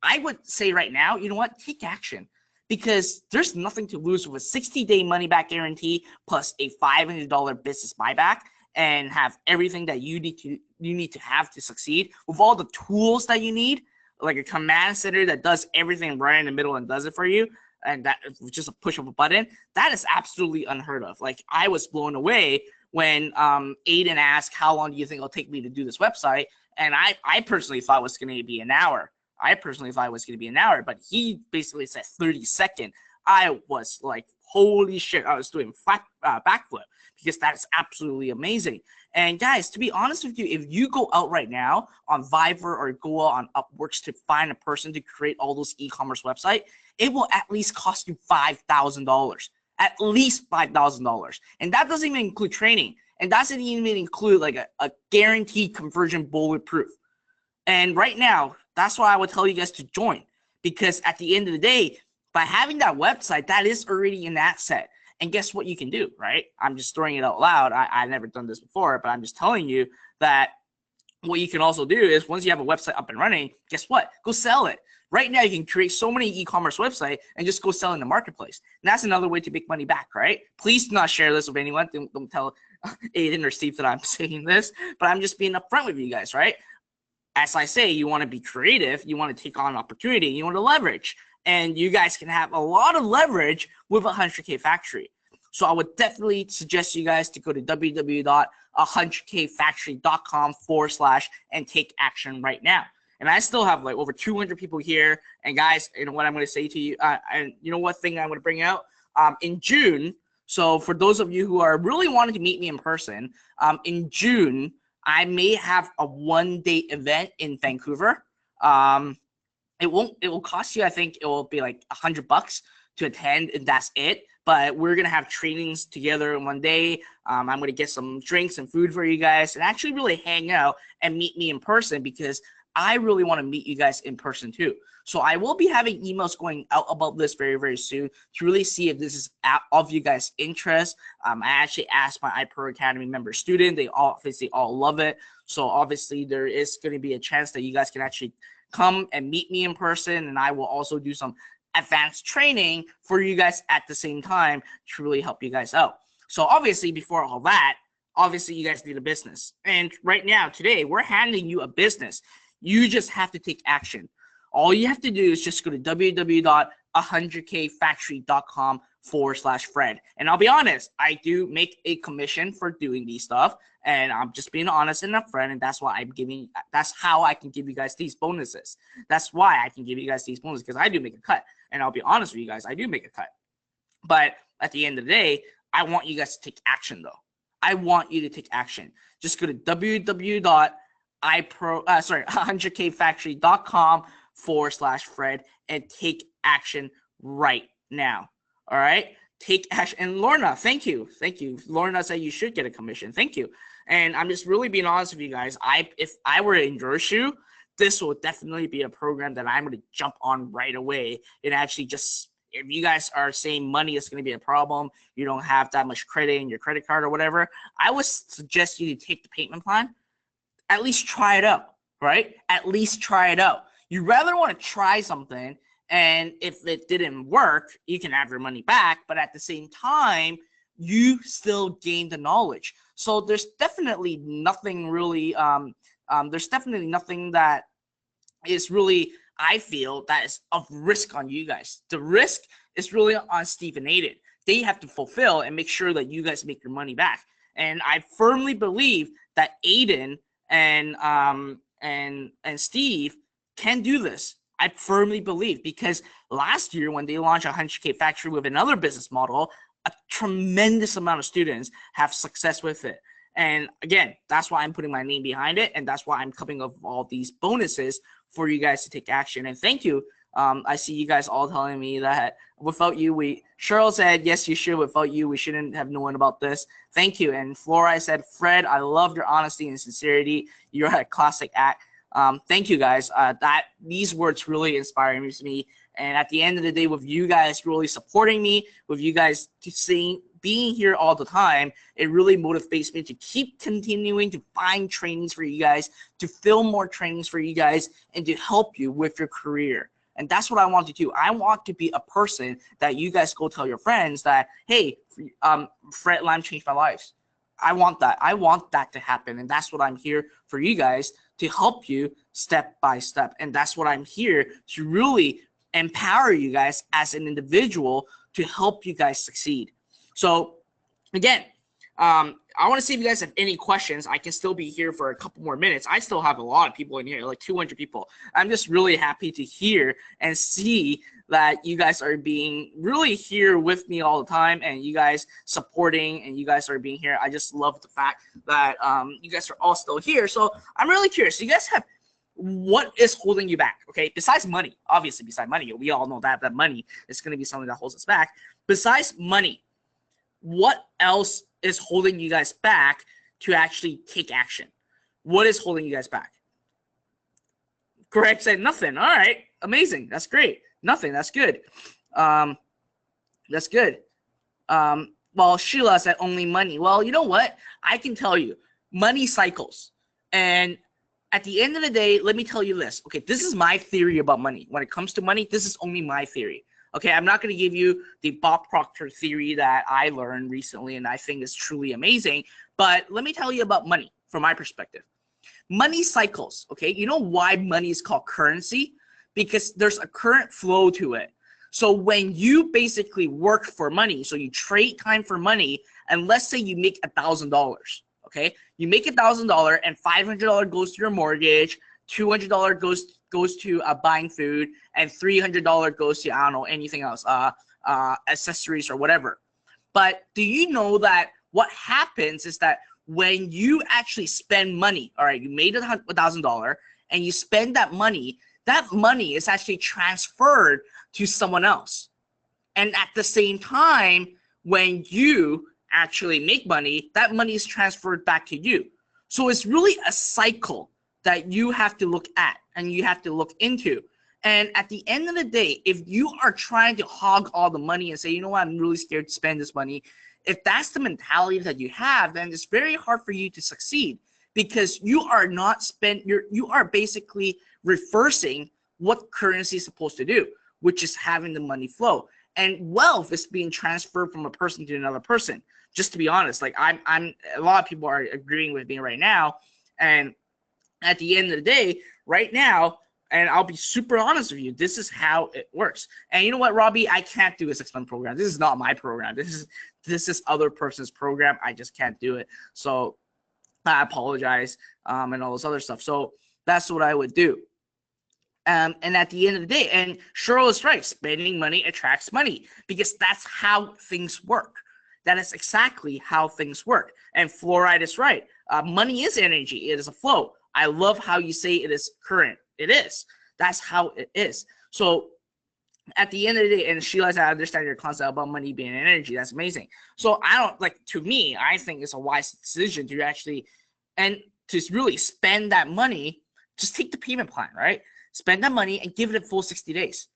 I would say right now, you know what? Take action, because there's nothing to lose with a 60-day money-back guarantee plus a $500 business buyback, and have everything that you need to have to succeed with all the tools that you need, like a command center that does everything right in the middle and does it for you, and that just a push of a button. That is absolutely unheard of. Like, I was blown away when Aidan asked, how long do you think it'll take me to do this website? And I personally thought it was going to be an hour. But he basically said 30 seconds. I was like, holy shit, I was doing backflip, because that is absolutely amazing. And guys, to be honest with you, if you go out right now on Fiverr or go out on Upworks to find a person to create all those e-commerce website, it will at least cost you $5,000. At least $5,000. And that doesn't even include training. And that doesn't even include like a guaranteed conversion bulletproof. And right now, that's why I would tell you guys to join. Because at the end of the day, by having that website, that is already an asset. And guess what you can do, right? I'm just throwing it out loud. I've never done this before, but I'm just telling you that what you can also do is, once you have a website up and running, guess what? Go sell it. Right now, you can create so many e-commerce websites and just go sell in the marketplace. And that's another way to make money back, right? Please do not share this with anyone. Don't tell Aidan or Steve that I'm saying this, but I'm just being upfront with you guys, right? As I say, you want to be creative, you want to take on opportunity, you want to leverage. And you guys can have a lot of leverage with a 100K factory. So I would definitely suggest you guys to go to www.100kfactory.com/ and take action right now. And I still have like over 200 people here. And guys, you know what I'm going to say to you? And you know what thing I'm going to bring out? In June, so for those of you who are really wanting to meet me in person, in June, I may have a 1-day event in Vancouver. It will cost you, I think it will be like $100 to attend, and that's it. But we're going to have trainings together in 1 day. I'm going to get some drinks and food for you guys and actually really hang out and meet me in person, because I really want to meet you guys in person too. So I will be having emails going out about this very, very soon to really see if this is of you guys' interest. I actually asked my iPro Academy member student. They obviously all love it. So obviously there is going to be a chance that you guys can actually come and meet me in person. And I will also do some advanced training for you guys at the same time to really help you guys out. So obviously before all that, obviously you guys need a business. And right now, today, we're handing you a business. You just have to take action. All you have to do is just go to www.100kfactory.com/Fred. And I'll be honest, I do make a commission for doing these stuff. And I'm just being honest and upfront, and that's why that's how I can give you guys these bonuses. That's why I can give you guys these bonuses, because I do make a cut. And I'll be honest with you guys, I do make a cut. But at the end of the day, I want you guys to take action though. I want you to take action. Just go to www.100kfactory.com/Fred and take action right now. All right? Take action. And Lorna, thank you. Thank you. Lorna said you should get a commission. Thank you. And I'm just really being honest with you guys. If I were in your shoe, this will definitely be a program that I'm going to jump on right away. And actually just, if you guys are saying money is going to be a problem, you don't have that much credit in your credit card or whatever, I would suggest you to take the payment plan. At least try it out, right? At least try it out. You rather want to try something, and if it didn't work, you can have your money back, but at the same time, you still gain the knowledge. So there's definitely nothing really, there's definitely nothing that is really, I feel, that is of risk on you guys. The risk is really on Steve and Aidan. They have to fulfill and make sure that you guys make your money back. And I firmly believe that Aidan and Steve can do this. I firmly believe, because last year when they launched a 100K factory with another business model, a tremendous amount of students have success with it. And again, that's why I'm putting my name behind it, and that's why I'm coming up with all these bonuses for you guys to take action. And thank you. I see you guys all telling me that without you, Cheryl said, yes, you should. Without you, we shouldn't have known about this. Thank you. And Flora said, Fred, I love your honesty and sincerity. You're a classic act. Thank you guys. These words really inspire me. And at the end of the day, with you guys really supporting me, with you guys being here all the time, it really motivates me to keep continuing to find trainings for you guys, to film more trainings for you guys, and to help you with your career. And that's what I want to do. I want to be a person that you guys go tell your friends that, hey, Fred Lam changed my life. I want that. I want that to happen. And that's what I'm here for you guys, to help you step by step. And that's what I'm here to really empower you guys as an individual to help you guys succeed. So again, I want to see if you guys have any questions. I can still be here for a couple more minutes. I still have a lot of people in here, like 200 people. I'm just really happy to hear and see that you guys are being really here with me all the time, and you guys supporting, and you guys are being here. I just love the fact that you guys are all still here. So I'm really curious. You guys have, what is holding you back? Okay, besides money, obviously besides money, we all know that money is going to be something that holds us back. Besides money, what else is holding you guys back to actually take action? What is holding you guys back? Greg said nothing. All right, amazing. That's great. Nothing. That's good. That's good. Well, Sheila said only money. Well, you know what? I can tell you, money cycles. And at the end of the day, let me tell you this. Okay, this is my theory about money. When it comes to money, this is only my theory. Okay, I'm not going to give you the Bob Proctor theory that I learned recently and I think is truly amazing, but let me tell you about money from my perspective. Money cycles, okay? You know why money is called currency? Because there's a current flow to it. So when you basically work for money, so you trade time for money, and let's say you make $1,000, okay? You make $1,000 and $500 goes to your mortgage, $200 goes to buying food, and $300 goes to, I don't know, anything else, accessories or whatever. But do you know that what happens is that when you actually spend money, all right, you made $1,000 and you spend that money is actually transferred to someone else. And at the same time, when you actually make money, that money is transferred back to you. So it's really a cycle that you have to look at and you have to look into. And at the end of the day, if you are trying to hog all the money and say, you know what, I'm really scared to spend this money, if that's the mentality that you have, then it's very hard for you to succeed, because you are not you are basically reversing what currency is supposed to do, which is having the money flow. And wealth is being transferred from a person to another person. Just to be honest, like I'm a lot of people are agreeing with me right now. And at the end of the day, right now, and I'll be super honest with you, this is how it works. And you know what, Robbie? I can't do a 6-month program. This is not my program. This is other person's program. I just can't do it. So I apologize, and all this other stuff. So that's what I would do. And at the end of the day, and Cheryl is right, spending money attracts money, because that's how things work. That is exactly how things work. And Fluoride is right. Money is energy. It is a flow. I love how you say it is current. It is. That's how it is. So at the end of the day, and Sheila, I understand your concept about money being energy. That's amazing. So I don't, like, to me, I think it's a wise decision to actually, and to really spend that money, just take the payment plan, right? Spend that money and give it a full 60 days.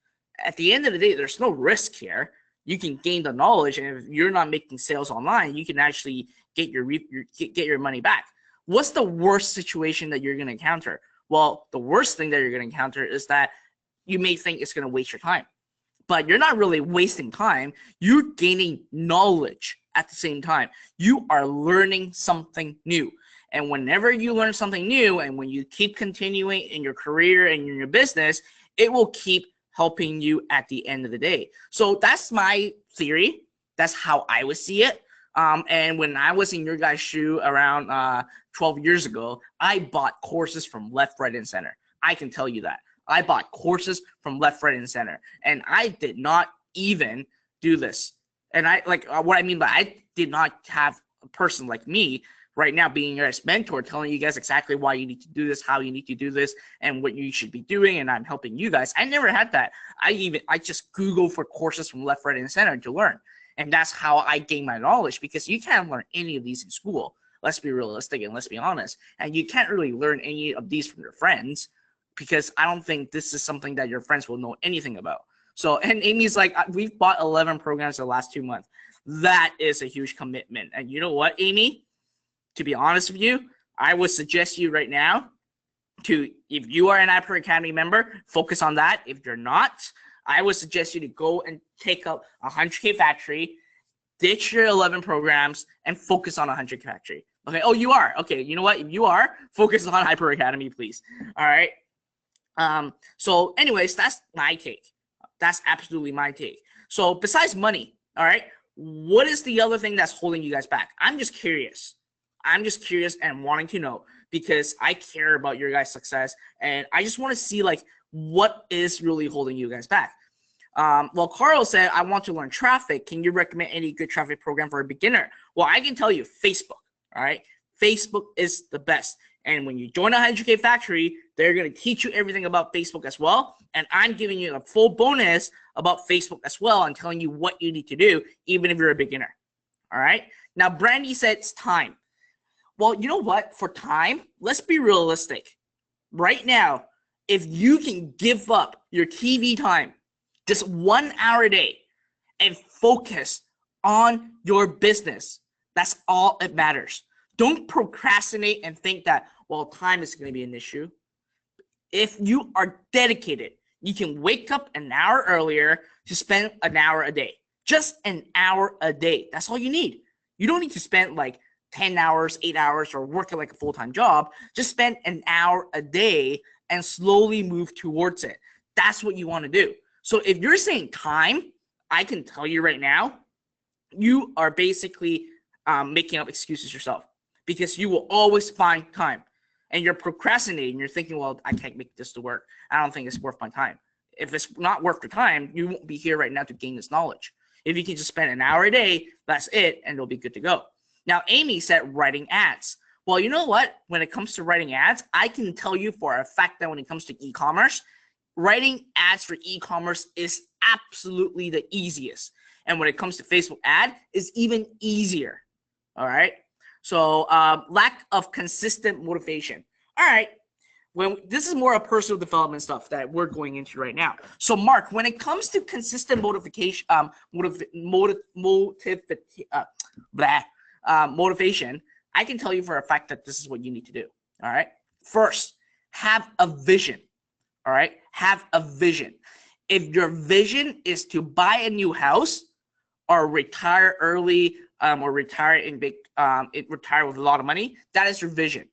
At the end of the day, there's no risk here. You can gain the knowledge, and if you're not making sales online, you can actually get your money back. What's the worst situation that you're going to encounter? Well, the worst thing that you're going to encounter is that you may think it's going to waste your time, but you're not really wasting time. You're gaining knowledge at the same time. You are learning something new. And whenever you learn something new, and when you keep continuing in your career and in your business, it will keep helping you at the end of the day. So that's my theory. That's how I would see it. And when I was in your guys' shoe around 12 years ago, I bought courses from left, right, and center. I can tell you that. I bought courses from left, right, and center. And I did not even do this. And what I mean by I did not have a person like me right now being your guys' mentor telling you guys exactly why you need to do this, how you need to do this, and what you should be doing, and I'm helping you guys. I never had that. I just Google for courses from left, right, and center to learn. And that's how I gain my knowledge, because you can't learn any of these in school. Let's be realistic and let's be honest. And you can't really learn any of these from your friends, because I don't think this is something that your friends will know anything about. So, and Amy's like, we've bought 11 programs the last 2 months. That is a huge commitment. And you know what, Amy? To be honest with you, I would suggest you right now to, if you are an iPro Academy member, focus on that. If you're not, I would suggest you to go and take up 100K Factory, ditch your 11 programs, and focus on 100K Factory. Okay. Oh, you are. Okay. You know what? If you are, focus on iPro Academy, please. All right. So anyways, that's my take. That's absolutely my take. So besides money, all right, what is the other thing that's holding you guys back? I'm just curious. I'm just curious and wanting to know, because I care about your guys' success, and I just want to see like what is really holding you guys back. Well, Carl said, I want to learn traffic. Can you recommend any good traffic program for a beginner? Well, I can tell you Facebook. All right, Facebook is the best. And when you join a 100K Factory, they're going to teach you everything about Facebook as well. And I'm giving you a full bonus about Facebook as well and telling you what you need to do, even if you're a beginner. All right. Now, Brandy said it's time. Well, you know what? For time, let's be realistic. Right now, if you can give up your TV time, just 1 hour a day, and focus on your business, that's all that matters. Don't procrastinate and think that, well, time is going to be an issue. If you are dedicated, you can wake up an hour earlier to spend an hour a day. Just an hour a day. That's all you need. You don't need to spend like 10 hours, 8 hours, or working like a full-time job. Just spend an hour a day and slowly move towards it. That's what you want to do. So if you're saying time, I can tell you right now, you are basically making up excuses yourself, because you will always find time. And you're procrastinating. You're thinking, well, I can't make this to work. I don't think it's worth my time. If it's not worth your time, you won't be here right now to gain this knowledge. If you can just spend an hour a day, that's it, and it'll be good to go. Now, Amy said writing ads. Well, you know what? When it comes to writing ads, I can tell you for a fact that when it comes to e-commerce, writing ads for e-commerce is absolutely the easiest. And when it comes to Facebook ad, it's even easier. All right. So lack of consistent motivation. All right. When this is more of personal development stuff that we're going into right now. So Mark, when it comes to consistent motivation, motivation, I can tell you for a fact that this is what you need to do. All right. First, have a vision. All right. Have a vision. If your vision is to buy a new house or retire early, or retire in big, retire with a lot of money, that is your vision.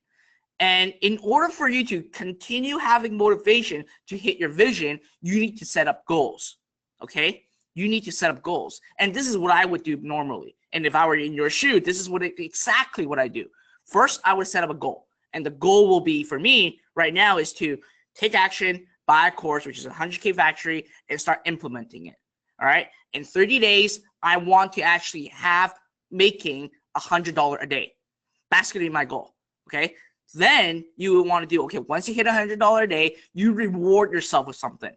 And in order for you to continue having motivation to hit your vision, you need to set up goals. Okay? You need to set up goals. And this is what I would do normally. And if I were in your shoe, this is exactly what I do. First, I would set up a goal. And the goal will be, for me right now, is to take action, buy a course, which is a 100K Factory, and start implementing it. All right? In 30 days, I want to actually have making $100 a day. That's going to be my goal. Okay. Then you would want to do, okay, once you hit $100 a day, you reward yourself with something.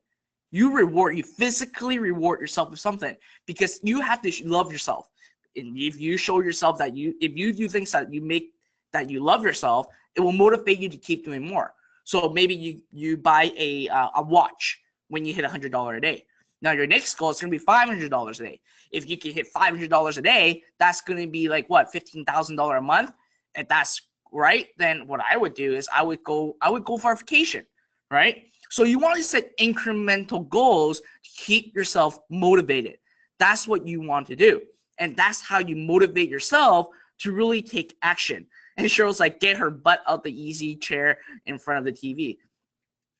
You physically reward yourself with something, because you have to love yourself. And if you show yourself that if you do things that you love yourself, it will motivate you to keep doing more. So maybe you buy a watch when you hit $100 a day. Now your next goal is going to be $500 a day. If you can hit $500 a day, that's going to be like what, $15,000 a month. If that's right, then what I would do is I would go for a vacation, right? So you want to set incremental goals to keep yourself motivated. That's what you want to do, and that's how you motivate yourself to really take action. And Cheryl's like, get her butt out the easy chair in front of the TV.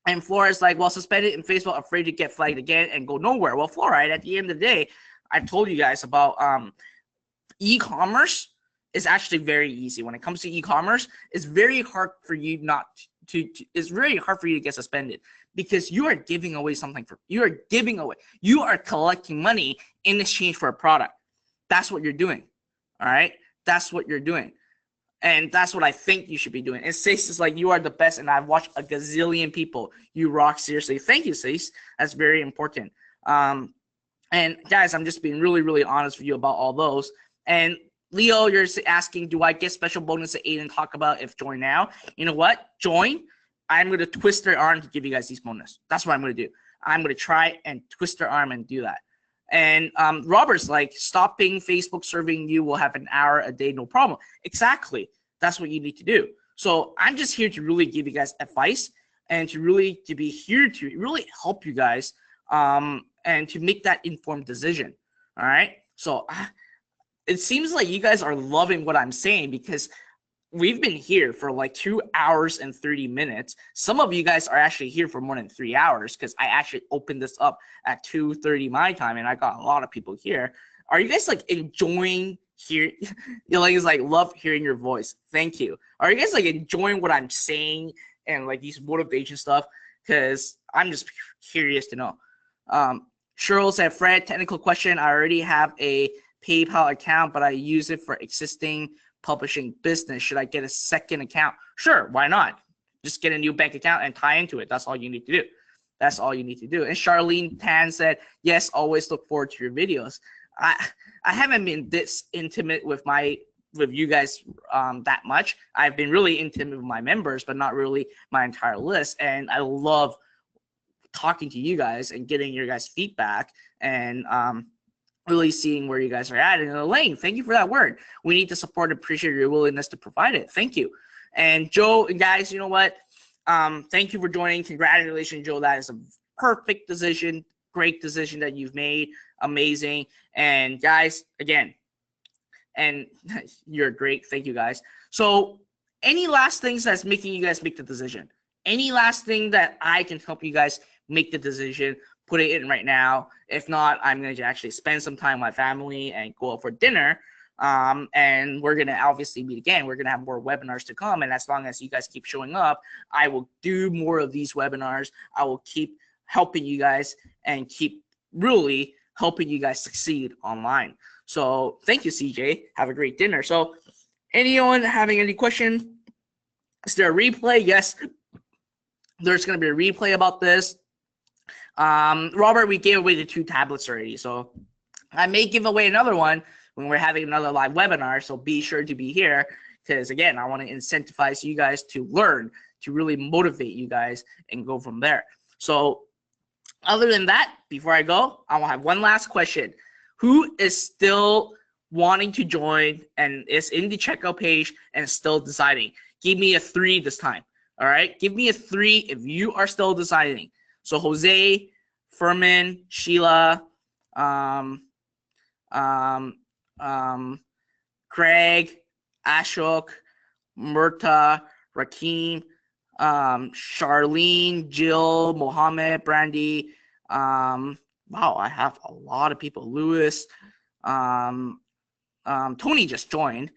And Flora's like, well, suspended in Facebook, afraid to get flagged again and go nowhere. Well, Flora, right, at the end of the day, I told you guys about e-commerce is actually very easy. When it comes to e-commerce, it's very hard for you not it's very hard for you to get suspended because you are giving away something you are collecting money in exchange for a product. That's what you're doing. All right. That's what you're doing. And that's what I think you should be doing. And Sace is like, you are the best. And I've watched a gazillion people. You rock, seriously. Thank you, Sace. That's very important. And guys, I'm just being really, really honest with you about all those. And Leo, you're asking, do I get special bonus that Aidan talk about if join now? You know what? Join. I'm going to twist their arm to give you guys these bonus. That's what I'm going to do. I'm going to try and twist their arm and do that. And Robert's like, stopping Facebook serving you will have an hour a day, no problem. Exactly. That's what you need to do. So I'm just here to really give you guys advice and to be here to really help you guys and to make that informed decision. All right. So it seems like you guys are loving what I'm saying because we've been here for like 2 hours and 30 minutes. Some of you guys are actually here for more than 3 hours because I actually opened this up at 2:30 my time and I got a lot of people here. Are you guys like enjoying hearing? It's like love hearing your voice. Thank you. Are you guys like enjoying what I'm saying and like these motivation stuff? Because I'm just curious to know. Cheryl said, Fred, technical question. I already have a PayPal account, but I use it for existing publishing business. Should I get a second account? Sure, why not? Just get a new bank account and tie into it. That's all you need to do. That's all you need to do. And Charlene Tan said, yes, always look forward to your videos. I haven't been this intimate with you guys that much. I've been really intimate with my members, but not really my entire list. And I love talking to you guys and getting your guys' feedback and really seeing where you guys are at. And Elaine, thank you for that word. We need to support and appreciate your willingness to provide it. Thank you. And Joe, and guys, you know what? Thank you for joining. Congratulations, Joe. That is a perfect decision. Great decision that you've made. Amazing. And guys, again, and you're great. Thank you, guys. So any last things that's making you guys make the decision? Any last thing that I can help you guys make the decision? Put it in right now. If not, I'm going to actually spend some time with my family and go out for dinner. And we're going to obviously meet again. We're going to have more webinars to come. And as long as you guys keep showing up, I will do more of these webinars. I will keep helping you guys and keep really helping you guys succeed online. So thank you, CJ. Have a great dinner. So anyone having any question? Is there a replay? Yes, there's going to be a replay about this. Robert, we gave away the 2 tablets already, so I may give away another one when we're having another live webinar, so be sure to be here because, again, I want to incentivize you guys to learn, to really motivate you guys and go from there. So other than that, before I go, I will have one last question. Who is still wanting to join and is in the checkout page and still deciding? Give me a 3 this time, all right? Give me a 3 if you are still deciding. So Jose, Furman, Sheila, Craig, Ashok, Murta, Rakeem, Charlene, Jill, Mohammed, Brandy. Wow, I have a lot of people. Lewis, Tony just joined.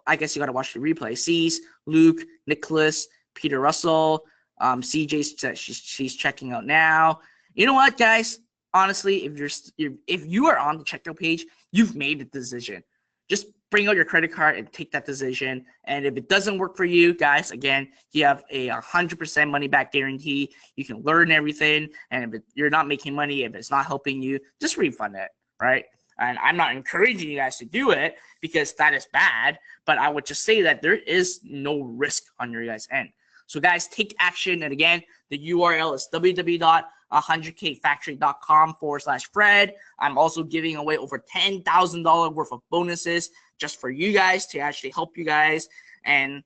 I guess you got to watch the replay. Cease, Luke, Nicholas, Peter Russell. CJ said she's checking out now. You know what, guys? Honestly, if you are on the checkout page, you've made the decision. Just bring out your credit card and take that decision. And if it doesn't work for you, guys, again, you have a 100% money back guarantee. You can learn everything. And if you're not making money, if it's not helping you, just refund it, right? And I'm not encouraging you guys to do it because that is bad. But I would just say that there is no risk on your guys' end. So guys, take action. And again, the URL is www.100kfactory.com/Fred. I'm also giving away over $10,000 worth of bonuses just for you guys to actually help you guys. And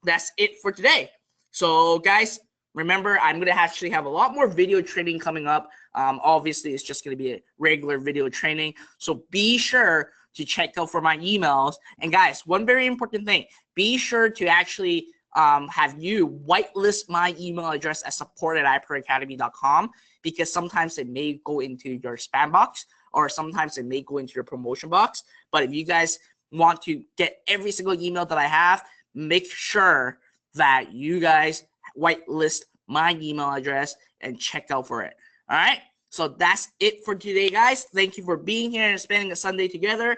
that's it for today. So guys, remember, I'm going to actually have a lot more video training coming up. Obviously, it's just going to be a regular video training. So be sure to check out for my emails. And guys, one very important thing, be sure to actually have you whitelist my email address at support@iproacademy.com because sometimes it may go into your spam box. or sometimes it may go into your promotion box. But if you guys want to get every single email that I have, make sure that you guys whitelist my email address and check out for it. All right. So that's it for today, guys. Thank you for being here and spending a Sunday together.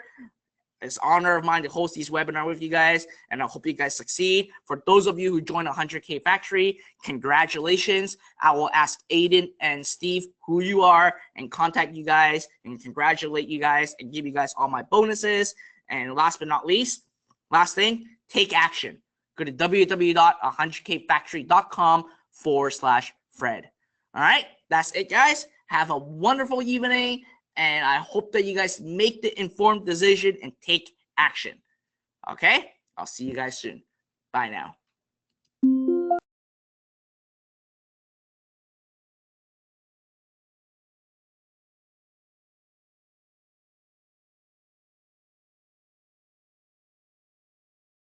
It's an honor of mine to host these webinars with you guys, and I hope you guys succeed. For those of you who join 100K Factory, congratulations. I will ask Aidan and Steve who you are and contact you guys and congratulate you guys and give you guys all my bonuses. And last but not least, last thing, take action. Go to www.100kfactory.com/Fred. All right, that's it, guys. Have a wonderful evening. And I hope that you guys make the informed decision and take action. Okay? I'll see you guys soon. Bye now.